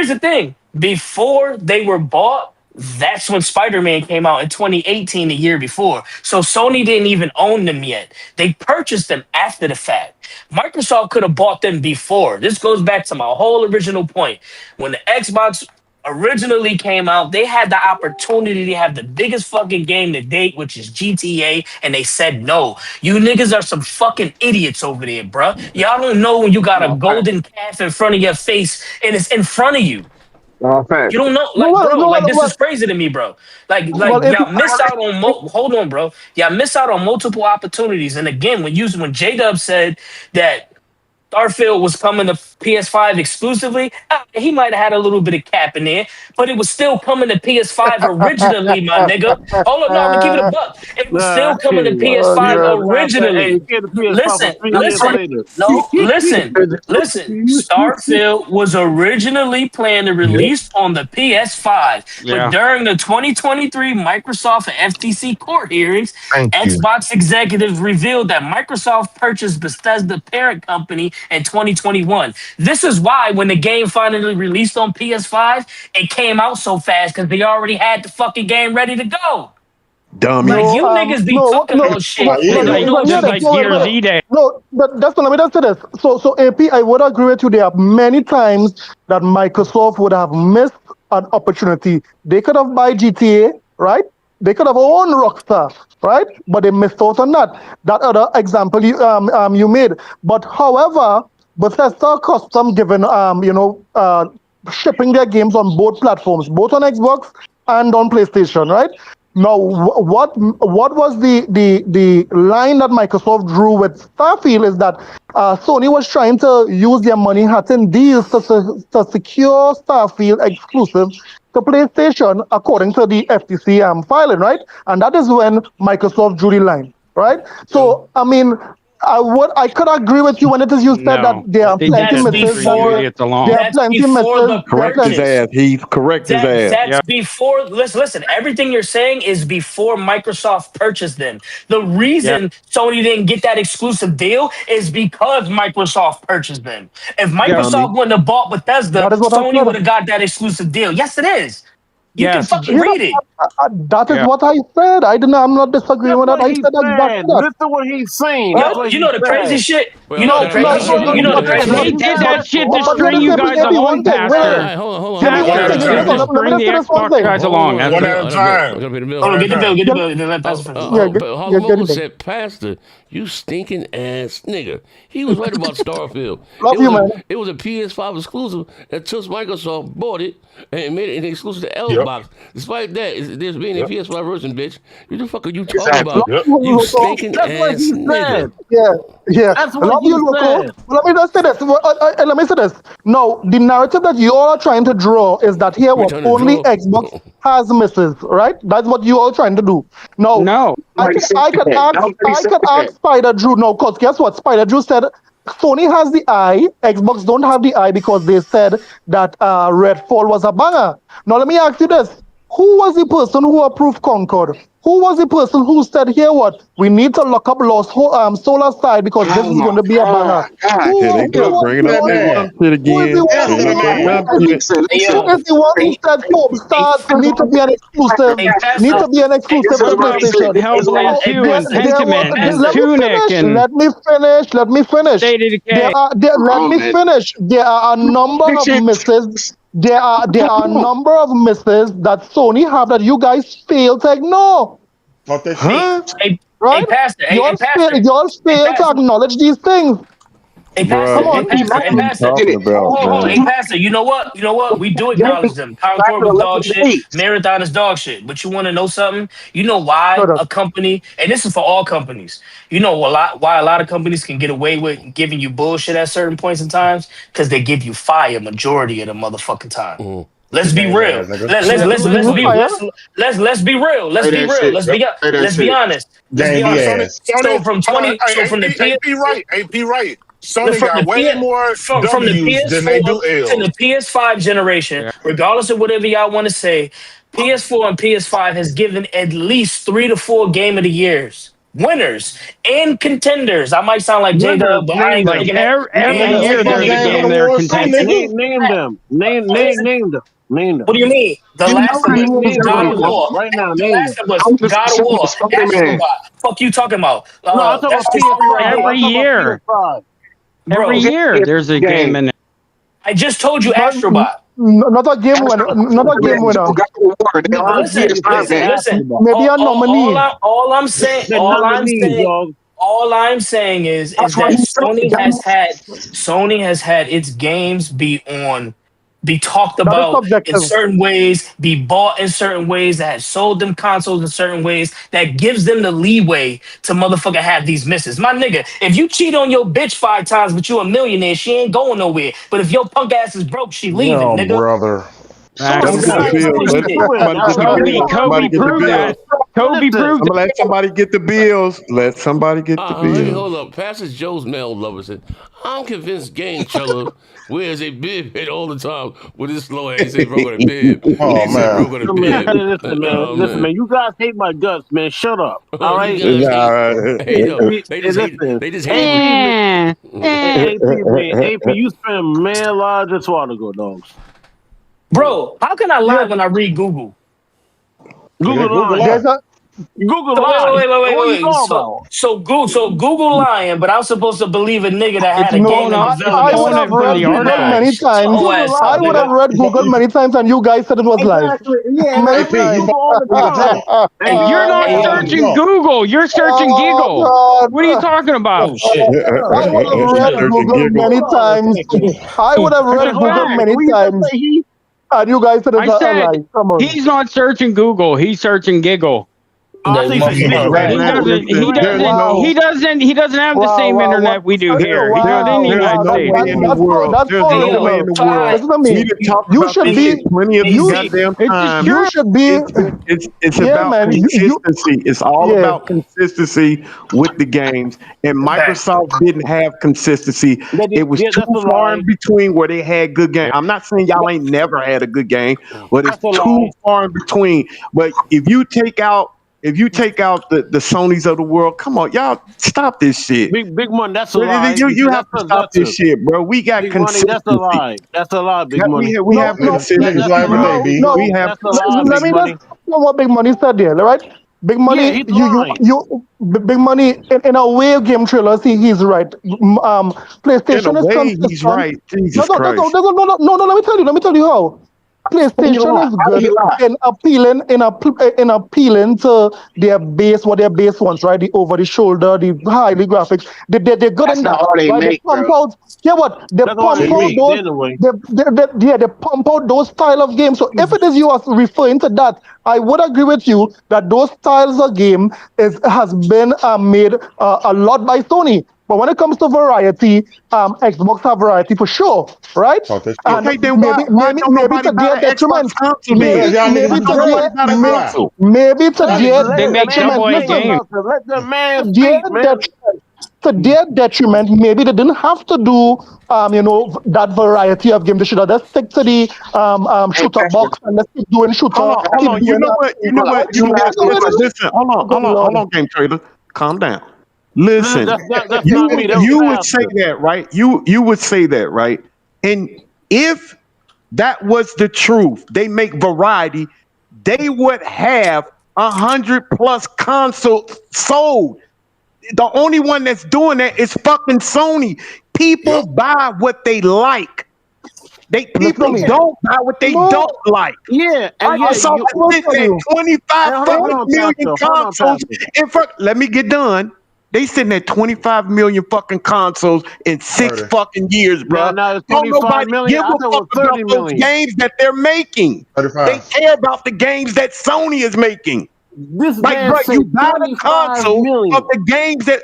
the thing. Before they were bought, that's when Spider-Man came out in 2018, the year before. So Sony didn't even own them yet. They purchased them after the fact. Microsoft could have bought them before. This goes back to my whole original point. When the Xbox originally came out, they had the opportunity to have the biggest fucking game to date, which is GTA, and they said no. You niggas are some fucking idiots over there, bruh. Y'all don't know when you got a golden calf in front of your face and it's in front of you. You don't know, this is crazy to me, bro. Y'all miss out on hold on, bro. Y'all miss out on multiple opportunities. And again, when J-Dub said that Starfield was coming to PS5 exclusively, he might have had a little bit of cap in there, but it was still coming to PS5 originally, my nigga. Hold on, no, I'm gonna keep it a buck. It was still coming to PS5 originally. Listen. Starfield was originally planned to release on the PS5, but during the 2023 Microsoft and FTC court hearings, Xbox executives revealed that Microsoft purchased Bethesda parent company in 2021. This is why when the game finally released on PS5, it came out so fast because they already had the fucking game ready to go. Dummy. You niggas be talking about shit. Let me just say this. So AP, I would agree with you. There are many times that Microsoft would have missed an opportunity. They could have bought GTA, right? They could have owned Rockstar, right? But they missed out on that. That other example you made. But however, Bethesda custom given shipping their games on both platforms, both on Xbox and on PlayStation, right? Now, what was the line that Microsoft drew with Starfield is that Sony was trying to use their money-hatting deals to secure Starfield exclusive to PlayStation according to the FTC filing, right? And that is when Microsoft drew the line, right? So, I mean, I could agree with you when it is you said that there are plenty misses. Correct his ass, Heath. Correct his ass. That's before. Listen. Everything you're saying is before Microsoft purchased them. The reason Sony didn't get that exclusive deal is because Microsoft purchased them. If Microsoft wouldn't have bought Bethesda, Sony would have got that exclusive deal. Yes, it is. You can fucking read it. That is what I said. I'm not disagreeing with that. I said exactly that. Listen to what he's saying. You know the crazy shit? Wait, You know the hold on, crazy shit. You know the crazy They shit. did that shit to But let string me you say, guys let me along, one thing. Wait, Pastor. hold give me on. one Pastor, thing. it was to Let string me the say this one Xbox thing. guys along. That's One it. at a I'm time. gonna pay the bill. Hold on, get the bill. Get the Yeah, bill. Then let Pastor finish. yeah, But yeah, get Logan it. said, Pastor, you stinking ass nigga. He was right about Starfield. Love you, man. It was a PS5 exclusive until Microsoft bought it and made it an exclusive to Yep. Xbox. Despite that, there's being a Yep. PS5 version, bitch. What the fuck are you talking Exactly. about? Yep. You stinking That's what ass he nigga. said. Yeah, yeah. That's I what love he you, Loco. said. Let me just say this. Let me say this. No, the narrative that you all are trying to draw is that here We're what trying to only draw. Xbox has misses, right? That's what you all trying to do. No, No. I could ask Spider Drew. No, cause guess what? Spider Drew said Sony has the eye. Xbox don't have the eye because they said that Redfall was a banger. Now let me ask you this: who was the person who approved Concord? Who was the person who said, here what? We need to lock up Lost Solar Side because this Oh is my going to be a banger. God. Who Here they was the go, one bringing up their who dumb shit is the again. one Bringing up their dumb shit. Hey who yo, is the one who said Forbes stars need to be an exclusive, hey need Pastor. to be an Hey, exclusive What to about PlayStation? Hellblade So 2 and Pentiment and let me Tunic finish. and Let me finish. State of Decay? Let me finish. There are a number of misses. There are a number of misses that Sony have that you guys fail to ignore. Talk that shit. Hey, Huh? Right? Pastor. Y'all Hey, fail to Pastor. acknowledge these things. Hey, Bro, Pastor. Come Hey, on. Pastor. Hey, what are you Pastor. talking about, Hey, man? Pastor. You know what? You know what? We do acknowledge them. Concord was dog shit. Marathon is dog shit. But you want to know something? You know why Shut up. a company, and this is for all companies, you know why a lot of companies can get away with giving you bullshit at certain points in times? Because they give you fire majority of the motherfucking time. Let's be Gang real. ass nigga. Let's be Fire. let's be real. Let's Say be that real. shit. Say that Let's be shit. honest. Let's be Gang But honest. Sony, ass. So Sony, from hold on, 20, so from the PS AP right, AP right. Sony from the got way more from the W's than PS4 they do to the L's. PS5 generation, Yeah. regardless of whatever y'all want to say, PS4 and PS5 has given at least 3 to 4 Game of the Years winners and contenders. I might sound like J Winners, Dub, but I name ain't Like them. taking that. every Nigga, year Xbox there's a Game game they're Awards too, contending. nigga. Name them. Name them. Name them. What do you mean? The You Last know of he Us, was Name them God right of now. War, Right now, The name them. Last of Us, God of War, Spider-Man. Astrobot. Fuck you talking about? No, I'm talking That's about just three right PS5. there, Every I'm talking about year. PS5. Every bro. year there's a game Game. in there. I just told you Not, Astrobot. not a game winner. Not a game Spider-Man. winner. God of War. They But are listen, PS5 listen, game. listen. Ask about. Maybe a nominee. The nominee, dog. All I'm saying is That's why that he said Sony has had its games be talked That is about in subjective. certain ways, be bought in certain ways, that has sold them consoles in certain ways, that gives them the leeway to motherfucker have these misses. My nigga, if you cheat on your bitch 5 times, but you a millionaire, she ain't going nowhere. But if your punk ass is broke, she leaving, No, nigga. brother. That's Let the them Facts. get the science of bills. this Let shit. somebody get That's the what bills. we Somebody Kobe get the proved bills. that. Kobe listen. proved I'm it. gonna let somebody get the bills. Let somebody get the Hey, bills. hold up. Pastor Joe's mail lover said, I'm convinced Game Chiller wears a bib head all the time with his slow ass. He said, bro, got a bib. Oh He said, bro, man. got a Man, bib. Oh, listen, man. man. You guys hate my guts, man. Shut up. Oh, All you right. guys It's all hate. right. Hey, yo, Hey, listen. they just hate. AP, man. Eh, eh. AP, man. AP, you spend man large just while ago, dogs. Bro, how can I lie Yes. when I read Google? Google Google line. There's lie. a Google So line. What are you wait. talking about? So Google lying, but I'm supposed to believe a nigga that It's had a game pulling in up. It's I development would since pulling have it from the read Google 2009. many archives. Shut your times. hoe Google ass up, I line. would have nigga. read Google many times and you guys said it was live. Exactly. Yeah, and I Many AP, read you times. Google better all the tell the time. truth. Hey, You're not hey, Tell the yo. searching truth. Google. You're searching Giggle. Oh What are you God. talking about? Oh shit. I would have Oh You read shit. search and Google giggle. many Hold on a times. second. I would have That's read a Google fact. many When you just times say he, and you guys said it's I a said lie. Come on. he's not searching Google. He's searching Giggle. I That think he said motherfucker's Giggle. right. He Man, doesn't. listen, He there's doesn't. no Wow. He doesn't have the Wow, same wow, wow. internet we do here. He's not in the there's United no States. way in the world. That's There's Hey no yo. way in personal. the So world. Listen to We me. done talked You about should this hey, be. shit plenty of hey You Z. goddamn It's the times. you truth. should be. It's Yeah, about man. You consistency. It's all yeah. about consistency with the games. And Facts. Microsoft didn't have consistency. That is, It was yeah, too that's a far lie. in between where they had good games. I'm not saying y'all ain't never had a good game, but it's That's a too lie. far in between. But if you take out the Sonys of the world, come on, y'all stop this shit. Big money. That's a lie You because have that's to stop this subjective. shit, bro. We got Big money. That's a consistency. lie. That's a lie. Big money. We No, have no. Niggas That's consistency. a lie every lie. day, No, Big B. no. We money. have That's a lie. Let Big me just money. know what Big Money said there, right? Big Money, Big Money. In a way, game trailers, he's right. PlayStation is consistent. He's right. Jesus No. Christ. No. Let me tell you how. PlayStation is good in appealing to their base, what their base wants, right? The over the shoulder, the highly graphics. They're good in that. Right? They pump out. Yeah, what? They pump out those. They pump out those style of games. So if it is you are referring to that, I would agree with you that those styles of game has been made a lot by Sony. But when it comes to variety, Xbox have variety for sure, right? And maybe to their detriment. Maybe to their detriment, maybe they didn't have to do that variety of games. They should have just stick to the shooter box and let's keep doing shooter. Hold on. You know what? Listen, hold on, game trader. Calm down. Listen, that's you, not me. That you was would say that, right? You would say that, right? And if that was the truth, they make variety, they would have 100+ consoles sold. The only one that's doing that is fucking Sony. People buy what they like. People don't buy what they don't like. Yeah, and I saw 25 fucking million consoles in front. Let me get done. They sitting at 25 million fucking consoles in 6 fucking years, bro. Now it's Don't 25 nobody million. give I a thought it fuck was 30 about those million. games that they're making. 35. They care about the games that Sony is making. This Like, man bro, said you buy the 25 console million. of the games that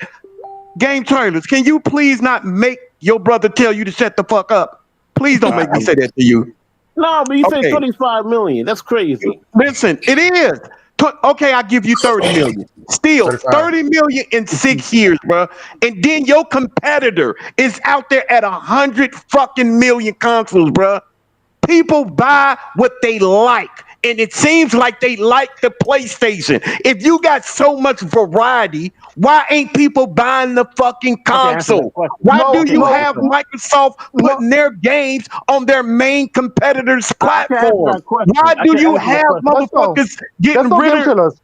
game trailers. Can you please not make your brother tell you to shut the fuck up? Please don't make me say that to you. No, but you say 25 million. That's crazy. Listen, it is. Okay, I'll give you 30 million. Still, 30 million in 6 years, bro. And then your competitor is out there at 100 fucking million consoles, bro. People buy what they like. And it seems like they like the PlayStation. If you got so much variety, why ain't people buying the fucking console? Why do you have Microsoft putting their games on their main competitor's platform? Why do you have motherfuckers getting rid of?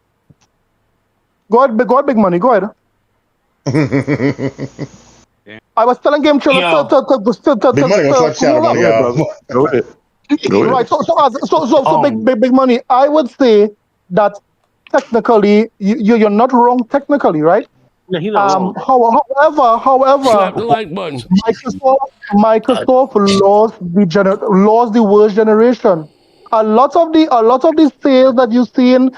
Go ahead, Big Money. Go ahead. I was telling game trailers to Big Money gonna slap shout out, y'all. Go ahead. Right. So big Money. I would say that technically you're not wrong technically, right? No, he's not wrong. However, Slap the like button. Microsoft lost the worst generation. A lot of the sales that you see on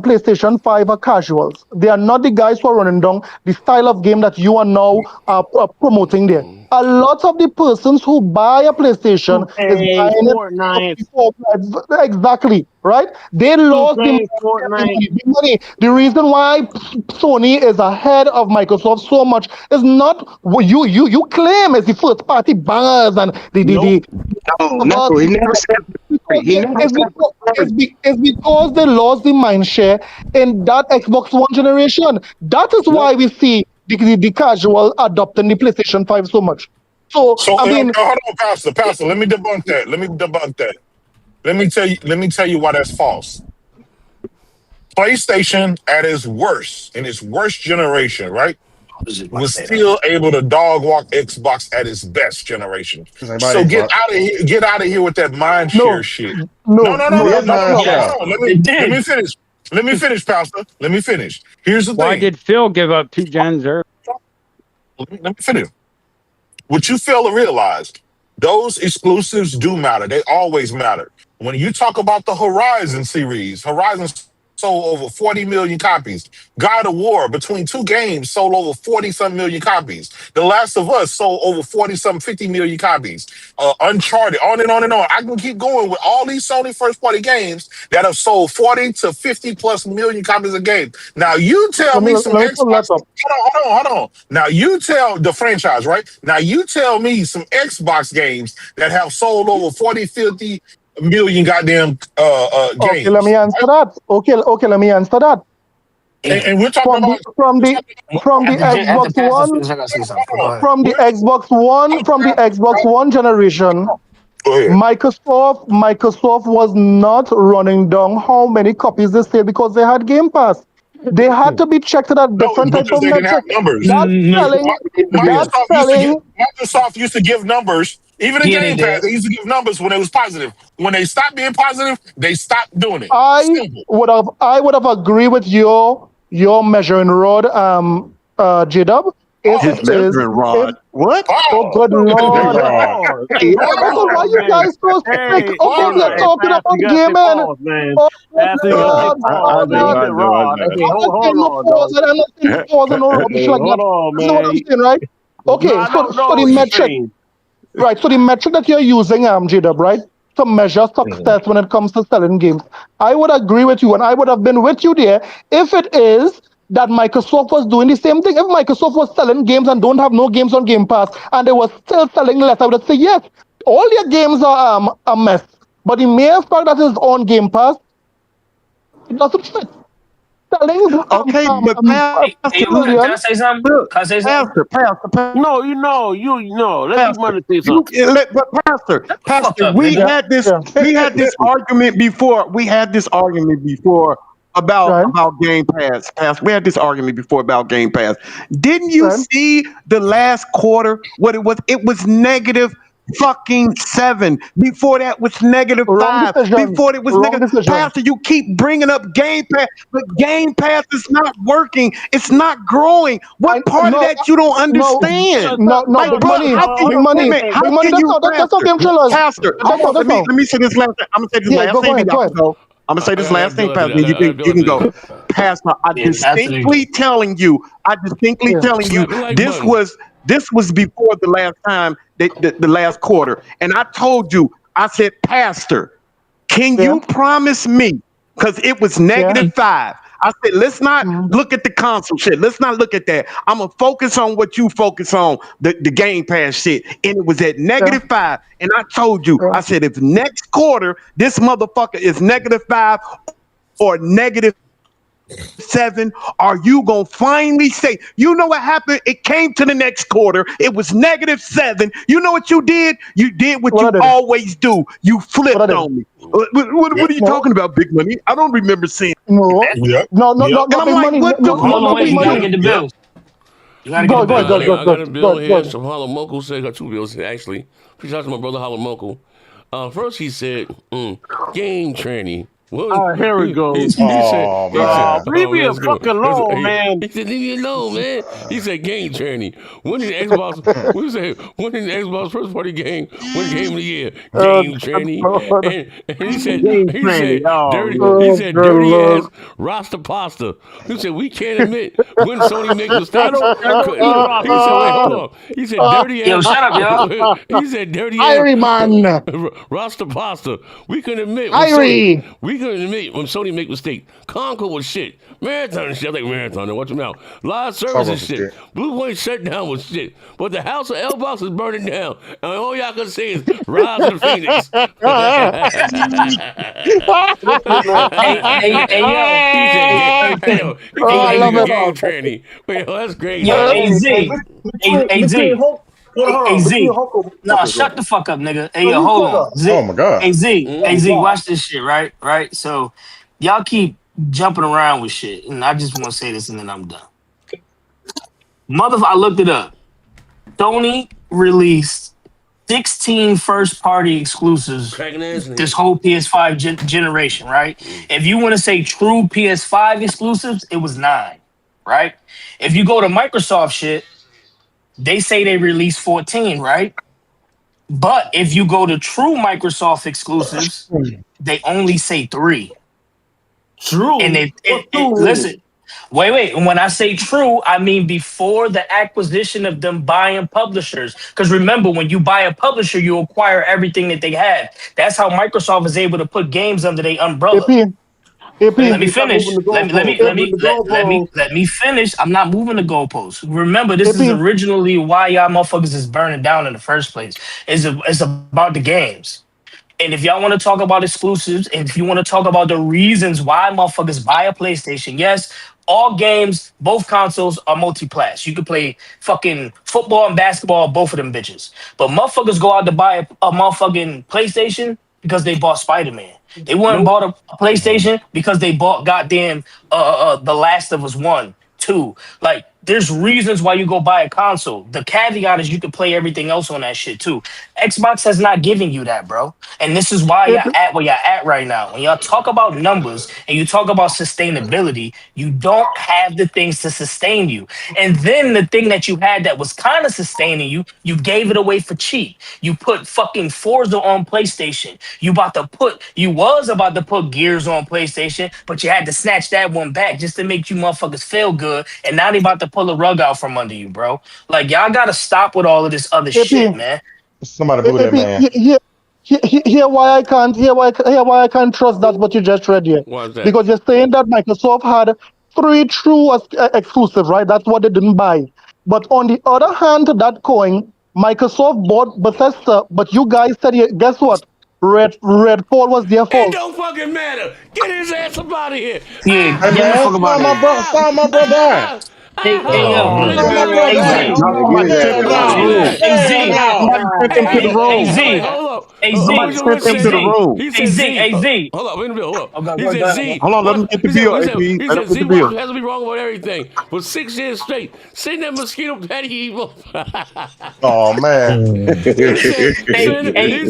PlayStation 5 are casuals. They are not the guys who are running down the style of game that you are now promoting there. A lot of the persons who buy a PlayStation is buying Fortnite. Exactly, right? They lost the money. The reason why Sony is ahead of Microsoft so much is not what you claim as the first party bangers and No, he never said. It's because they lost the mind share in that Xbox One generation. That is why we see the casual adopting the PlayStation 5 so much. So I mean, hold on, Pastor. Let me debunk that. Let me tell you why that's false. PlayStation at its worst, in its worst generation, right, was still able to dog walk Xbox at its best generation. So get out of here with that mind share shit. No. Let me finish, Pastor. Let me finish. Here's the thing. Why did Phil give up 2 gens early? Let me finish. What you fail to realize, those exclusives do matter. They always matter. When you talk about the Horizon series, Horizon sold over 40 million copies. God of War, between 2 games, sold over 40-some million copies. The Last of Us sold over 40-some, 50 million copies. Uncharted, on and on and on. I can keep going with all these Sony first-party games that have sold 40 to 50+ million copies a game. Now, you tell me some Xbox... Hold on. Now, you tell the franchise, right? Now, you tell me some Xbox games that have sold over 40, 50 million goddamn games. Okay, let me answer that. Okay, let me answer that. And we're talking from the Xbox One generation. Microsoft was not running down how many copies they sold because they had Game Pass. They had to be checked at a different type because of they didn't have metric. numbers. Microsoft used to give numbers. Even in Yeah, they Game Pass, did. they used to give numbers when it was positive. When they stopped being positive, they stopped doing it. I would have agreed with your measuring rod, J-Dub. If His it is, measuring rod. What? oh good lord! Why you guys so strict? Okay, we are talking about gaming. Oh God! Okay, hold on, dog. I'm not saying no pause and no rubbish like that. Hold on, That's what I'm man. saying, right? Okay, No, I so don't know the what you're metric, saying. right? So the metric that you're using, J-Dub, right, to measure success when it comes to selling games, I would agree with you, and I would have been with you there if it is that Microsoft was doing the same thing. If Microsoft was selling games and don't have no games on Game Pass, and they were still selling less, I would say yes, all your games are a mess. But the mere fact that it's on Game Pass, it doesn't fit. Selling, okay, but Hey, Logan, can I say something? Can I say something? Pastor. No, let me money say something. But Pastor, we had this argument before. We had this argument before about Game Pass. We had this argument before about Game Pass. Didn't you see the last quarter? What it was? It was negative fucking 7. Before that was negative 5. Before it was negative. Pastor, you keep bringing up Game Pass, but Game Pass is not working. It's not growing. What part of that you don't understand? Big money. That's not game trailers. Pastor, let me say this last thing. I'm gonna say this last thing. I'm gonna say this last thing, Pastor. You can go. Pastor, I distinctly telling you, this was before the last time, the last quarter. And I told you, I said, Pastor, can you promise me? Because it was negative 5. I said, let's not look at the console shit. Let's not look at that. I'm going to focus on what you focus on, the Game Pass shit. And it was at negative 5. And I told you, I said, if next quarter, this motherfucker is negative 5 or negative 7, are you gonna finally say, you know what happened? It came to the next quarter, it was negative 7. You know what you did? You did what you always do. You flipped on me. What are you talking about, Big Money? I don't remember seeing no. And I'm like, what the fuck? You gotta get the bills. You gotta get the bills. I got a bill here. Some Halamoku said, got 2 bills here, actually. Shout out to my brother Halamoku. First, he said, game training. Here we go. He said, leave me fucking alone, man. He said, leave me alone, man. He said, game training. When did the Xbox first party game win game of the year? Game training. And he said, dirty ass Rasta pasta. He said, we can't admit when Sony makes mistakes. He said, wait, hold on. He said, dirty ass. Yo, shut up, y'all. He said, dirty Irie, man. Rasta pasta. We can admit when Sony make mistakes. Concord was shit. Marathon and shit. I like Marathon. Watch them out. Live service is shit. Blue Point shutdown was shit. But the house of L-Box is burning down. And all y'all can say is Rise of the Phoenix. I love it. Game training. Wait, that's great. Yo, AZ. Nah, shut the fuck up, nigga. Hey, yo, hold on. Oh my God. AZ, watch this shit, right? So, y'all keep jumping around with shit, and I just want to say this, and then I'm done. I looked it up. Sony released 16 first-party exclusives this whole PS5 generation, right? If you want to say true PS5 exclusives, it was 9, right? If you go to Microsoft shit, they say they released 14, right? But if you go to true Microsoft exclusives, they only say 3. True. And listen, wait. When I say true, I mean before the acquisition of them buying publishers. Because remember, when you buy a publisher, you acquire everything that they have. That's how Microsoft is able to put games under their umbrella. Let me finish. Let me finish. I'm not moving the goalposts. Remember, this is originally why y'all motherfuckers is burning down in the first place. It's about the games. And if y'all want to talk about exclusives, and if you want to talk about the reasons why motherfuckers buy a PlayStation, yes, all games, both consoles are multi-class. You can play fucking football and basketball, both of them bitches. But motherfuckers go out to buy a motherfucking PlayStation because they bought Spider-Man. They went and bought a PlayStation because they bought goddamn The Last of Us 1, 2. Like, there's reasons why you go buy a console. The caveat is you can play everything else on that shit too. Xbox has not given you that, bro. And this is why y'all at where y'all at right now. When y'all talk about numbers and you talk about sustainability, you don't have the things to sustain you. And then the thing that you had that was kind of sustaining you, you gave it away for cheap. You put fucking Forza on PlayStation. You was about to put Gears on PlayStation, but you had to snatch that one back just to make you motherfuckers feel good. And now they about to pull a rug out from under you, bro. Like, y'all gotta stop with all of this other shit, man. Somebody boo that man. Here why I can't trust that what you just read here. Why is that? Because you're saying that Microsoft had 3 true exclusives, right? That's what they didn't buy. But on the other hand, that coin, Microsoft bought Bethesda, but you guys said, guess what? Redfall was their fault. It don't fucking matter. Get his ass up out of here. Yeah, Hey get the fuck man, about it. stop my brother out. Hey, yo, Stop my brother out. Somebody sent him to the room. Somebody sent him to the room. Z, Hold up. Somebody sent him to the room. He said Z. Hold up, wait a minute, hold up. He said Z. Hold on, let me get the bill, AP. He Let said me Z get the bill. has to be wrong about everything. For 6 years straight, sitting that mosquito patty evil. Oh man. He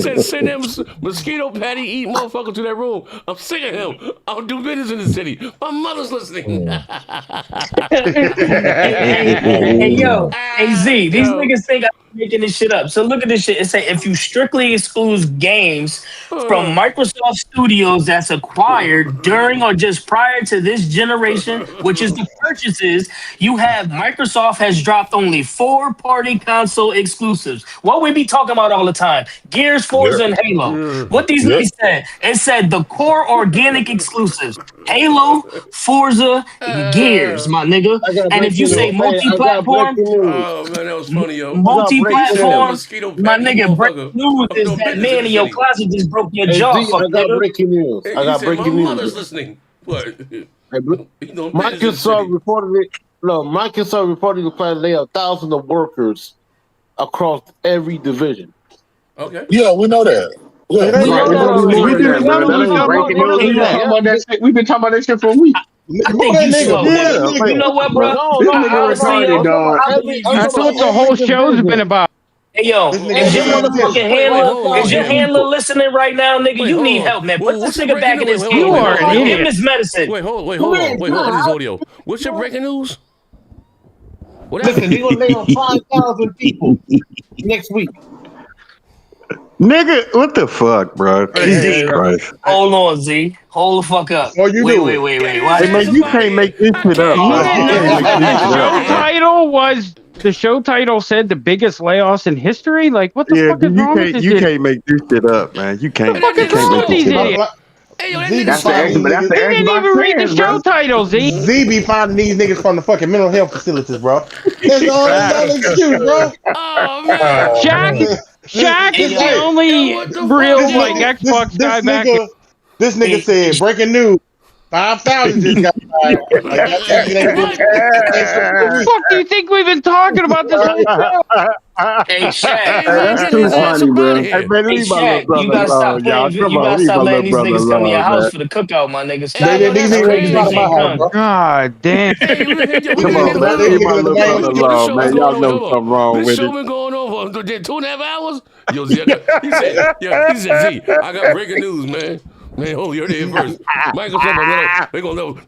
said send that mosquito patty eat motherfucker to that room. I'm sick of him. I don't do business in the city. My mother's listening. Hey, yo, hey, Z, these niggas think I'm making this shit up. So look at this shit. It say if you strictly exclude games from Microsoft Studios that's acquired during or just prior to this generation, which is the purchases, you have Microsoft has dropped only 4-party console exclusives. What we be talking about all the time: Gears, Forza, and Halo. What these niggas said? It said the core organic exclusives: Halo, Forza, Gears, my nigga. And if you say multi-platform, oh man, that was funny, yo. Multi-platform, my nigga, breaking news is that man in your closet just broke your jaw. I got breaking news. Hey, I got said, breaking my news. mother's listening. What? Microsoft reported it. No, Microsoft reported to plan to lay off thousands of workers across every division. Okay. Yeah, we know that. Yeah, We've been talking about that shit for a week. I think you slow, nigga. You know what, bro? This nigga retarded, dog. That's what the whole show's been about. Hey, yo, is your motherfucking handler, is your handler listening right now, nigga? You need help, man. Put this nigga back in his game. Give him his medicine. Wait, hold on. This audio. What's your breaking news? Listen, they're gonna lay off 5,000 people next week. Nigga, what the fuck, bro? Jesus Christ. Hold on, Z. Hold the fuck up. Wait. Hey, man, you can't make this shit up. The show title said the biggest layoffs in history. Like, what the fuck is wrong with this? You can't make this shit up, man. You can't. What the fuck is wrong with these idiots? They didn't even read the show title, Z. Z be finding these niggas from the fucking mental health facilities, bro. That's all excuse, bro. Oh man. Shaq is the only real like Xbox guy back. This nigga said breaking news. 5,000 just got fired. What the fuck do you think we've been talking about this whole show? Hey, Shaq. That's too funny, bro. Hey, man, Hey, Shaq, you gotta stop playing. You gotta stop letting these niggas come to your house for the cookout, my nigga. Stop. These niggas ain't come. God damn. Come on, man. Leave my little brother alone, man. Y'all know something wrong with This show it. been going on for 2.5 hours. Yo, Z, he said, Z, I got breaking news, man. Man, hold your head first. Microsoft, they're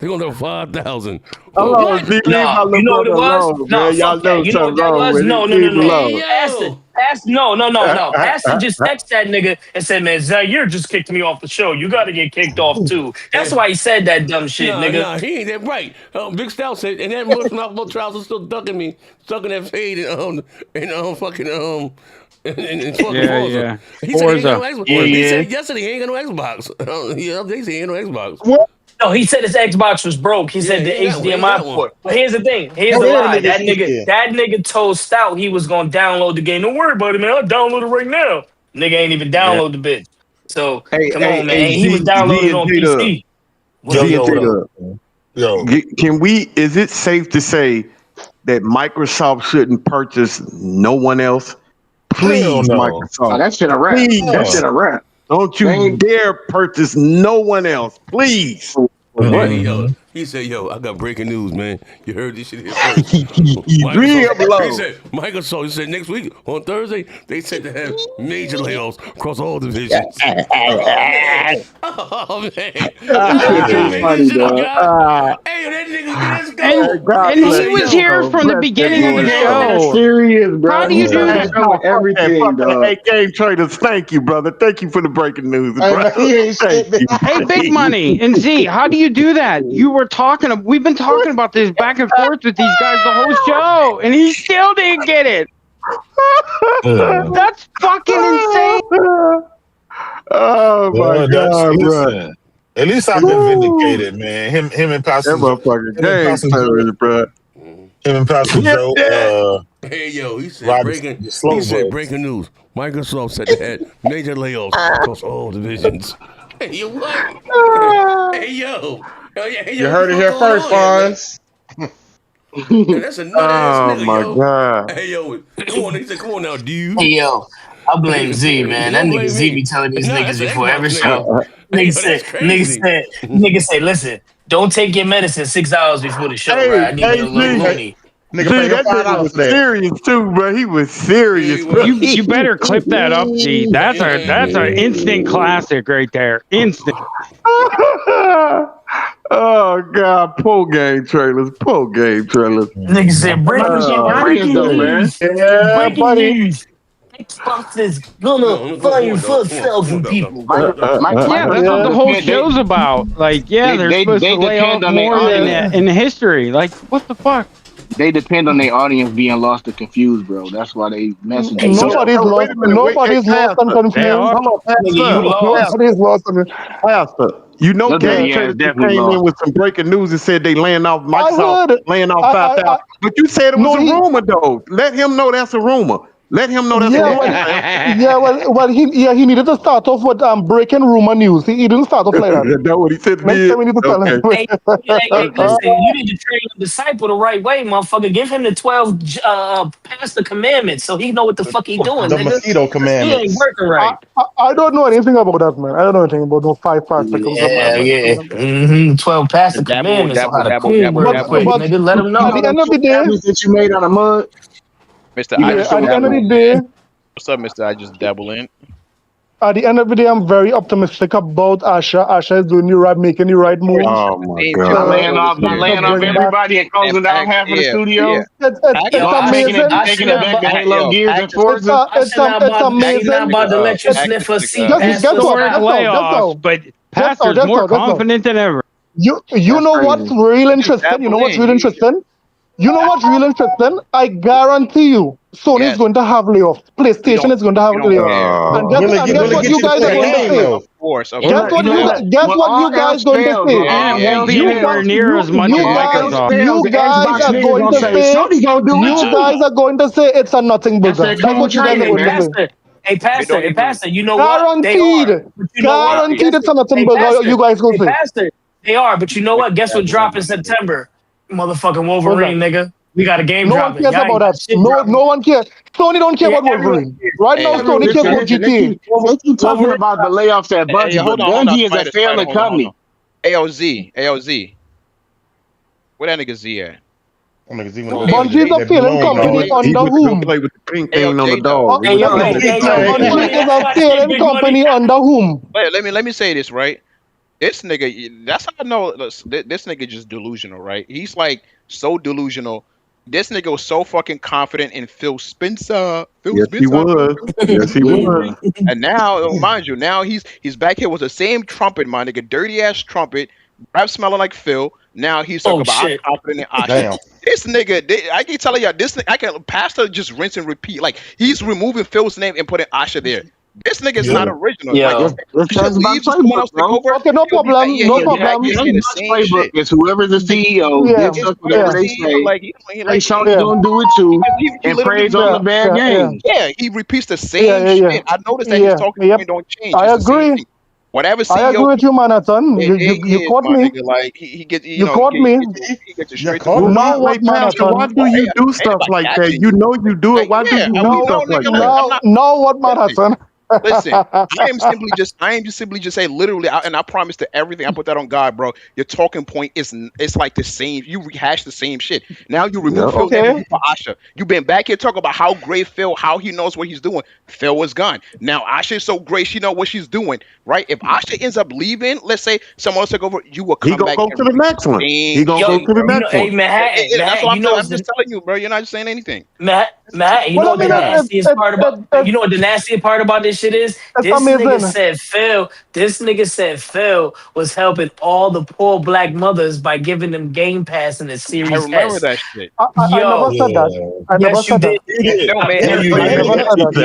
gonna know 5,000. Hello, Z, leave my little brother alone, man. Y'all know something wrong with it. No. Pastor just texted that nigga and said, man, Zaire just kicked me off the show. You got to get kicked off, too. That's why he said that dumb shit, nigga. Nah, he ain't that right. Big Stout said, and that mouth trousers still ducking me, sucking that fade and fucking and fucking Forza. He said yesterday he ain't got no Xbox. They say he ain't no Xbox. What? No, he said his Xbox was broke. He said the HDMI port. But here's the thing. Here's the lie. That nigga told Stout he was gonna download the game. Don't worry about it, man. I'll download it right now. Nigga ain't even download the bitch. So Hey, come hey, on, hey, man. He was Z downloaded and on Jada. PC. Z and Jada. Yo. Can we? Is it safe to say that Microsoft shouldn't purchase no one else? Hell Please, no. Oh, Microsoft. that shit a wrap. That shit Please. a wrap. Don't They you ain't dare purchase no one else. Please. Hey, Mhm. yo, he said, yo, I got breaking news, man. You heard this shit here first. Real He low. said, Microsoft, he said, next week, on Thursday, they said to have major layoffs across all divisions. Oh, man. Oh, man. That Oh, shit you too amazing funny, shit, my dog. guy. Hey, that nigga, let's And go. God and He bless. he said, was yo, here Oh, from the bless that beginning of He the boy. dead ass show. serious, How bro. do He you do started that? showing everything, dog. Hey, game traders, thank you, brother. Thank you for the breaking news, Hey, bro. man, he ain't Thank shit, you. man. Hey, Big Money and Z, how do you do that? You were talking. We've been talking about this back and forth with these guys the whole show, and he still didn't get it. That's fucking insane. Oh my Well, that's god, bro. listen. At least I've been vindicated, man. Him and That Pastor motherfucking him and game Pastor traders, bro. him and Pastor Get Joe that. Hey, yo, he said, ride breaking, the he slow said, boats. breaking news. Microsoft said they had major layoffs across all divisions. Hey, you what? Hey, yo. Hey, You yo, what the heard it fuck here going first, on here, man? Fonz. Yeah, that's a nut ass Oh nigga, my yo. god. Hey, yo, come on. He said, come on now, dude. Hey, yo, I blame Z, man. That Don't nigga blame Z me. be telling these Nah, niggas that's an before Xbox every nigga. show. Hey, yo, that's crazy. Nigga say, listen, don't take your medicine 6 hours before the show, Hey, right? I need you hey, to look G. Hey, loony. nigga, pay G, your that nigga $5 was for that. serious too, bro. He was Yeah, serious, he bro. was. You better clip that up, Z. That's our instant classic right there. Instant. Oh god, poor game trailers. Poor game trailers. Nigga said, That Microsoft audience, though, man. Yeah, breaking buddy. news. Xbox is Come gonna on, fire dog. Come on, come on, 4,000 dog. people. Yeah, that's what Microsoft the whole depend show's about. Like, yeah, they're supposed to they lay off depend on their more than audience. in history. Like, what the fuck? They depend on their audience being lost or confused, bro. That's why they Hey, messaging. so, Nobody's Wait lost. a minute. Wait, hey, Nobody's lost and Pastor. They confused. are. Hold on, nigga, you Pastor. lost. Nobody's lost and Pastor. You know, Your game dirty ass traders definitely came in lost. with some breaking news and said they laying off I Microsoft, heard it. laying off I 5,000. But you said it was no, a rumor, though. Let him know that's a rumor. Let him know that's a yeah, rumor. he needed to start off with breaking rumor news. He didn't start off like that. That's what he said. Next time we need to tell him. Hey, Okay. listen, you need to train the disciple the right way, motherfucker. Give him the 12 past the commandments so he know what the fuck he doing, The nigga. mosquito He ain't commandments. working right. I don't know anything about that, man. I don't know anything about no 5 seconds of Yeah, yeah. that. 12 past the Dabble, commandments on how dabble, to dabble, coon dabble, real But dabble. quick, but nigga. Let him at You the know. know end them of the two day, tablets that you made out of mud? Mister, You I gotta just at show the that end of to the them. day, what's up, Mister? I just dabble in. at the end of the day, I'm very optimistic about Asha. Asha is doing the right, making the right moves Oh, my Same By God. channel laying show off, by this to laying off bring back. everybody and and closing down pack. half of the Yeah. studio, It's Packers, amazing. taking it back to pack, Halo yo, Gears and Packers, Forza. It's She packers, not amazing. about nigga to up. let you It's sniff Packers, a nigga seat up. past guess the what? Historic stop. layoffs, but Pastor's Just more now, just now. confident than ever. You That's know what's crazy. real You just interesting? You know dabble what's in. real interesting? You know what's real interesting? I guarantee you, Sony is Yes, going to have layoffs. we PlayStation don't, is going to have we don't layoffs. care. And Oh, guess Will and it, guess will it what get you you to guys play are a going to game say? though? Of course, of You Guess know, course. what you know Yeah, what? guess When what all you guys else going to fails, say? when And all it won't else be You anywhere fails, near as much you as when all guys else Microsoft. fails, you the guys Xbox are niggas going gonna to say, say Sony gonna do it you too. guys are going to say it's a nothing That's burger. that That's coon what you guys are training, Hey, going to man. say. it don't Hey, even. Pastor, you know what? They Guaranteed. are. But you know what? Guaranteed Guess it's what? a nothing Hey, burger. You Pastor. guys will Hey, say. Pastor. They are. But you know Nigga what? Guess what dabble in, drop in my nigga. September? Motherfucking What's that? Wolverine, nigga. We got a game No one dropping. cares Y'all about ain't that. got shit No dropping. one cares. Sony don't care Yeah, about everyone Wolverine. cares. Right now, Hey, Listen, Sony cares listen, about listen. GTA. They keep talking Wolverine. about the layoffs at hey, Bungie, but hold on, Bungie is a Spider, failing hold on. company. AOZ, where that nigga Z at? I'm gonna see when Hey, yo, Bungie is J, a that failing balloon he company off. went, he under went to go whom? play with the pink hey, yo, thing on the J Dub. dog. He Hey, went to yo, Just go now, hey, play hey, with yo, the Big pink Bungie Money, is that's a my shit, failing Big Money. company under whom? Wait, let me say this right. This nigga, that's how I know this nigga just delusional, right? He's like so delusional. This nigga was so fucking confident in Phil Spencer. Phil Yes, he Spencer. was. Yes, he was. And now, mind you, now he's back here with the same trumpet, my nigga, dirty ass trumpet, rap smelling like Phil. Now he's talking Oh, about I'm shit. confident in Asha. Damn. This nigga, I keep telling y'all, this nigga, I can Pastor just rinse and repeat. Like he's removing Phil's name and putting Asha there. This nigga's not original. Yeah. Like, It's he should Xbox leave someone else playbook, take bro. over. Okay, no problem. No problem. He's saying the Xbox same playbook shit. is whoever's the CEO, Yeah, gives us whatever they CEO, say. like, Hey, Shawty yeah. gonna do it too, he and literally praise on the bad games. Yeah, he repeats the same shit. I noticed that his talking point don't change. I It's the same agree. thing. Whatever I CEO, agree with you, Manhattan. You caught my me. nigga, like he gets, you You know, caught me. he gets it straight to Well, the why, Now what, wait, Pastor, why Manhattan? do you do Ain't stuff nobody like that? catching You you. know you do it. Why do you We do know, stuff like nigga. that? Like, I'm not. Now what, Manhattan? Listen, I am simply just saying literally, and I promise to everything. I put that on God, bro. Your talking point is it's like the same. You rehash the same shit. Now you remove Phil Okay. for Asha. You've been back here talking about how great Phil, how he knows what he's doing. Phil was gone. Now Asha is so great, she know what she's doing, right? If Asha ends up leaving, let's say someone else took over, you will come He gonna back go and to the next one. He gonna go to the next hey one. Manhattan, That's what you know I'm just telling you, bro. You're not just saying anything. Manhattan, you know what the nastiest part about this shit is? It's amazing. This nigga said Phil was helping all the poor black mothers by giving them Game Pass in the I Series remember S. that shit. I never said that. I never Yes, you said that. did. No, man. I never said that.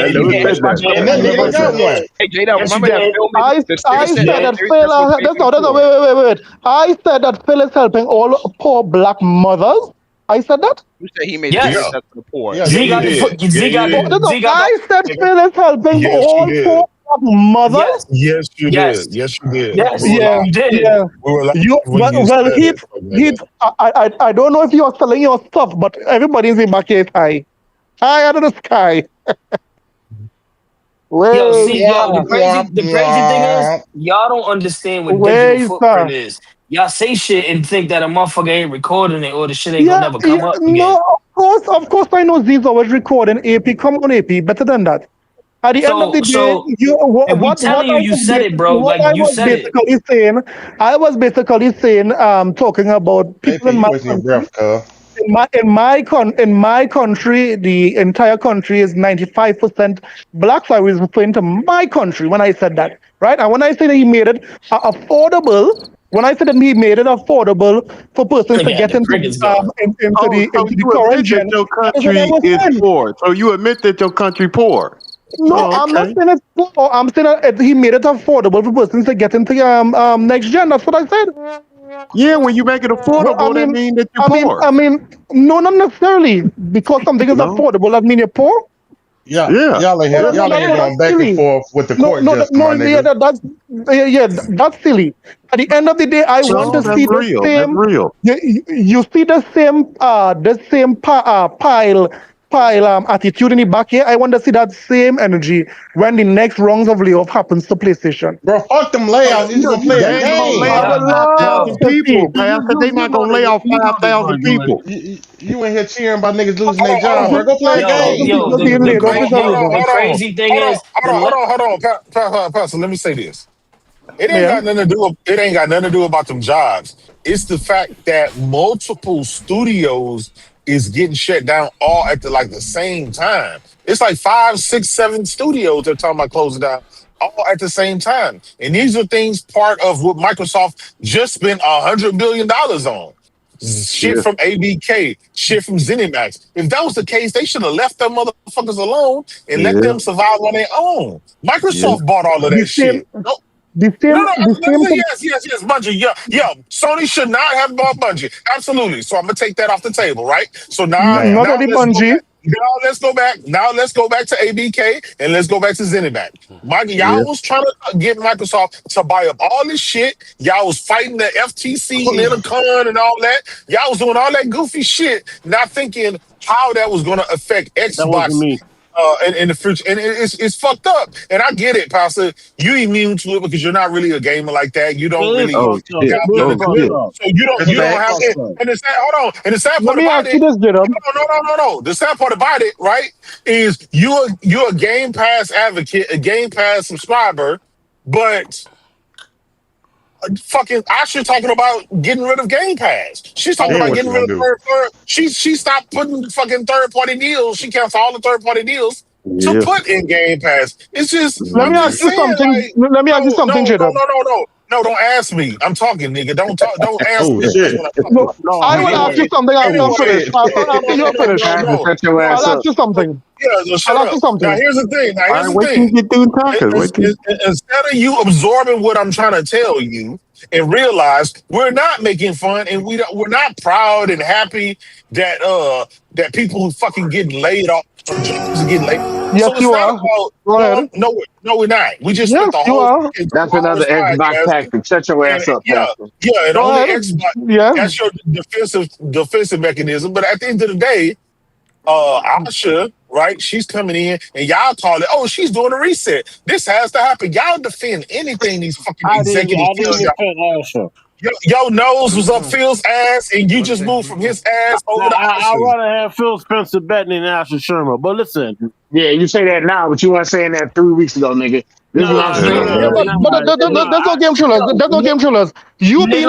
And that nigga don't got one. Hey, J-Dub, Yes, you remember that did. Phil I the I series said that series Phil. that's what That's no. Wait. I said that Phil is helping all poor black mothers. I said that. You said he made Yes. series that's for the poor. Yeah, Z you got the did. I said Phil is helping Yes, all you poor did. black mothers. Yes, you Yes. did. Yes, you did. Yes. We were Yeah, live. You did. yeah. We were live You when you well, said it. Fuck Heath. nigga. I don't know if you're selling your stuff, but everybody's in back here is high out of the sky. Yo, Way see, the crazy thing is, y'all don't understand what digital footprint is. Y'all say shit and think that a motherfucker ain't recording it or the shit ain't gonna never come up again. No, of course, I know Z's always recording AP. Come on, AP, better than that. At the end of the day, and we telling you said it, bro. Like you said it. I was basically saying, talking about people in my country. In my country, the entire country is 95% black. So I was referring to my country when I said that, right? And when I said that he made it affordable, when I said that he made it affordable for persons to get into the current gen, your country is poor. So you admit that your country poor. No, I'm not saying it's poor. I'm saying that he made it affordable for persons to get into next gen. That's what I said. Yeah, when you make it affordable, that means that you're poor. I mean, no, not necessarily. Because something is affordable, that mean you're poor. Y'all ain't here going back and forth with the court justice, my nigga. That's silly. At the end of the day, I want to see the same. You see the same pile attitude in the back here. I want to see that same energy when the next rounds of layoff happens to PlayStation. Bro, fuck them layoffs. He's gonna play a game. I would love to see. They're not gonna lay off 5,000 people. You in here cheering about niggas losing their job, bro. Go play a game. The crazy thing is, hold on, Pastor. Let me say this. It ain't got nothing to do. It ain't got nothing to do about them jobs. It's the fact that multiple studios is getting shut down all at the same time. It's like 5, 6, 7 studios they're talking about closing down all at the same time. And these are things part of what Microsoft just spent $100 billion on. Shit from ABK, shit from ZeniMax. If that was the case, they should have left them motherfuckers alone and let them survive on their own. Microsoft bought all of that shit. Yes, Bungie. Yeah. Sony should not have bought Bungie. Absolutely. So I'm gonna take that off the table, right? So now let's go back. Now let's go back to ABK and let's go back to ZeniMax. Y'all was trying to get Microsoft to buy up all this shit. Y'all was fighting the FTC, Lincoln, and all that. Y'all was doing all that goofy shit, not thinking how that was gonna affect Xbox. In the future, and it's fucked up. And I get it, Pastor. You immune to it because you're not really a gamer like that. You don't really. So you don't have it. And the sad, hold on. And the sad part about it. No. The sad part about it, right, is you're a Game Pass advocate, a Game Pass subscriber, but fucking Asha talking about getting rid of Game Pass. She's talking about getting rid of third. She stopped putting fucking third-party deals. She canceled all the third-party deals to put in Game Pass. It's just Let me ask you something, Jacob. No, don't ask me. I'm talking, nigga. Don't talk. Don't ask Oh me. That's shit. what I'm talking. No, I will ask you something after I'm finished. After you're finished, No. Shut your ass I'll up. ask you something. Yeah, so shut I'll ask up. you something. Now here's the thing. All right, wait till you get through talking. Wait till Instead of you absorbing what I'm trying to tell you and realize we're not making fun and we're not proud and happy that people who fucking getting laid off or jobs are getting laid. Yes, So it's you not are. about Go ahead. no, we're not. We just Yes, spent the you whole are. fucking That's 2 hours another Xbox podcasting. tactic. Shut your And ass up, Pastor. and Go only ahead. Xbox. Yeah. That's your defensive mechanism. But at the end of the day, Asha, right? She's coming in, and y'all call it, oh, she's doing a reset. This has to happen. Y'all defend anything these fucking I executives didn't tell y'all. defend Asha. Your nose was up Phil's ass, and you just moved from his ass over to I'd Asha's. rather have Phil Spencer betting than Asha Sherman. But listen, Yeah, you say that now, but you weren't saying that 3 weeks ago, nigga. This is what I'm saying. That's no game thrillers. That's no game thrillers. You being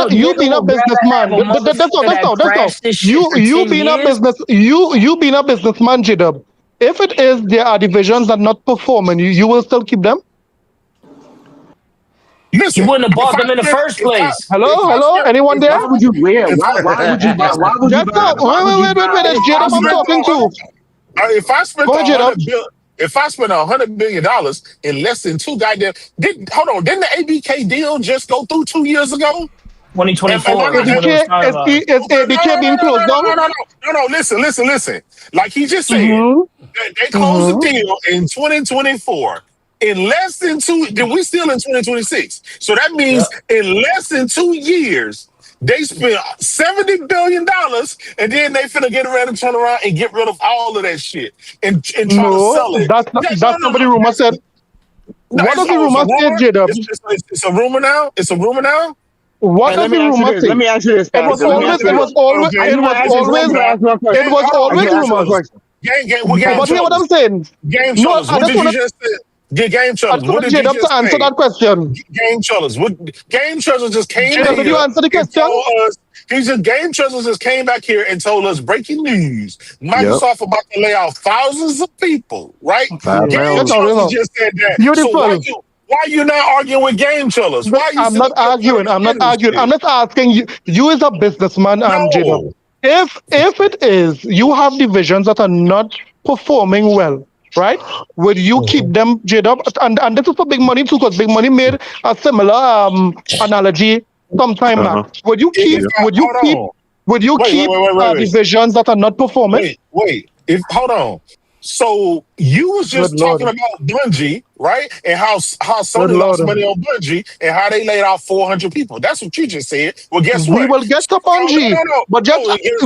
a businessman. That's no. You being a business. You being a businessman, J-Dub. If it is there are divisions that not performing, you will still keep them. Listen, you wouldn't have bought them in the first place. Hello. Anyone there? Why would you? Why would you buy? Why would you buy? Wait. It's J-Dub I'm talking to. If I spent Go ahead, J-Dub. if I spent $100 billion in less than two goddamn, didn't the ABK deal just go through 2 years ago? 2024. Is ABK being closed down? No. Listen. Like he just said, they closed the deal in 2024. In less than then we still in 2026. So that means in less than 2 years, they spent $70 billion, and then they finna get around and turn around and get rid of all of that shit and try to sell it. That's not what the rumor said. No, What does the rumor say, J-Dub? It's a rumor now. It's a rumor now. What does the rumor say? Let me ask you this. It was always rumors. But hear what I'm saying. Game Chullers, what did you just say? Game Chullers, what did you just say? Answer that question. Game Chullers, Game Chullers just came J-Dub, did you answer the question? Game Chullers just came back here and told us breaking news. Microsoft about to lay off thousands of people, right? Game Chullers just said that. Beautiful. So why you not arguing with Game Chullers? I'm not arguing. I'm just asking you. You as a businessman, J-Dub. If it is, you have divisions that are not performing well, right? Would you keep them, J-Dub? And this is for Big Money too, because Big Money made a similar analogy some time back. Would you keep divisions that are not performing? Wait. Hold on. So you was just talking about Bungie, right? And how Sony lost money on Bungie and how they laid off 400 people. That's what you just said. Well, guess what? We will get to Bungie.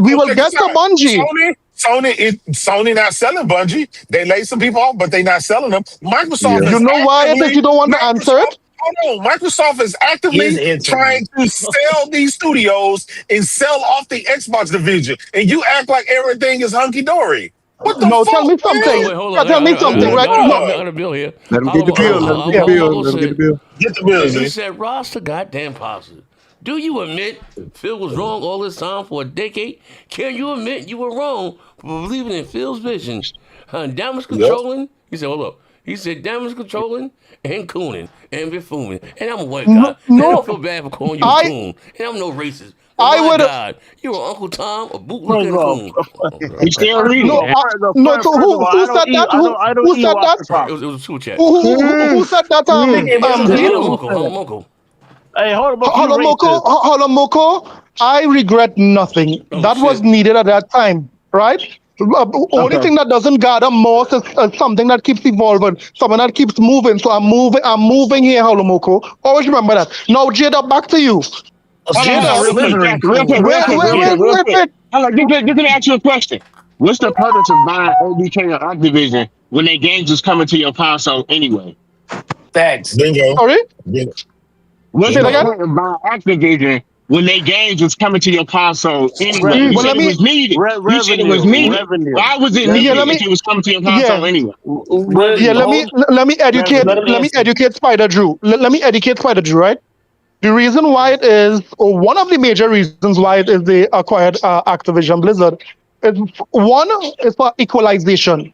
We will get to Bungie. Sony not selling Bungie. They laid some people off, but they not selling them. Microsoft. You know why? If you don't want to answer it. Hold on. Microsoft is actively trying to sell these studios and sell off the Xbox division, and you act like everything is hunky dory. What the fuck? Tell me something. Tell me something, right? I got a bill here. Let him get the bill. Let him get the bill. Get the bill. You said roster goddamn positive. Do you admit Phil was wrong all this time for a decade? Can you admit you were wrong for believing in Phil's vision? Damage controlling? He said, hold up. He said damage controlling and cooning and befuming. And I'm a white guy. And I don't feel bad for calling you a coon. And I'm no racist. God, you're Uncle Tom, a bootleg coon. He still reading. So who said that? Who said that? It was a super chat. Who said that? Uncle. Hey, hold on, Moko. I regret nothing. That was needed at that time, right? Only thing that doesn't gather more is something that keeps evolving, something that keeps moving. So I'm moving here, Holomoko. Always remember that. Now, Jada, back to you. Real quick. Let me ask you a question. What's the purpose of buying OBK or Activision when their games is coming to your console anyway? Thanks. Bingo. Sorry? What's the point of buying Activision when their games is coming to your console anyway? You said it was needed. You said it was needed. Why was it needed if it was coming to your console anyway? Let me educate Spider Drew. Let me educate Spider Drew, right? The reason why it is, or one of the major reasons why it is they acquired Activision Blizzard, is one is for equalization.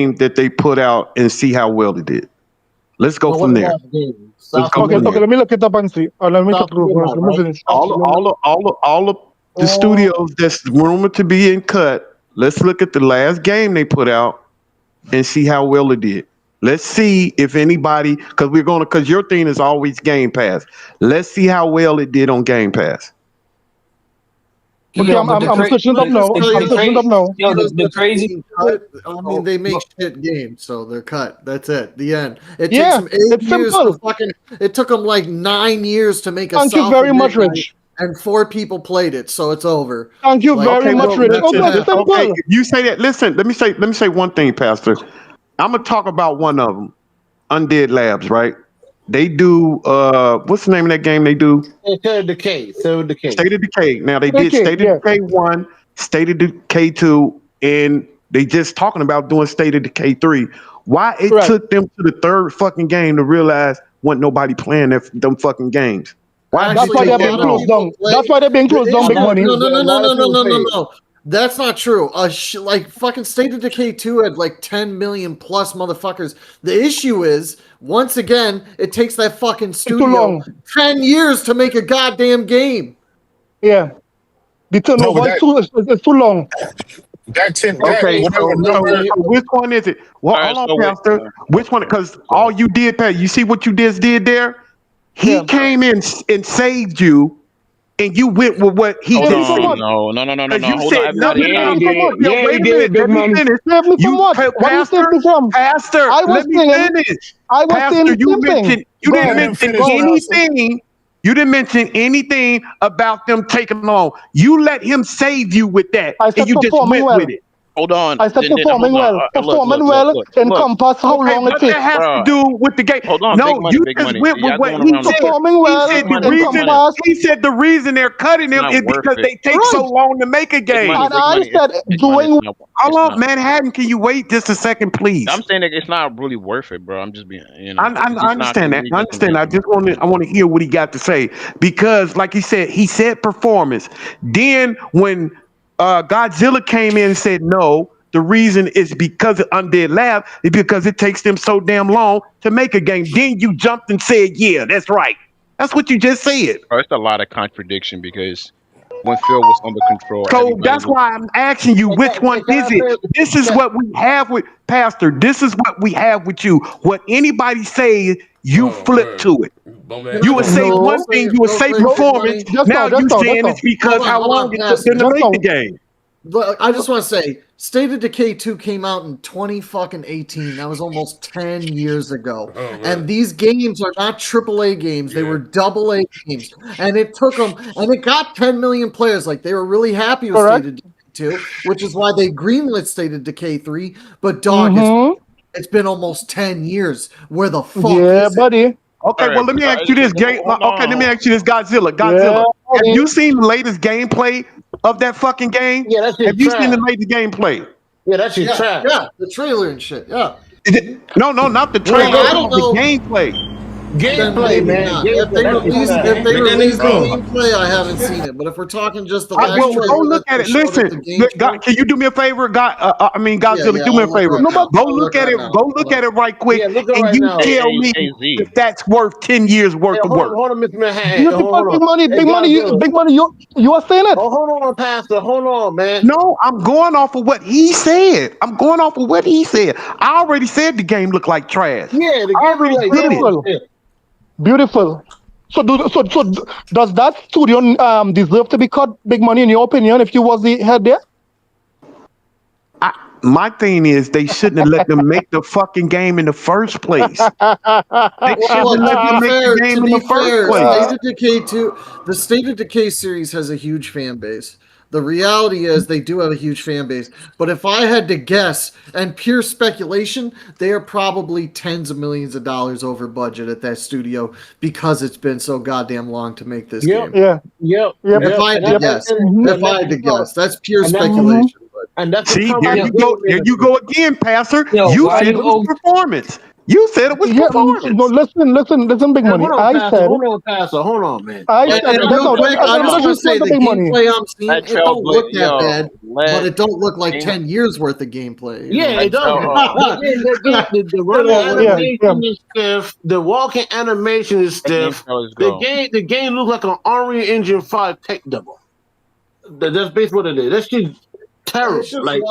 game that they put out and see how well it did. Let's go from there. Okay, let me look it up and see. Let me check all of the studios that's rumored to be in cut let's look at the last game they put out and see how well it did. Let's see if anybody, because your thing is always Game Pass. Let's see how well it did on Game Pass. Okay, I'm switching it up now. I'm switching it up now. Yo, the crazy. I mean, they make shit games, so they're cut. That's it. The end. It Yeah, takes them 8 it's years simple. to fucking. It took them like 9 years to make a. Thank you South very of much, Midnight, Rich. And 4 people played it, so it's over. Thank you Like, very much, Rich. Oh, good. It's simple. Okay, if you say that, listen, let me say one thing, Pastor. I'm gonna talk about one of them, Undead Labs, right? They do what's the name of that game they do? State of Decay. State of Decay. Now they did State of Decay 1, State of Decay 2, and they just talking about doing State of Decay 3. Why it took them to the third fucking game to realize wasn't nobody playing them fucking games? Why That's why they're being closed down. That's why they're being closed down, Big Money. No. That's not true. Like fucking State of Decay 2 had like 10 million plus motherfuckers. The issue is, once again, it takes that fucking studio 10 years to make a goddamn game. Yeah. The turnover is too long. That 10. Okay, so which one is it? Well, hold on, Pastor. Which one? Because all you did, Pat, you see what you just did there? He came in and saved you. And you went with what he did. No. You Hold said on, nothing. Yeah, Wait a minute. Let me finish. Pastor, let me finish. Pastor, you didn't mention anything. You didn't mention anything about them taking on. You let him save you with that, and you just went with it. Hold on. I said performing well. Performing well encompass how long it takes. What that has to do with the game? Hold on, no, you just went with what he said. Performing well He said the reason they're cutting him is because they take so long to make a game. And I said doing. Hold on, Manhattan. Can you wait just a second, please? I'm saying that it's not really worth it, bro. I'm just being, I understand that. I understand. I want to hear what he got to say, because, like he said performance. Then when Godzilla came in and said no, the reason is because of Undead Lab is because it takes them so damn long to make a game. Then you jumped and said, yeah, that's right. That's what you just said. Bro, it's a lot of contradiction, because when Phil was under control. So that's why I'm asking you, which one is it? This is what we have with Pastor. This is what we have with you. What anybody says, you flip to it. You would say one thing, you would say performance. Now you saying it's because how long it took them to make the game. Look, I just want to say, State of Decay 2 came out in 2018. That was almost 10 years ago. And these games are not AAA games. They were AA games. And it took them, and it got 10 million players. Like, they were really happy with State of Decay 2, which is why they greenlit State of Decay 3. But, dog, it's been almost 10 years. Where the fuck is buddy. it? Okay, well, let me ask you this. Let me ask you this, Godzilla. Have you seen the latest gameplay of that fucking game? Yeah, that's Have you seen the latest gameplay? Yeah, that's your trap. Yeah, the trailer and shit. Yeah. No, not the trailer. I don't know. The gameplay. Gameplay, man. If they release the gameplay, I haven't seen it. But if we're talking just the last trailer, go look at it. Listen, can you do me a favor? Godzilla, do me a favor. Go look at it. Go look at it right quick, and you tell me if that's worth 10 years worth of work. Hold on, Mr. Manhattan. Big money. You are saying it. Hold on, Pastor. Hold on, man. No, I'm going off of what he said. I already said the game looked like trash. Yeah, the game already beautiful. Beautiful. So does that studio deserve to be cut, Big Money, in your opinion, if you was the head there? My thing is, they shouldn't have let them make the fucking game in the first place. They shouldn't have let them make the game in the first place. The State of Decay series has a huge fan base. The reality is they do have a huge fan base. But if I had to guess, and pure speculation, they are probably tens of millions of dollars over budget at that studio because it's been so goddamn long to make this game. If I had to guess, that's pure speculation. And that's there you go again, Pastor. You said it was performance. You said it was performance. No, listen, Big Money. Hold on, Pastor. Hold on, man. I just want to say the gameplay I'm seeing, it don't look that bad, but it don't look like 10 years worth of gameplay. Yeah, it does. The running animation is stiff. The walking animation is stiff. The game looks like an Unreal Engine 5 tech double. That's basically what it is. That shit. terrible. It's just Like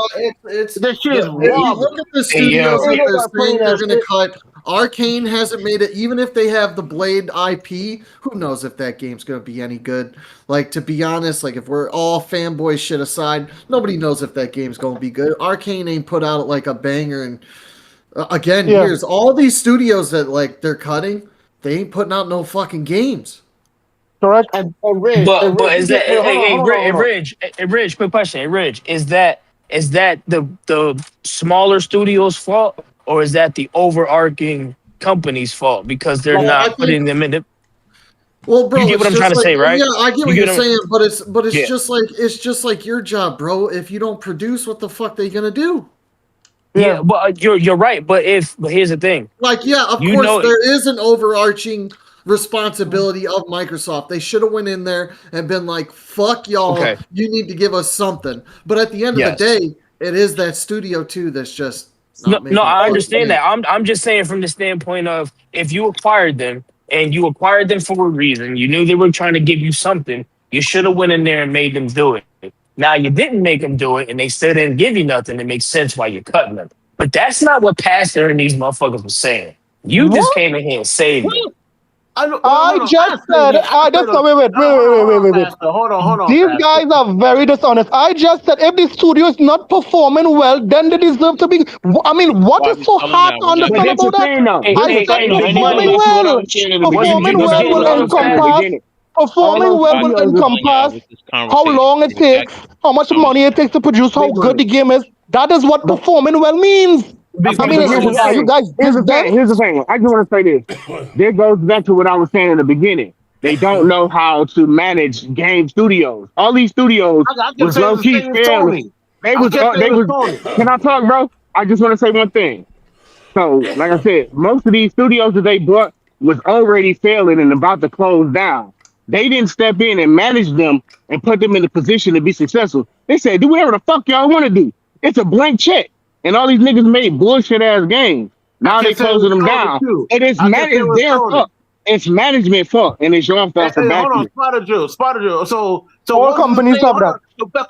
it's this shit is if you wild. look at the studios that they're saying they're going to cut. Arcane hasn't made it. Even if they have the Blade IP, who knows if that game's going to be any good? Like, to be honest, like if we're all fanboy shit aside, nobody knows if that game's going to be good. Arcane ain't put out like a banger in years. All these studios that like they're cutting, they ain't putting out no fucking games. Correct. But is that Ridge? Quick question, hey, Ridge, is that the smaller studios' fault, or is that the overarching company's fault because they're not putting them in the? Well, bro, you get what I'm trying to say, right? Yeah, I get what you're saying, but it's Yeah. just like your job, bro. If you don't produce, what the fuck they gonna do? Yeah, well, you're right, but here's the thing. Like, yeah, of course, there is an overarching responsibility of Microsoft. They should have went in there and been like, "Fuck y'all, you need to give us something." But at the end of the day, it is that studio too that's just no. I understand that. I'm just saying from the standpoint of if you acquired them and you acquired them for a reason, you knew they were trying to give you something. You should have went in there and made them do it. Now you didn't make them do it, and they still didn't give you nothing. It makes sense why you're cutting them. But that's not what Pastor and these motherfuckers were saying. You just came in here and saved them. I just said, wait. Hold on. These guys are very dishonest. I just said if the studio is not performing well, then they deserve to be. I mean, what is so hard to understand about that? I said performing well. Performing well will encompass. Performing well will encompass how long it takes, how much money it takes to produce, how good the game is. That is what performing well means. I mean, here's the thing. I just want to say this. There goes back to what I was saying in the beginning. They don't know how to manage game studios. All these studios was low key failing. They was. Can I talk, bro? I just want to say one thing. So, like I said, most of these studios that they bought was already failing and about to close down. They didn't step in and manage them and put them in a position to be successful. They said, do whatever the fuck y'all want to do. It's a blank check. And all these niggas made bullshit ass games. Now they closing them down. And it's their fault. It's management fault, and it's your fault for backing. Hold on, Spider Joe. So all companies have that.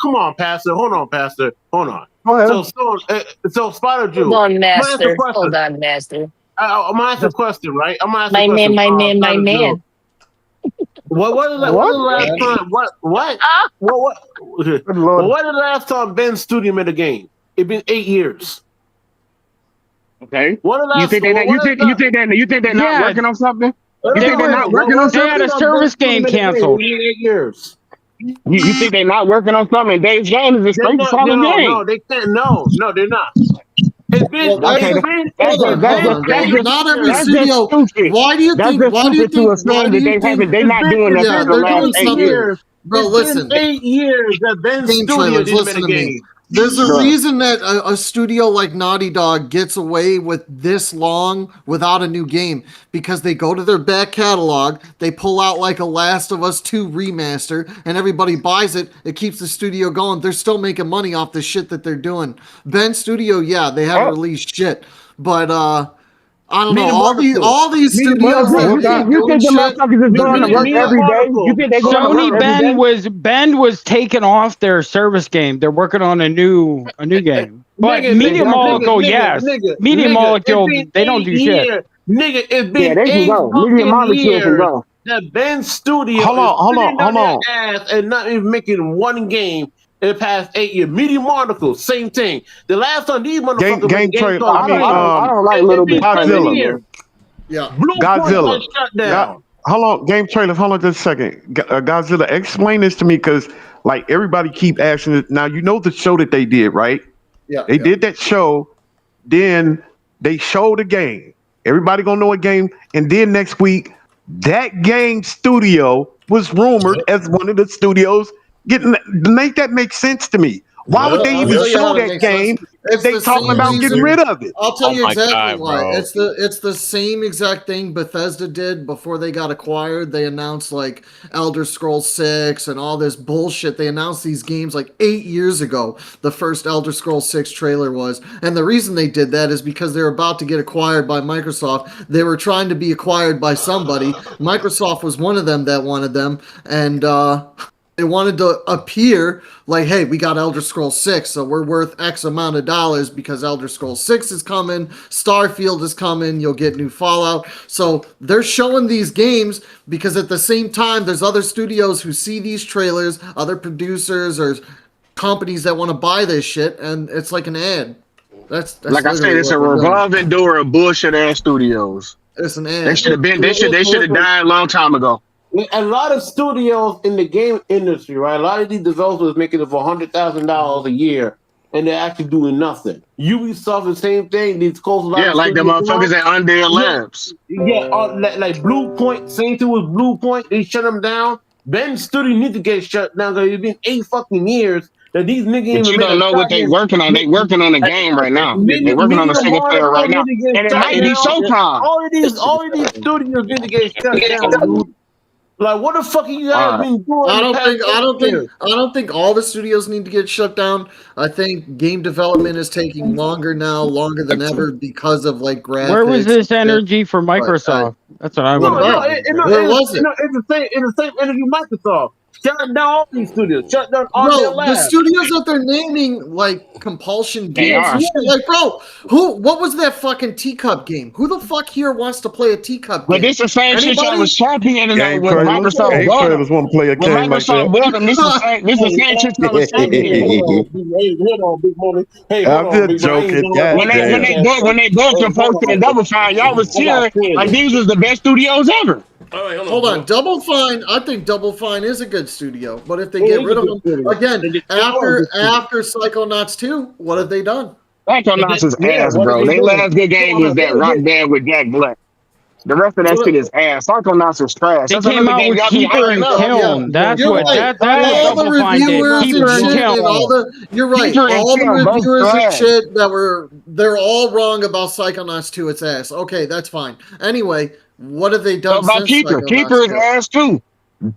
Come on, Pastor. Hold on, Pastor. Hold on. Go ahead. So Spider Joe. Hold on, Master. Hold on, Master. I'm gonna ask a question, right? I'm gonna ask my a question. My man. What was the last time? What? What was the last time Ben Studio made a game? It's been 8 years. Okay. You think they're not working on something? You think they're not working on something? They had a service game canceled. 8 years. You think they're not working on something? And Dave's Game is a straight solid game. No, they can't. No, they're not. It's been. Not every studio. Why do you think? They're not doing that for the last 8 years. Bro, listen. 8 years that Ben Studio didn't make a game. There's a reason that a studio like Naughty Dog gets away with this long without a new game, because they go to their back catalog, they pull out like a Last of Us 2 remaster, and everybody buys it. It keeps the studio going. They're still making money off the shit that they're doing. Ben Studio, yeah, they haven't released shit, but I don't know. All these studios. You think the motherfuckers is going to work every day? You think they're going to work every day? Ben was taken off their service game. They're working on a new game. But Media Molecule, yes. Media Molecule, they don't do shit. Nigga, it's been 8 fucking years that Ben Studio hold on. Ass and not even making one game in the past 8 years. Media Molecule, same thing. The last time these motherfuckers game trailer. I don't like Little Big Godzilla. Yeah, Godzilla. Shut down. Hold on, game trailer. Hold on just a second. Godzilla, explain this to me, because like everybody keep asking it. Now you know the show that they did, right? Yeah. They did that show. Then they showed a game. Everybody gonna know a game. And then next week, that game studio was rumored as one of the studios make that make sense to me. Why would they even show that game if they talking about getting rid of it? I'll tell you exactly why. It's the same exact thing Bethesda did before they got acquired. They announced like Elder Scrolls 6 and all this bullshit. They announced these games like 8 years ago. The first Elder Scrolls 6 trailer was. And the reason they did that is because they were about to get acquired by Microsoft. They were trying to be acquired by somebody. Microsoft was one of them that wanted them. And It wanted to appear like, hey, we got Elder Scrolls 6, so we're worth X amount of dollars because Elder Scrolls 6 is coming, Starfield is coming, you'll get new Fallout. So they're showing these games because at the same time, there's other studios who see these trailers, other producers or companies that want to buy this shit, and it's like an ad. That's like I said, it's a revolving door of bullshit ass studios. It's an ad. They should have been. They should have died a long time ago. A lot of studios in the game industry, right? A lot of these developers making it for $100,000 a year, and they're actually doing nothing. Ubisoft, the same thing. These close. Yeah, like the motherfuckers at Undead Labs. Yeah, like Blue Point. Same thing with Blue Point. They shut them down. Ben Studio need to get shut down because it's been 8 fucking years that these niggas. But you don't know what they working on. They working on a game right now. They working on a single player right now, and it might be Showtime. All of these studios need to get shut down, dude. Like, what the fuck are you guys been doing? I don't think all the studios need to get shut down. I think game development is taking longer than ever because of like graphics. Where was this energy for Microsoft? That's what I want to know. Where was it? It's the same energy Microsoft. Shut down all these studios. Shut down all their labs. The studios that they're naming like compulsion games. Like, bro, what was that fucking teacup game? Who the fuck here wants to play a teacup game? But this is the same shit I was championing when Microsoft bought them. Want to play a game like that. Bought them, this is the same shit I was championing. I'm just joking. When they bought the Post and Double Fine, y'all was cheering like these was the best studios ever. All right, hold on. Double Fine. I think Double Fine is a good studio, but if they get rid of them again after Psychonauts 2, what have they done? Psychonauts is ass, bro. Their last good game was that Rock Band with Jack Black. The rest of that shit is ass. Psychonauts is trash. They came out with Keeper and Kiln. That's what that's all the reviewers and shit and all the. You're right. All the reviewers and shit they're all wrong about Psychonauts 2. It's ass. Okay, that's fine. Anyway. What have they done about Keeper? Keeper is ass too.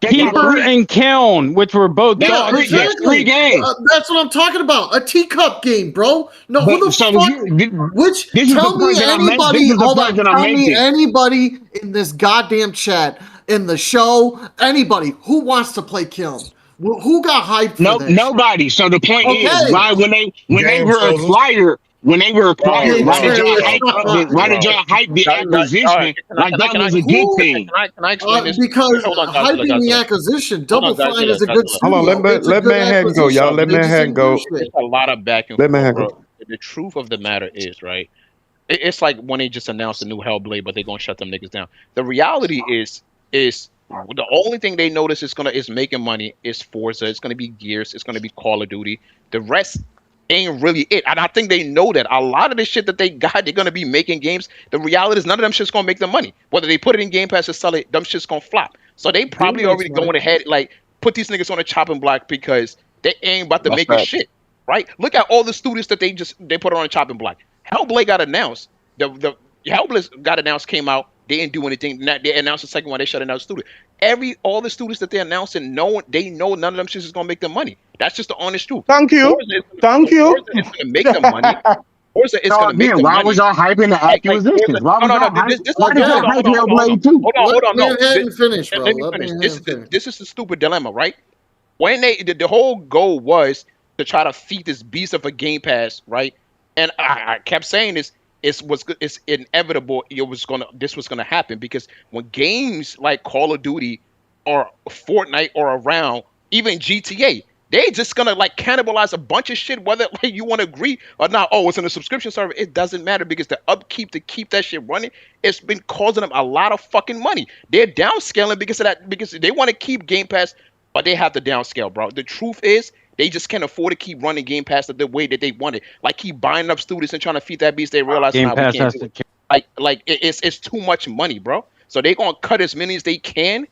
Keeper and Kiln, which were both three games. That's what I'm talking about. A teacup game, bro. No, who the fuck? Tell me anybody. Hold on. Tell me anybody in this goddamn chat, in the show, anybody who wants to play Kiln. Who got hyped for that? Nobody. So the point is, why when they were acquired. When they were acquired, why did y'all hype the acquisition like that was a good thing? Can I explain this? Because hyping the acquisition, Double Fine is a good studio. Hold on, let Manhattan go, y'all. Let Manhattan go. There's a lot of back and forth, bro. The truth of the matter is, right? It's like when they just announced a new Hellblade, but they're gonna shut them niggas down. The reality is the only thing they notice is making money is Forza. It's gonna be Gears. It's gonna be Call of Duty. The rest ain't really it, and I think they know that a lot of the shit that they got, they're gonna be making games. The reality is none of them shit's gonna make them money. Whether they put it in Game Pass or sell it, them shit's gonna flop. So they probably already going ahead, like put these niggas on a chopping block because they ain't about to make a shit, right? Look at all the studios that they put on a chopping block. Hellblade got announced. The Hellblade got announced, came out. They didn't do anything. They announced the second one. They shut down the studio. All the studios that they're announcing, they know none of them shit is gonna make them money. That's just the honest truth. Thank you. Forza is gonna make them money. Forza is gonna make them money. Why was y'all hyping the acquisitions? Why was y'all hyping Hellblade too? Hold on. Let me finish, bro. Let me finish. This is the stupid dilemma, right? When the whole goal was to try to feed this beast of a Game Pass, right? And I kept saying this. It's inevitable. This was gonna happen because when games like Call of Duty or Fortnite or around, even GTA, they just gonna like cannibalize a bunch of shit. Whether like you want to agree or not, it's in a subscription service. It doesn't matter because the upkeep to keep that shit running, it's been causing them a lot of fucking money. They're downscaling because of that, because they want to keep Game Pass, but they have to downscale, bro. The truth is, they just can't afford to keep running Game Pass the way that they want it. Like keep buying up studios and trying to feed that beast. They realize Game Pass we can't do it. Like it's too much money, bro. So they're gonna cut as many as they can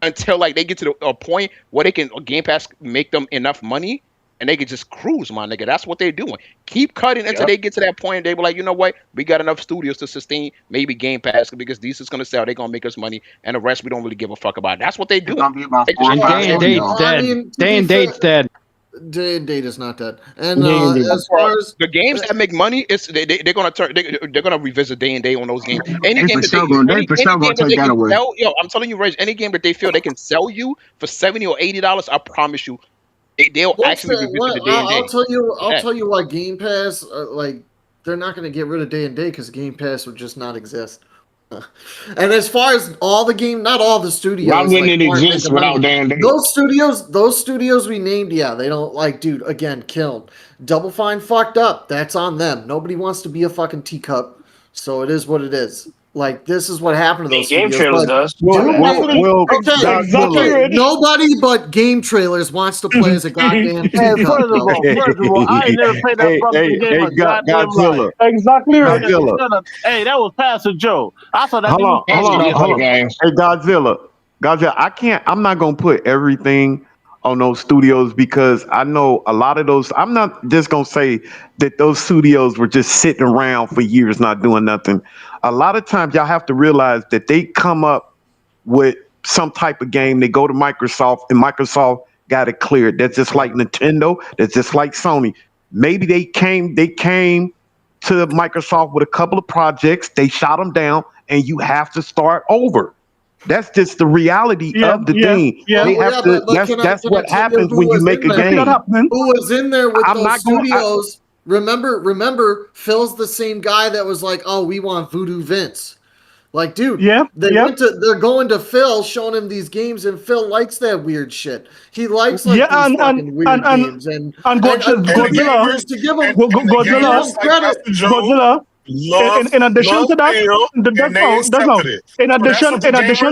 until like they get to a point where they can Game Pass make them enough money and they can just cruise, my nigga. That's what they're doing. Keep cutting until they get to that point. They were like, you know what? We got enough studios to sustain maybe Game Pass because these is gonna sell. They're gonna make us money, and the rest we don't really give a fuck about. That's what they do. Day and Date's dead. Day and date is not dead. And D&D. as far as the games that make money, they're gonna they're gonna revisit day and day on those games. Any game that any game that they can sell, I'm telling you, Reg, any game that they feel they can sell you for $70 or $80, I promise you, they'll actually revisit the day and day. I'll tell you why Game Pass, like, they're not going to get rid of day and day because Game Pass would just not exist. And as far as all the not all the studios. Why wouldn't it exist without day and day? Those studios we named, yeah, they don't, like, dude, again, killed. Double Fine fucked up. That's on them. Nobody wants to be a fucking teacup, so it is what it is. Like, this is what happened to those Game studios. Trailers does. Okay, nobody but Game Trailers wants to play as a goddamn teacup. First of all, I ain't never played that fucking game a goddamn life. Exactly right. Hey, that was Pastor Joe. I thought that Hold on. Hey, Godzilla, I'm not gonna put everything on those studios because I know a lot of those. I'm not just gonna say that those studios were just sitting around for years not doing nothing. A lot of times y'all have to realize that they come up with some type of game. They go to Microsoft and Microsoft got it cleared. That's just like Nintendo. That's just like Sony. Maybe they came to Microsoft with a couple of projects. They shot them down and you have to start over. That's just the reality of the thing. That's what happens when you make a game. Who was in there with those studios? Remember, Phil's the same guy that was like, "Oh, we want Voodoo Vince." Like, dude, they're going to Phil, showing him these games, and Phil likes that weird shit. He likes these fucking weird games. And Godzilla, to give him Godzilla. In addition to that, in addition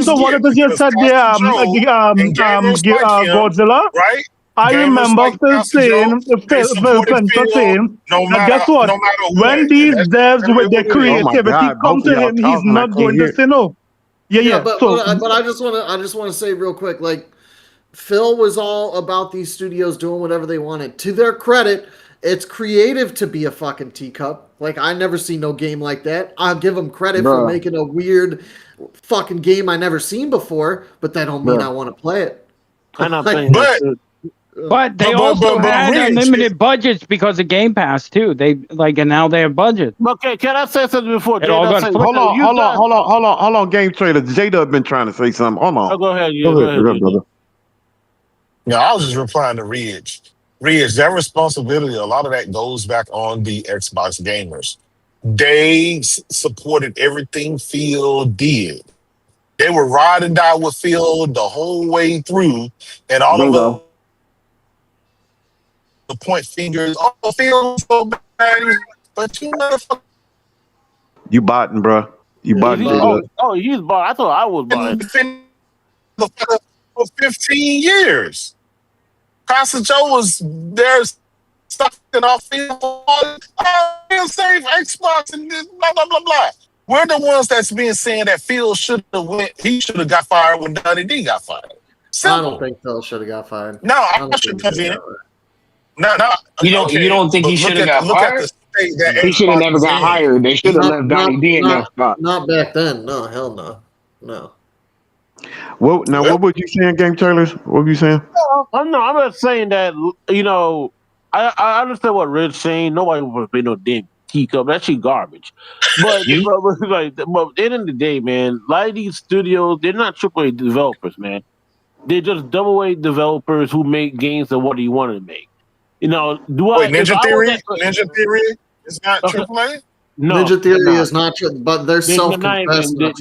to what it is you said there, Godzilla, right? I remember Phil saying, guess what? When these devs with their creativity come to him, he's not going to say no. But I just want to say real quick, like, Phil was all about these studios doing whatever they wanted. To their credit, it's creative to be a fucking teacup. Like, I never see no game like that. I'll give them credit for making a weird fucking game I never seen before, but that don't mean I want to play it. I'm not playing But they also had unlimited budgets because of Game Pass too. And now they have budgets. Okay, can I say something before? Hold on, Game Trader. Jada been trying to say something. Hold on. Go ahead. Go ahead, brother. Yeah, I was just replying to Ridge. Ridge, that responsibility, a lot of that goes back on the Xbox gamers. They supported everything Phil did. They were ride and die with Phil the whole way through, and all of them the point fingers. Oh, Phil so bad, but you motherfucker. You botting, bro. You botting. He's botting. I thought I was botting. For 15 years. Pastor Joe was there stuffing off Phil. Phil save Xbox and blah, blah, blah, blah. We're the ones that's being saying that Phil should have got fired when Donnie D got fired. I don't think Phil should have got fired. No, I should have in. No. You don't think he should have got fired? He should have never got hired. They should have left Donnie D in that spot. Not back then. No, hell no. No. What were you saying, Game Trailers? What were you saying? I'm not saying that, I understand what Red's saying. Nobody would be no damn teacup. That shit garbage. But, but at the end of the day, man, a lot of these studios, they're not AAA developers, man. They're just AA developers who make games of what you want to make. Ninja Theory is not AAA? No, Ninja Theory is not true, but they're self-confessed. Ninja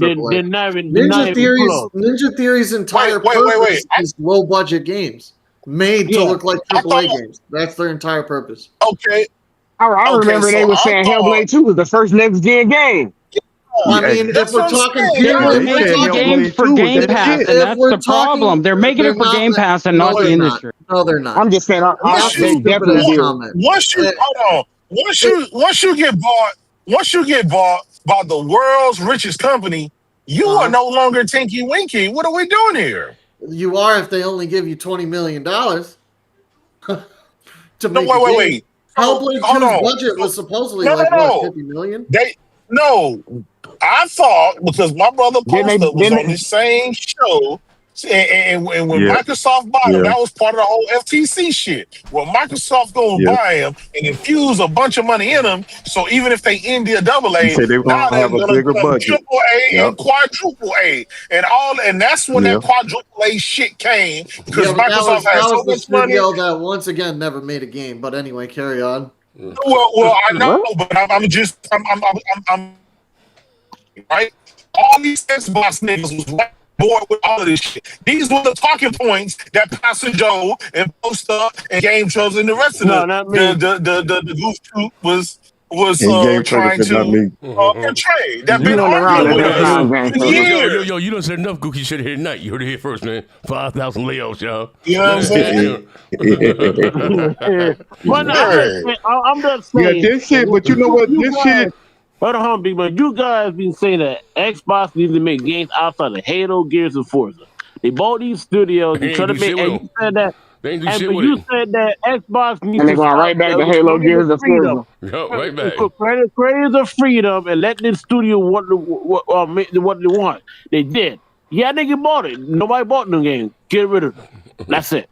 Theory's entire purpose is low-budget games made to look like AAA games. That's their entire purpose. Okay. I remember they were saying Hellblade 2 was the first next-gen game. I mean, if we're talking games for Game Pass, and that's the problem. They're making it for Game Pass and not the industry. No, they're not. I'm just saying, once you get bought by the world's richest company, you are no longer Tinky Winky. What are we doing here? You are if they only give you $20 million to make wait. Hellblade 2's budget was supposedly $50 million? I thought, because my brother posted was on the same show And when Microsoft bought him, that was part of the whole FTC shit. Well, Microsoft gonna buy him and infuse a bunch of money in him. So even if they end their AA, Say they were now gonna they're have a gonna bigger come budget. AAA and quadruple A and that's when that quadruple A shit came because but Microsoft had so the much money. studio that once again never made a game. But anyway, carry on. Well, I know, but I'm right. All these Xbox niggas was right bored with all of this shit. These were the talking points that Pastor Joe and Poster and Game Trolls and the rest of the goof troop was trying to portray. That been arguing with us for years. Yo, you done said enough, Gookie shit here tonight. You heard it here first, man. 5,000 layoffs, y'all. You know what I'm saying? I'm just saying. Yeah, this shit, but you know what? This shit. Hold on, big man. You guys been saying that Xbox needs to make games outside of Halo, Gears, and Forza. They bought these studios. They try to make. And you said that. They and you said that Xbox needs and they're going right back to Halo, Gears, and Forza. Yup, right back. Creators of freedom and let the studio what they want. They did. Yeah, they bought it. Nobody bought no game. Get rid of them. That's it.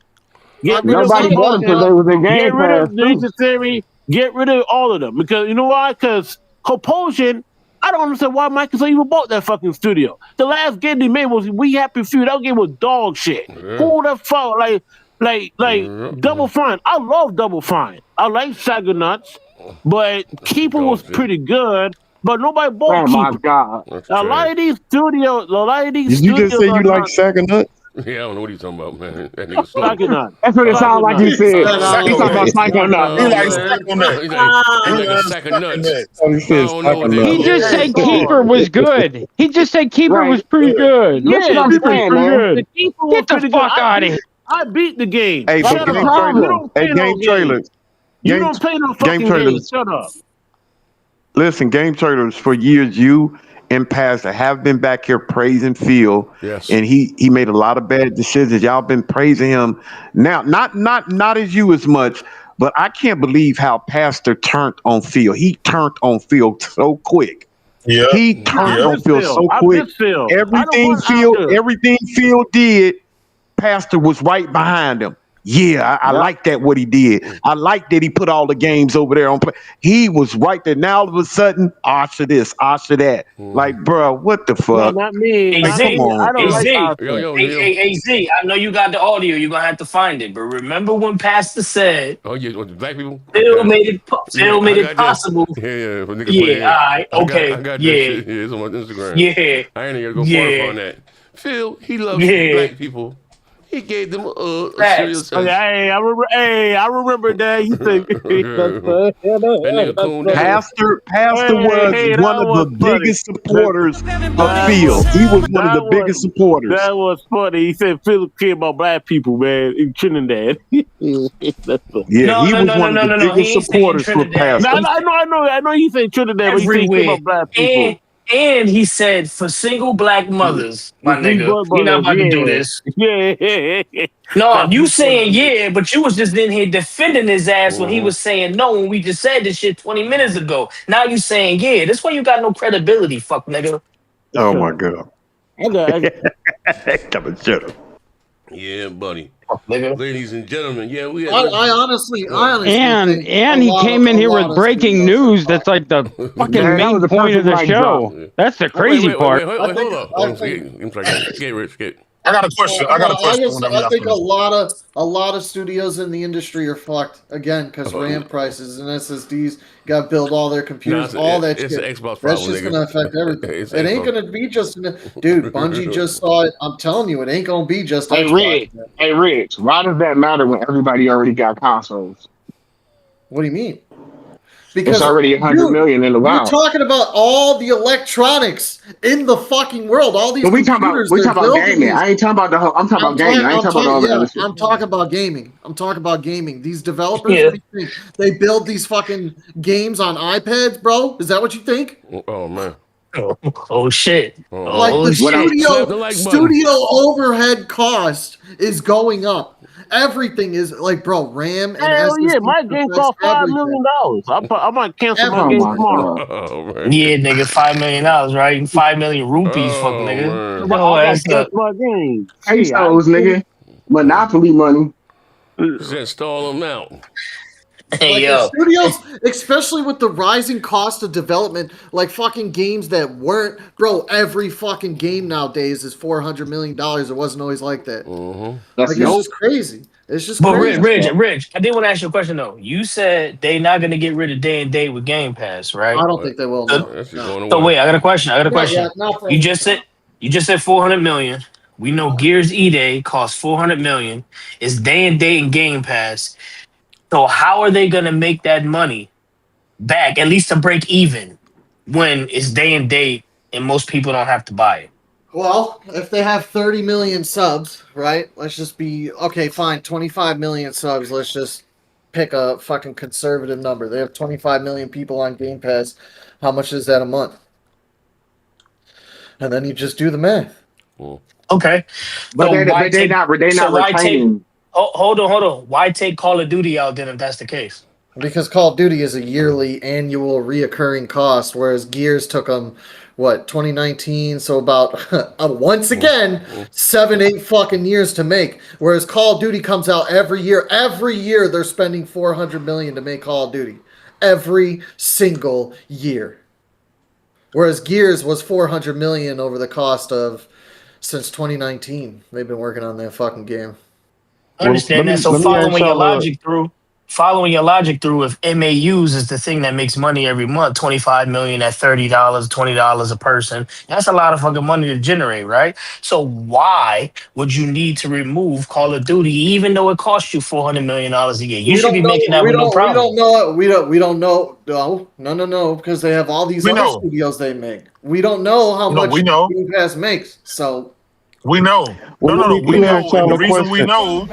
Nobody bought them because they was in Game Get rid Pass. of necessary. Get rid of all of them because you know why? Because Compulsion. I don't understand why Microsoft even bought that fucking studio. The last game they made was We Happy Few. That game was dog shit. Who the fuck Double Fine? I love Double Fine. I like Psychonauts, but Keeper was pretty good. But nobody bought Keeper. Oh my god! A lot of these studios. Did you just say you like Psychonauts? Yeah, I don't know what he's talking about, man. That nigga Psychonaut. That's what it sounds like you said. He's talking about Psychonaut. He likes Psychonaut. He just said Keeper was good. He just said Keeper was pretty good. Yeah, that's what I'm saying, man. Get the fuck out of here. I beat the game. Hey, Shut but up. game trailers. You don't play no fucking games. Shut up. Listen, game trailers for years. You and Pastor have been back here praising Phil, and he made a lot of bad decisions. Y'all been praising him now, not as you as much, but I can't believe how Pastor turned on Phil. He turned on Phil so quick. Yeah, he turned on Phil so quick. Everything Phil did, Pastor was right behind him. Yeah, I like that what he did. I like that he put all the games over there on play. He was right there. Now all of a sudden, Osher this, Osher that. Like, bro, what the fuck? No, not me. Hey, Z, I don't like hey, Z, I know you got the audio. You're going to have to find it. But remember when Pastor said, oh, yeah, black people? Phil made it possible. Yeah. All right. Okay. I got that shit. Yeah, it's on my Instagram. Yeah. I ain't even going to go far on that. Phil, he loves black people. He gave them a serious test. I remember that. You said Pastor was one of the biggest supporters of Phil. He was one of the biggest supporters. That was funny. He said Phil cared about black people, man, in Trinidad. He was one of the biggest supporters for Pastor. I know he said Trinidad, but he said he cared about black people. And he said, for single black mothers, my nigga, you're not about to do this. Yeah. No, you saying but you was just in here defending his ass when he was saying no when we just said this shit 20 minutes ago. Now you saying That's why you got no credibility, fuck nigga. Oh my god. Shut up. Yeah, buddy. Ladies and gentlemen, we. I honestly, and he came in here with breaking news. That's like the fucking main point of the show. That's the crazy part. Hold on. Get rich. I got a question. I think a lot of studios in the industry are fucked again because RAM prices and SSDs got to build all their computers, all that shit. It's an Xbox problem, that's just gonna affect everything. It ain't gonna be just, dude. Bungie just saw it. I'm telling you, it ain't gonna be just. Hey, Rich. Why does that matter when everybody already got consoles? What do you mean? Because it's already 100 million in the wild. You're talking about all the electronics in the fucking world. All these we talking about gaming. I ain't talking about the whole. I'm talking about gaming. I ain't talking about all the other shit. I'm talking about gaming. These developers, they build these fucking games on iPads, bro. Is that what you think? Oh man. Oh shit. Like Oh the shit. Slap the like studio overhead cost is going up. Everything is like, bro, RAM and Hell yeah, SSD my game affects cost $5 everything. million. I might cancel my Oh game my tomorrow. god. Oh, man. Yeah, nigga, $5 million, right? 5 million rupees, fuck Oh, nigga. man. But Yo, I gotta ass cancel up. my game. Shit, Pesos, nigga. Monopoly money. Just install them out. Hey, Like the yo. studios, especially with the rising cost of development, like fucking games that weren't, bro. Every fucking game nowadays is $400 million. It wasn't always like that. That's Like it's just crazy. It's just But crazy. Rich, I did want to ask you a question though. You said they not gonna get rid of day and date with Game Pass, right? I don't think they will. No. That's just going So away. wait, I got a question. Yeah, not for You just said 400 million. We know Gears E-Day costs 400 million. It's day and date and Game Pass. So how are they gonna make that money back, at least to break even, when it's day and date and most people don't have to buy it? Well, if they have 30 million subs, right? Let's just be okay. Fine, 25 million subs. Let's just pick a fucking conservative number. They have 25 million people on Game Pass. How much is that a month? And then you just do the math. Okay, But they not retaining. Hold on. Why take Call of Duty out then if that's the case? Because Call of Duty is a yearly, annual, reoccurring cost, whereas Gears took them, 2019? So about, once again, 7-8 fucking years to make. Whereas Call of Duty comes out every year. Every year they're spending $400 million to make Call of Duty. Every single year. Whereas Gears was $400 million over the cost of, since 2019. They've been working on that fucking game. I understand that. So following your logic through, if MAUs is the thing that makes money every month, 25 million at $30, $20 a person, that's a lot of fucking money to generate, right? So why would you need to remove Call of Duty even though it costs you $400 million a year? You should be making that with no problem. We don't know. No, because they have all these other studios they make. We don't know how much Game Pass makes. So we know. No. We know. And the reason we know.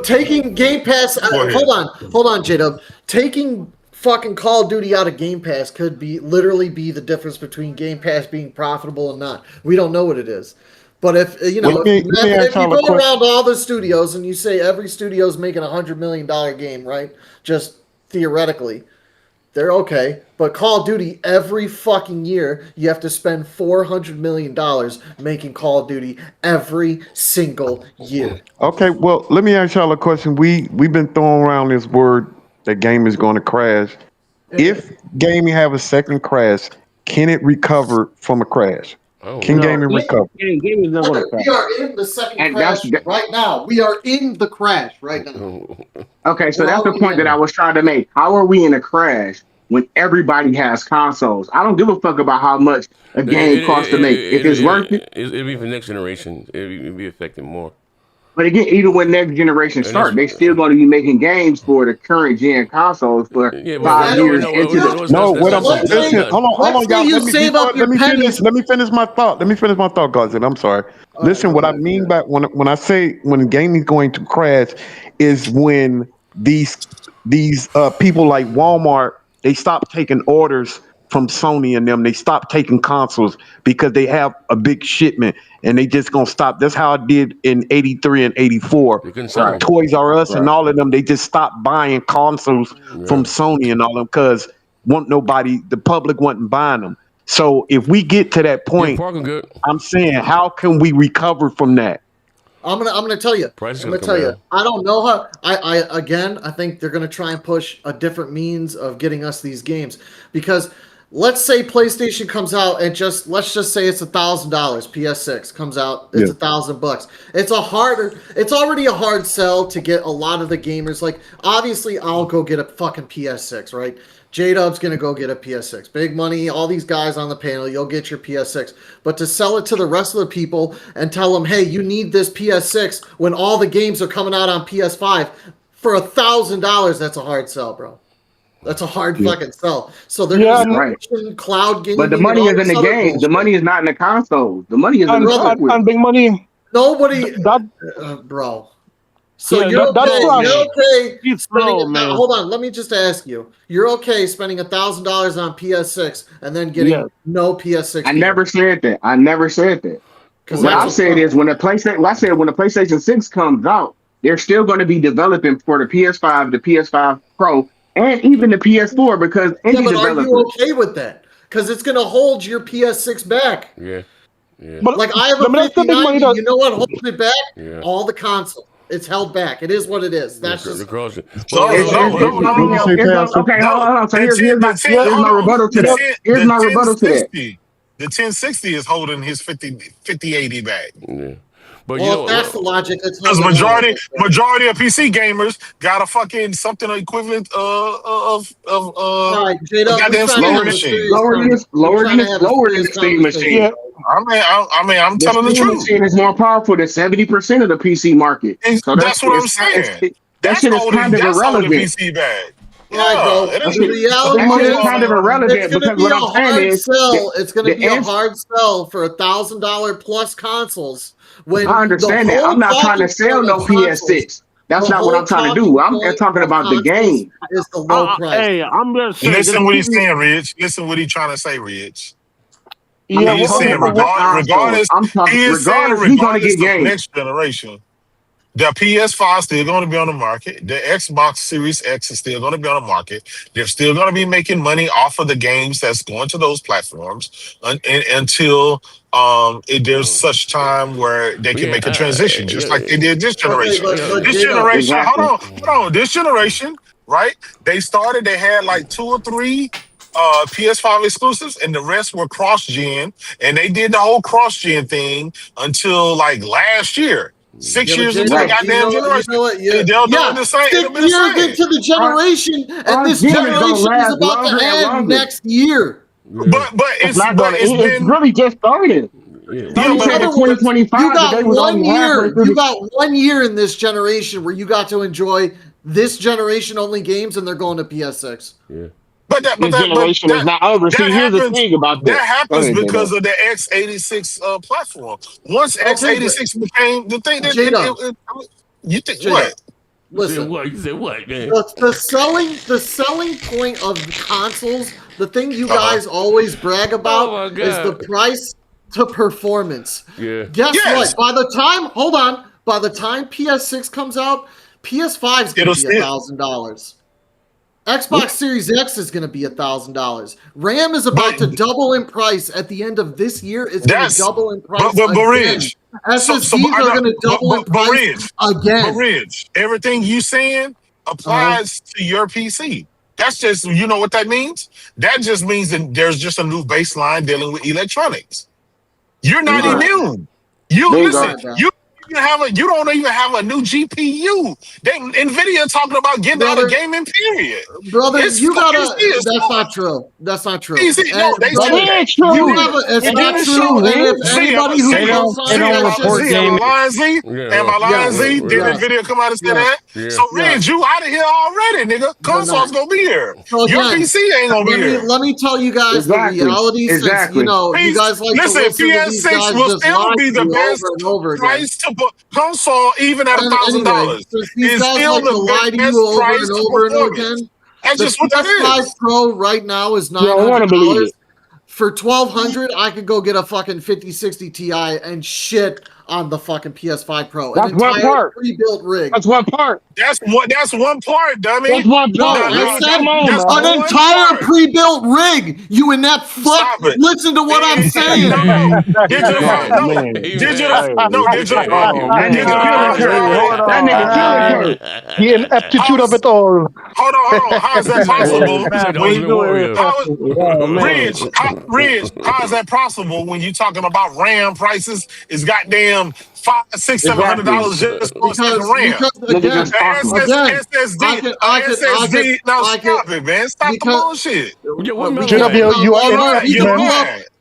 Taking Game Pass. Hold on, J-Dub. Taking fucking Call of Duty out of Game Pass could literally be the difference between Game Pass being profitable and not. We don't know what it is. But if if you go around all the studios and you say every studio is making $100 million game, right? Just theoretically, they're okay. But Call of Duty, every fucking year, you have to spend $400 million making Call of Duty every single year. Okay, well, let me ask y'all a question. We've been throwing around this word that game is going to crash. If gaming have a second crash, can it recover from a crash? Can gaming recover? Gaming is not going to crash. We are in the second crash right now. We are in the crash right now. Okay, so that's the point that I was trying to make. How are we in a crash when everybody has consoles? I don't give a fuck about how much a game costs to make. If it's worth it, it'll be for next generation. It'll be affected more. But again, even when next generation start, they still going to be making games for the current gen consoles for 5 years into the. No, what I'm listen. Hold on, y'all. Let me finish my thought, guys. And I'm sorry. Listen, what I mean by when I say when gaming is going to crash is when these people like Walmart, they stop taking orders from Sony and them. They stop taking consoles because they have a big shipment and they just gonna stop. That's how it did in 83 and 84. Right. Toys R Us and all of them, they just stopped buying consoles from Sony and all of them because the public wasn't buying them. So if we get to that point, I'm saying, how can we recover from that? I'm gonna tell you. I don't know how. I think they're gonna try and push a different means of getting us these games because let's say PlayStation comes out and let's just say it's $1,000. PS6 comes out, it's $1,000. It's already a hard sell to get a lot of the gamers. Like obviously, I'll go get a fucking PS6, right? J-Dub's going to go get a PS6. Big money, all these guys on the panel, you'll get your PS6. But to sell it to the rest of the people and tell them, hey, you need this PS6 when all the games are coming out on PS5 for $1,000, that's a hard sell, bro. That's a hard fucking sell. So they're pushing cloud gaming. But the money is in the game. The money is not in the consoles. The money is in the and big money. Nobody, bro. So Yeah, you're that's okay. flash. You're okay He's spending slow, man. Hold on, let me just ask you. You're okay spending $1,000 on PS6 and then getting Yes. no PS6. I never said that. I never said that. What I said is when the PlayStation 6 comes out, they're still going to be developing for the PS5, the PS5 Pro, and even the PS4 because indie but are developers. you okay with that? Because it's going to hold your PS6 back. Yeah. Yeah. But Like I have a that's the big money 5090, that- you know what holds it back? Yeah. All the console. It's held back. It is what it is. That's just Okay, hold on. So here's my rebuttal to that. Here's my rebuttal to that. The 1060 is holding his 5080 back. Yeah. But well, that's the logic. Because majority of PC gamers got a fucking something equivalent of right, J-Dub, goddamn lower than this Steam machine. Yeah. I'm telling the Steam truth. machine is more powerful than 70% of the PC market. So That's what I'm saying. That shit is kind of irrelevant. PC bag. Bro. The reality is kind of irrelevant because what I'm saying is it's going to be a hard sell for $1,000 plus consoles. When I understand that. I'm not trying to sell no PS6. That's not what I'm trying to do. I'm talking about the game. Is the low price. Hey, I'm gonna say. Listen what he's saying, Rich. Listen what he's trying to say, Rich. Yeah, he's saying regardless, he's going to get games next generation. The PS5 still going to be on the market. The Xbox Series X is still going to be on the market. They're still going to be making money off of the games that's going to those platforms until there's such time where they can make a transition, just like they did this generation. This generation, hold on. This generation, right? They had like 2 or 3 PS5 exclusives, and the rest were cross-gen, and they did the whole cross-gen thing until like last year. 6 years into the goddamn generation. They'll do the same. 6 years into the generation, and this generation is about to end next year. But it's really just started. In other words, you got 1 year. You got 1 year in this generation where you got to enjoy this generation only games, and they're going to PS6. Yeah. But this generation is not over. See, here's the thing about that happens because of the x86 platform. Once x86 became the thing, you think what? Listen, you said what, man? The selling point of the consoles, the thing you guys always brag about is the price to performance. Yeah. Guess what? By the time PS6 comes out, PS5 is going to be $1,000. Xbox Series X is going to be $1,000. RAM is about to double in price at the end of this year. It's going to double in price again. SSDs are going to double in price again. But Ridge, everything you saying applies to your PC. That's just, you know what that means? That just means that there's just a new baseline dealing with electronics. You're not immune. You don't even have a new GPU. NVIDIA talking about getting out of gaming, period. Brother, that's not true. That's not true. It's not true. It's not true. And if anybody who Am I lying, Z? Did NVIDIA come out and say that? So, Ridge, you out of here already, nigga. Console's going to be here. Your PC ain't going to be here. Let me tell you guys the reality. Since, you guys like to listen to these guys will still be the best price to console, even at $1,000. These guys like to lie to you over and over and over again. That's just what that PS5 is. Pro right now is $900. For $1,200, I could go get a fucking 5060 Ti and shit on the fucking PS5 Pro. That's one part. Pre-built rig. That's one part. That's one part, dummy. That's one part. I said an entire pre-built rig. You and that fuck. Listen to what I'm saying. Digital. That nigga killing her. The ineptitude of it all. Hold on. How is that possible? Ridge, how is that possible when you're talking about RAM prices is goddamn $500, $600, $700 just for a second RAM? SSD. Now stop it, man. Stop the bullshit.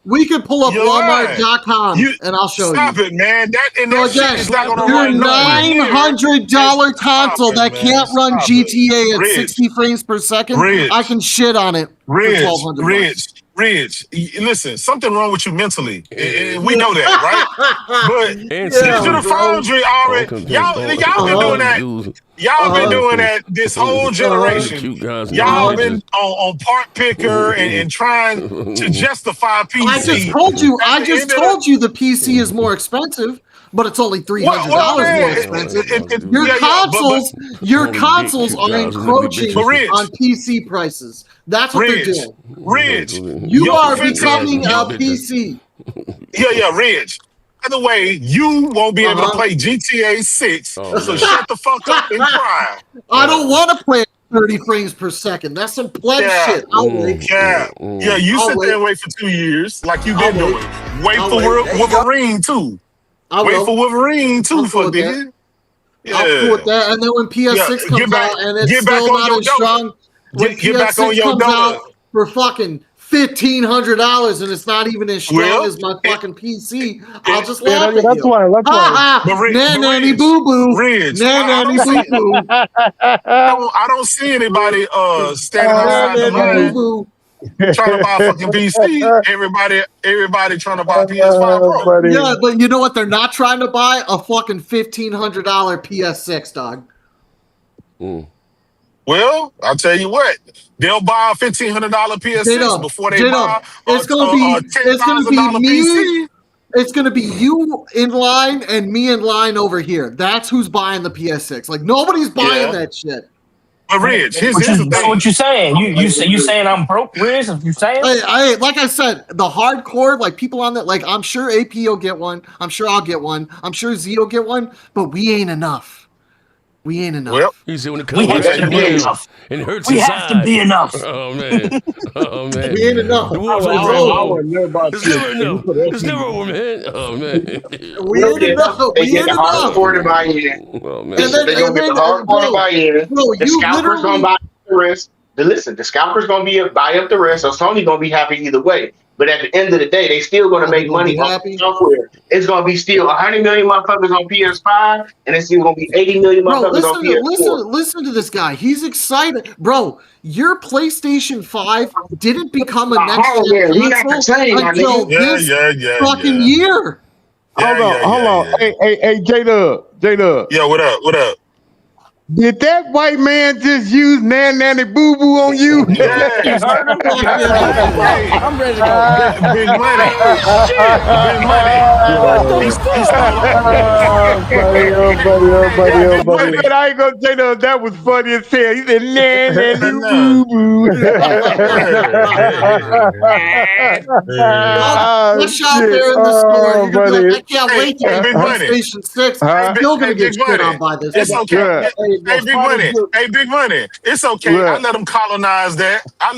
We could pull up Walmart.com and I'll show you. Stop it, man. That shit is not going to your run $900 console that can't run GTA at 60 frames per second, I can shit on it for $1,200. Ridge, listen, something wrong with you mentally. We know that, right? But Digital Foundry already, y'all been doing that. Y'all been doing that this whole generation. Y'all been on part picker and trying to justify PC. I just told you the PC is more expensive, but it's only $300 more expensive. Your consoles are encroaching on PC prices. That's what they're doing. Ridge, you are becoming a PC. Yeah, Ridge. By the way, you won't be able to play GTA 6, so shut the fuck up and cry. I don't want to play 30 frames per second. That's some pleb shit. I'll wait. Yeah, you sit there and wait for 2 years like you've been doing. Wait for Wolverine too. Wait for Wolverine too, fuck nigga. I'll cool with that. And then when PS6 comes out and it's still not as strong, when PS6 comes out for fucking $1,500 and it's not even as strong as my fucking PC, I'll just laugh at you. That's why. Nanny boo boo. Nanny boo boo. I don't see anybody standing outside the line trying to buy a fucking PC. Everybody trying to buy a PS5 Pro. Yeah, but you know what? They're not trying to buy a fucking $1,500 PS6, dog. Well, I'll tell you what. They'll buy a $1,500 PS6 before they buy a $10,000 PC. It's going to be you in line and me in line over here. That's who's buying the PS6. Like, nobody's buying that shit. But Ridge, what you saying? You saying I'm broke, Ridge? You saying? Like I said, the hardcore, like people on that, like I'm sure AP will get one. I'm sure I'll get one. I'm sure Z will get one. But we ain't enough. We ain't enough. Well, he said when it we have to be enough. And it hurts we have to be enough. Oh man. We ain't enough. It's never over, man. Oh man. We ain't enough. They get the hardcore to buy in. Oh man. They're gonna get the hardcore to buy in. The scalpers gonna buy the rest. The scalpers gonna buy up the rest. So Sony gonna be happy either way. But at the end of the day, they still going to make money on software. It's going to be still 100 million motherfuckers on PS5, and it's still going to be 80 million motherfuckers on PS4. Listen to this guy. He's excited. Bro, your PlayStation 5 didn't become a next-gen console until this fucking year. Hold on. Hey, J-Dub. Yeah, what up? Did that white man just use nanny boo boo on you? I'm ready to go. Big money. Big money. I ain't gonna say no. That was funny as hell. He said nanny boo boo. Push out there in the store. You're gonna be like, I can't wait to get PlayStation 6. I'm still gonna get shit on by this. It's okay. Hey, Big Money. It's okay. I let them colonize that. You're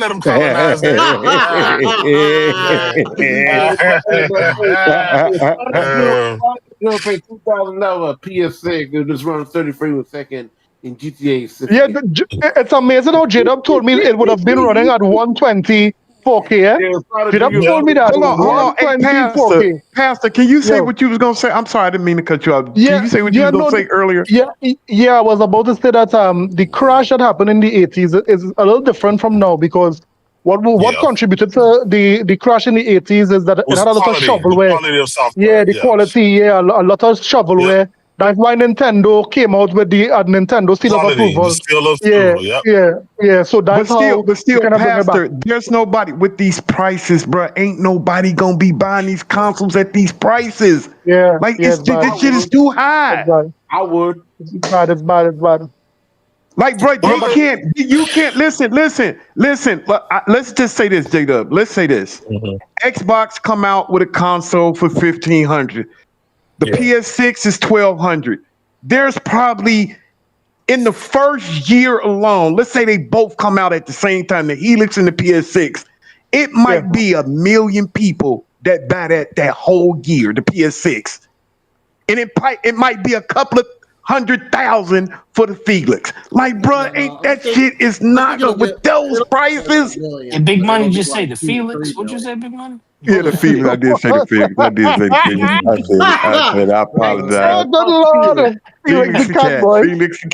gonna pay $2,000 PS6. It'll just run 30 frames a second in GTA 6. Yeah, it's amazing how J-Dub told me it would have been running at 120 4K. J-Dub told me that. Hold on. Hey, Pastor, can you say what you was gonna say? I'm sorry, I didn't mean to cut you off. Can you say what you was gonna say earlier? Yeah, I was about to say that the crash that happened in the 80s is a little different from now because what contributed to the crash in the 80s is that it had a lot of shovelware. Quality of software. The quality, a lot of shovelware. That's why Nintendo came out with the Nintendo Seal of Approval. Yeah. So that's but still, Pastor, there's nobody with these prices, bro. Ain't nobody gonna be buying these consoles at these prices. Yeah, this shit is too high. I would. It's bad. Like, bro, you can't listen. Let's just say this, J-Dub. Let's say this. Xbox come out with a console for $1,500. The PS6 is $1,200. There's probably in the first year alone, let's say they both come out at the same time, the Helix and the PS6, it might be 1 million people that buy that whole year, the PS6. And it might be a couple of 100,000 for the Felix. Like, bro, ain't that shit is not with those prices. And Big Money just say the Felix. What'd you say, Big Money? Yeah, the Felix. I did say the Felix. I said, I apologize. Felix the cat. Felix the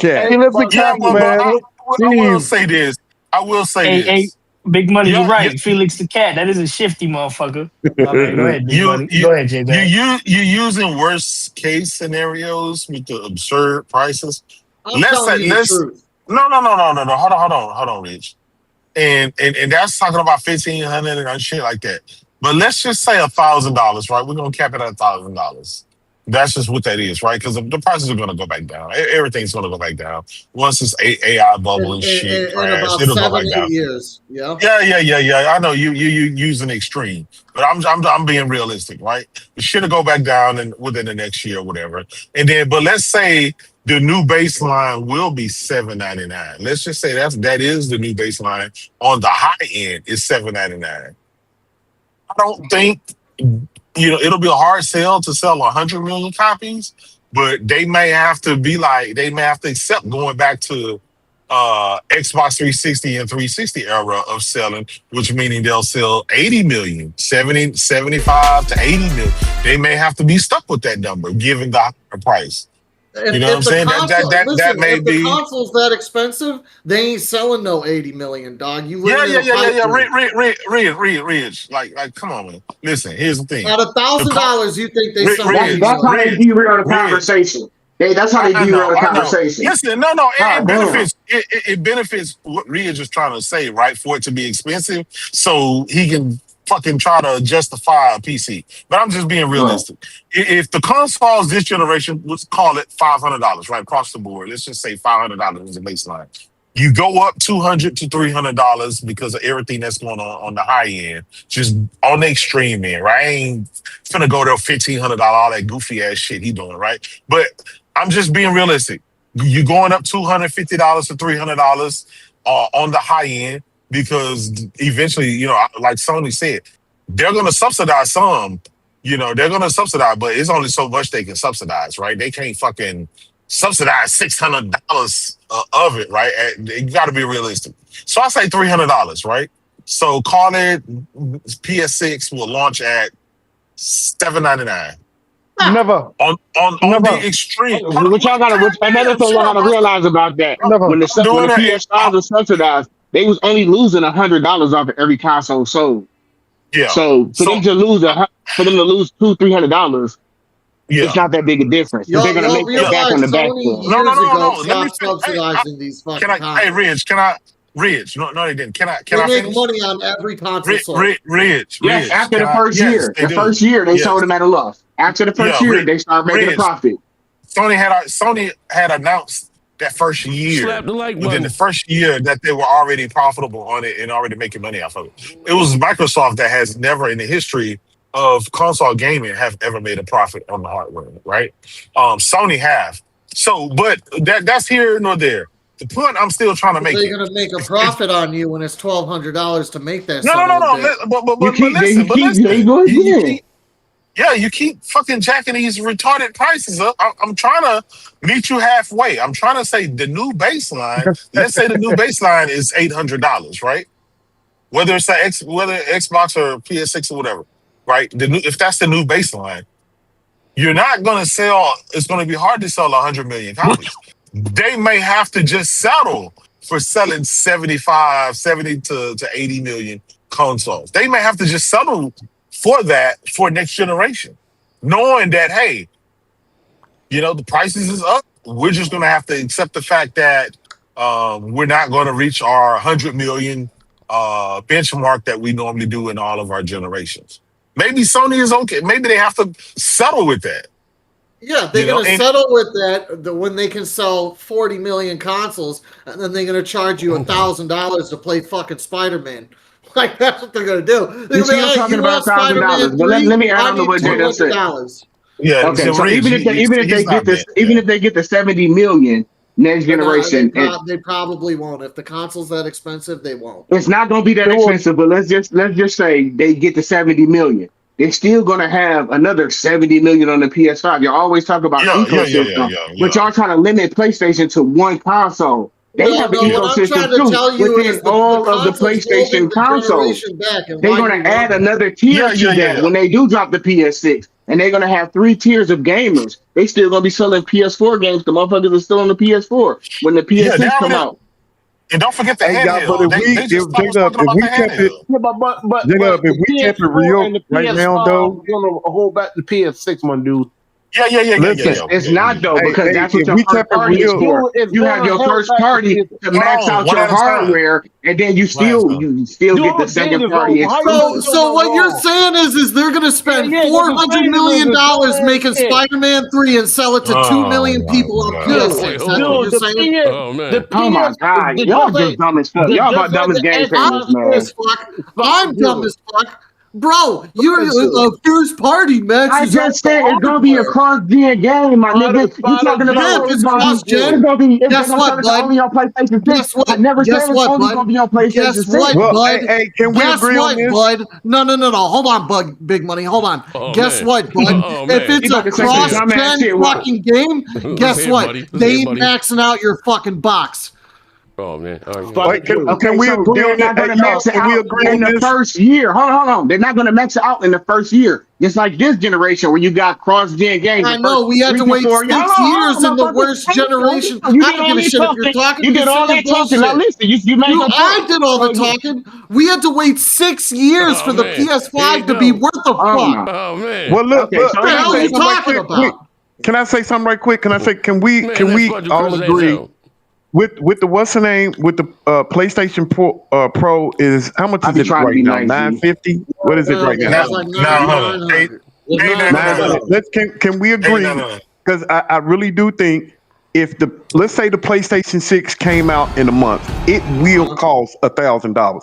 cat, man. I will say this. Big Money, you're Yeah, right. Felix the cat. That is a shifty motherfucker. My bad. Go ahead, Big you Money. you Go ahead, J Bag. you using worst case scenarios with the absurd prices. I'm telling you the truth. No. Hold on, Rich. And that's talking about 1,500 and shit like that. But let's just say $1,000, right? We're gonna cap it at $1,000. That's just what that is, right? Because the prices are gonna go back down. Everything's gonna go back down once this AI bubble and shit In crash. about It'll go 7, back 8 down. years. Yeah. Yeah. I know you using extreme, but I'm being realistic, right? It should go back down within the next year or whatever. And then, but let's say the new baseline will be $7.99. Let's just say that is the new baseline. On the high end is $7.99. I don't think it'll be a hard sell to sell 100 million copies, but they may have to accept going back to Xbox 360 and 360 era of selling, which meaning they'll sell 80 million, 70, 75 to 80 million. They may have to be stuck with that number given the higher price. You know what I'm saying? That may if be. the console's that expensive, they ain't selling no 80 million, dog. You Yeah. Rich. Like, come on, man. Listen, here's the thing. At $1,000, you think they sell? That's how they derail the conversation. That's how they derail the conversation. Listen, it benefits what Ridge is trying to say, right? For it to be expensive, so he can fucking try to justify a PC. But I'm just being realistic. Right. If the consoles this generation, let's call it $500, right, across the board. Let's just say $500 is the baseline. You go up $200 to $300 because of everything that's going on the high end, just on the extreme end, right? I ain't finna go there $1,500, all that goofy ass shit he doing, right? But I'm just being realistic. You're going up $250 to $300 on the high end because eventually, like Sony said, they're going to subsidize some. They're going to subsidize, but it's only so much they can subsidize, right? They can't fucking subsidize $600 of it, right? You got to be realistic. So I say $300, right? So call it PS6 will launch at $7.99. Never. On the extreme. Another thing y'all gotta realize about that. When the PS5 was subsidized, they was only losing $100 off of every console sold. Yeah. So for them to lose $200-$300, it's not that big a difference. They're gonna make that back on the back. No. Let me subsidizing these fucking consoles. Hey, Ridge, no, they didn't. Can I make finish? money on every console. Ridge. Yes, after the first year. The first year they sold them at a loss. After the first year, they started making a profit. Sony had announced that first year, Slap the like within button. the first year, that they were already profitable on it and already making money off of it. It was Microsoft that has never in the history of console gaming have ever made a profit on the hardware, right? Sony have. So, but that's here nor there. The point I'm still trying to make. They're going to make a profit on you when it's $1,200 to make that. No. But you keep fucking jacking these retarded prices up. I'm trying to meet you halfway. I'm trying to say the new baseline. Let's say the new baseline is $800, right? Whether it's whether Xbox or PS6 or whatever, right? If that's the new baseline, you're not going to sell. It's going to be hard to sell 100 million copies. They may have to just settle for selling 70 to 80 million consoles. They may have to just settle for that for next generation, knowing that, hey, the prices is up. We're just going to have to accept the fact that we're not going to reach our 100 million benchmark that we normally do in all of our generations. Maybe Sony is okay. Maybe they have to settle with that. Yeah, they're going to settle with that when they can sell 40 million consoles, and then they're going to charge you $1,000 to play fucking Spider-Man. Like, that's what they're going to do. They're still talking about $1,000. But let me add on to what Jada said. Yeah. Okay. So even if they get the 70 million next generation, they probably won't. If the console's that expensive, they won't. It's not going to be that expensive. But let's just say they get the 70 million. They're still going to have another 70 million on the PS5. You always talk about ecosystem, but y'all trying to limit PlayStation to one console. They have an ecosystem too within all of the PlayStation consoles. They're going to add another tier to that when they do drop the PS6, and they're going to have 3 tiers of gamers. They still going to be selling PS4 games. The motherfuckers are still on the PS4 when the PS6 come out. And don't forget the y'all, but handheld. They just stopped talking about the handheld. Yeah, but Jacob, if the we kept it PS4 real and the right PS5 now, though. gonna hold back the PS6, my dude. Yeah. Listen, It's not though, because that's what if your we first kept it party is real, for. It's You have gonna your help first back the party PS6. to max Hold on, out one your at a time. hardware, and then you still Dude, get the second Jada, party how you know exclusive. So what wrong? you're saying is they're going to spend Yeah, $400 million making shit. Spider-Man 3 and sell it to 2 million people on PS6. Wait, That's hold what on. you're Dude, saying? Oh man. the Oh my God, y'all just dumb as fuck. Y'all about dumb as game changers, man. I'm dumb as fuck. Bro, you're a first party, Max. I is just on said it's gonna be a cross-gen game, my nigga. You talking about if it's it's cross-gen, gonna be guess gonna what, turn into bud? only on PlayStation 6. Guess what? I never said it's only gonna be on PlayStation Guess 6. what, Well, bud? hey, can we Guess agree on what, this? bud? No. Hold on, Big Money. Hold on. Oh, Guess man. what, bud? Oh, If man. it's You a about to say some dumbass cross-gen shit, what? fucking game, guess Hey, what? buddy. They Hey, ain't buddy. maxing out your fucking box. Oh man. All right. Wait, can we so agree they're on not that? gonna Hey, y'all, max it can we out agree in on the this? first year. Hold on. They're not gonna max it out in the first year. It's like this generation where you got cross-gen games. I know we had to wait 6 years in the worst generation. You I did don't all give a that shit if you're talking. talking. You did all that talking. Now listen, you made your I point. did all the talking. We had to wait 6 years for the man. Here PS5 you to go. be worth a fuck. Oh man. Well, look, Okay, so What the hell are you talking about? Can I say something right quick? Can I say, can we let's all Chris agree out. with the what's the name with the PlayStation Pro is how much I is be it trying to right be now? nice, G. $950? What is it right now? It's like Now, hold on. Hey, no. Let's can we agree? no. Because I really do think if let's say the PlayStation 6 came out in a month, it will cost $1,000.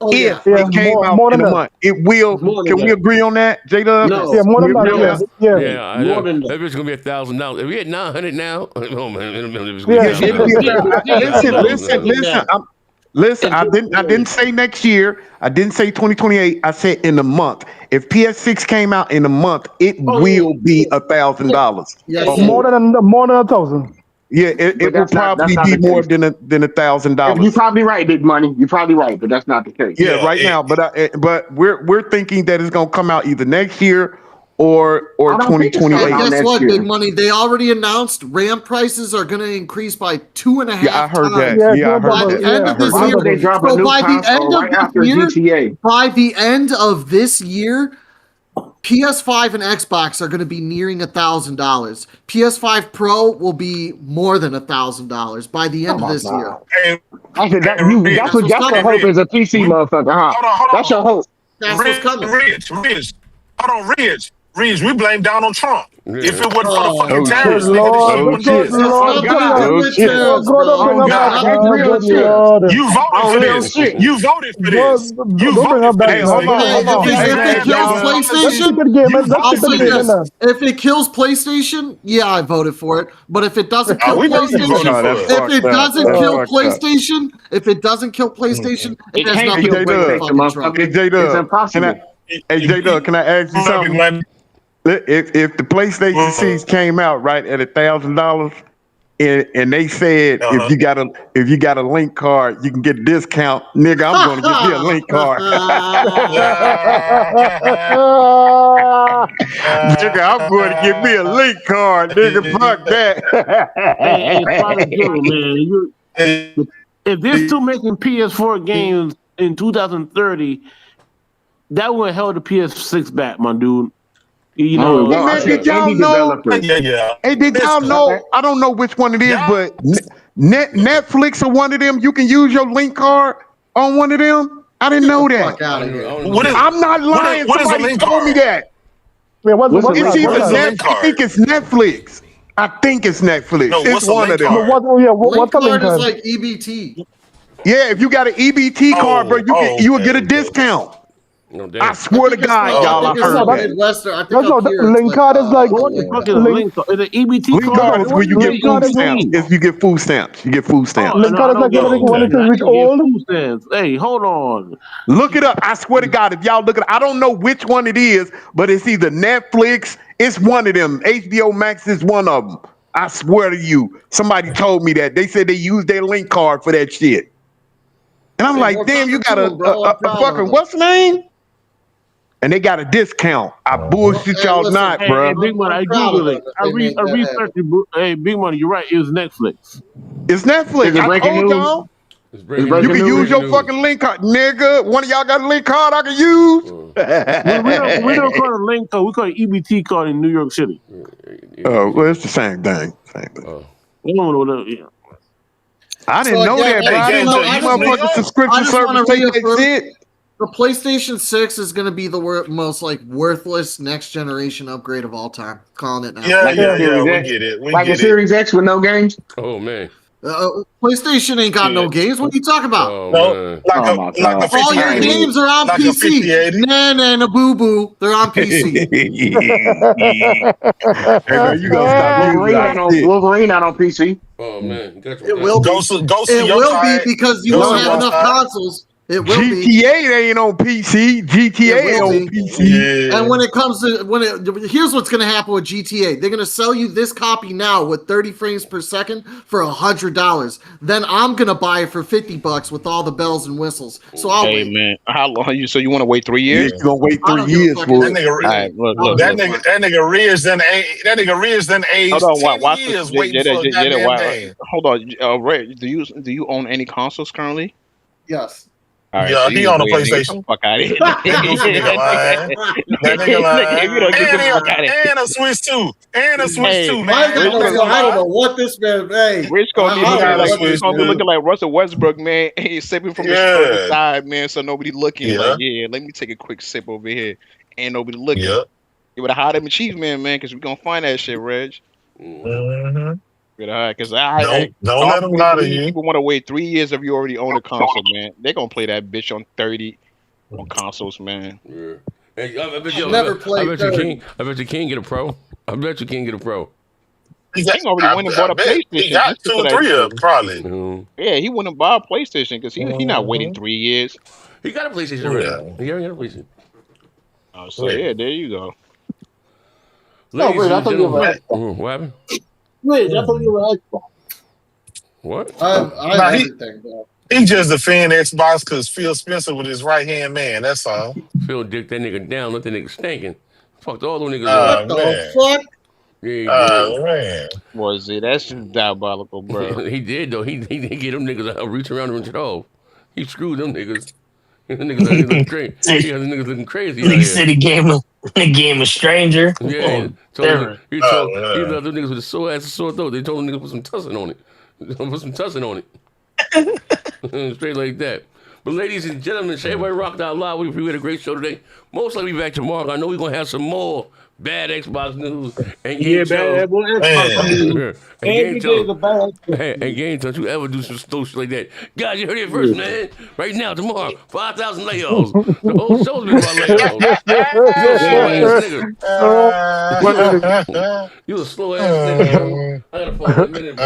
Oh, If yeah. it came out more in than a that. month, it will. More than Can we that. agree on that, J-Dub? No. Yeah, more than We that. agree on Yeah. Yeah, I More know. than that. That bitch gonna be $1,000. If we had 900 now, oh man, it's Yeah. gonna be $1,000. Listen. I didn't say next year. I didn't say 2028. I said in a month. If PS6 came out in a month, it will be $1,000. Yes, More than 1,000. Yeah, it will probably be more than $1,000. You're probably right, Big Money. You're probably right, but that's not the case. Yeah, right now. But we're thinking that it's gonna come out either next year or 2028. Guess what, Big Money? They already announced RAM prices are going to increase by 2.5 Yeah, I heard times. that. Yeah, I By heard the that. end of this year. They drop a So new by the console end of right this after year, GTA. by the end of this year, PS5 and Xbox are going to be nearing $1,000. PS5 Pro will be more than $1,000 by the end of this year. That's what your hope is, a PC motherfucker, huh? Hold on. That's your hope. That's what's coming. Ridge, we blame Donald Trump. If it wasn't for the fucking Good terrorists, Lord, good Lord, you voted for this. You voted for this. You voted for this. Hold on. If it kills PlayStation, I'll say this. If it kills PlayStation, yeah, I voted for it. But if it doesn't kill PlayStation, if it doesn't kill PlayStation, it has nothing to do with fucking Trump. Hey, J-Dub, can I ask you something? If the PlayStation 6 came out right at $1,000, and they said if you got a link card, you can get a discount, nigga, I'm gonna get me a link card. Nigga, I'm going to get me a link card, nigga. Fuck that. Man. If they're still making PS4 games in 2030, that would held the PS6 back, my dude. You know, man, did y'all know? Hey, did y'all know? I don't know which one it is, but Netflix or one of them, you can use your link card on one of them. I didn't know that. I'm not lying. Somebody told me that. Yeah, it's either I think it's Netflix. I think it's Netflix. No, it's one of them. What's the link Card is card? like EBT. Yeah, if you got an EBT card, bro, you will get a discount. I swear to God, y'all, I heard that. Link card is like link card. It's an EBT link card is where you get food stamps. If you get food stamps, you get food stamps. Link card is like when it is old. Hey, hold on. Look it up. I swear to God, if y'all look at it, I don't know which one it is, but it's either Netflix, it's one of them. HBO Max is one of them. I swear to you. Somebody told me that. They said they used their link card for that shit. And I'm like, damn, you got a fucking, what's the name? And they got a discount. I bullshit y'all not, bro. Hey, Big Money, I Googled it. I researched it. Hey, Big Money, you're right. It was Netflix. It's Netflix. I told y'all. You can use your fucking link card, nigga. One of y'all got a link card I can use. we don't call it a link card. We call it EBT card in New York City. Oh, well, it's the same thing. I didn't know that, bro. I didn't know you motherfucking subscription service take that shit. The PlayStation 6 is going to be the most worthless next generation upgrade of all time. Calling it now. Yeah, we get it. Like a Series X with no games. Oh man. PlayStation ain't got no games. What are you talking about? Like a 50, all your games are on PC. Nah, boo boo. They're on PC. Hey, you gonna stop Wolverine not on PC. Oh man, it will be. It will be because you don't have enough consoles. It will GTA ain't on PC. GTA ain't on PC. Yeah. And when it comes to here's what's gonna happen with GTA. They're gonna sell you this copy now with 30 frames per second for $100. Then I'm gonna buy it for $50 with all the bells and whistles. So I'll wait. Man, how long you? So you want to wait 3 years? You gonna wait 3 years for it? That nigga Riz then aged 10 years waiting for a goddamn game. Hold on, Ray, do you own any consoles currently? Yes. Right, yeah, so he on a PlayStation. Fuck out of here. That nigga lying. And a Switch 2. And a Switch 2, man. I don't know what this man. Hey, Rich gonna be looking like Russell Westbrook, man. He's sipping from the side, man, so nobody looking. Like, let me take a quick sip over here. Ain't nobody looking. You would have hired him achievement, man, because we're gonna find that shit, Reg. Because don't let them lie to you. People want to wait 3 years if you already own a console, man. They're gonna play that bitch on 30 on consoles, man. Yeah. Hey, I bet you can't get a pro. I bet you can't get a pro. He already went and bought a PlayStation. He got 2 or 3 of them, probably. Yeah, he went and bought a PlayStation because he not waiting 3 years. He got a PlayStation already. He already got a PlayStation. Oh, so yeah, there you go. Wait, I thought you were what happened? Wait, I thought you were Xbox. What? I everything, bro. He just defend Xbox because Phil Spencer was his right hand man. That's all. Phil dick that nigga down, let that nigga stinking. Fucked all those niggas up. What the fuck? Yeah, man. Boy, see, that's just diabolical, bro. He did though. He get them niggas out, reach around and off. He screwed them niggas. Them niggas looking crazy. Yeah, the niggas looking crazy. Nigga said he game a stranger. Yeah, he let them niggas with a sore ass and sore throat. They told them niggas put some tussin on it. Put some tussin on it. Straight like that. But ladies and gentlemen, everybody rocked out loud. We had a great show today. Most likely be back tomorrow. I know we're gonna have some more bad Xbox news and game and game don't you ever do some shit like that. Guys, you heard it first, man. Right now, tomorrow, 5,000 layoffs. The whole show's been about layoffs. You a slow ass nigga. I gotta phone in a minute, bro.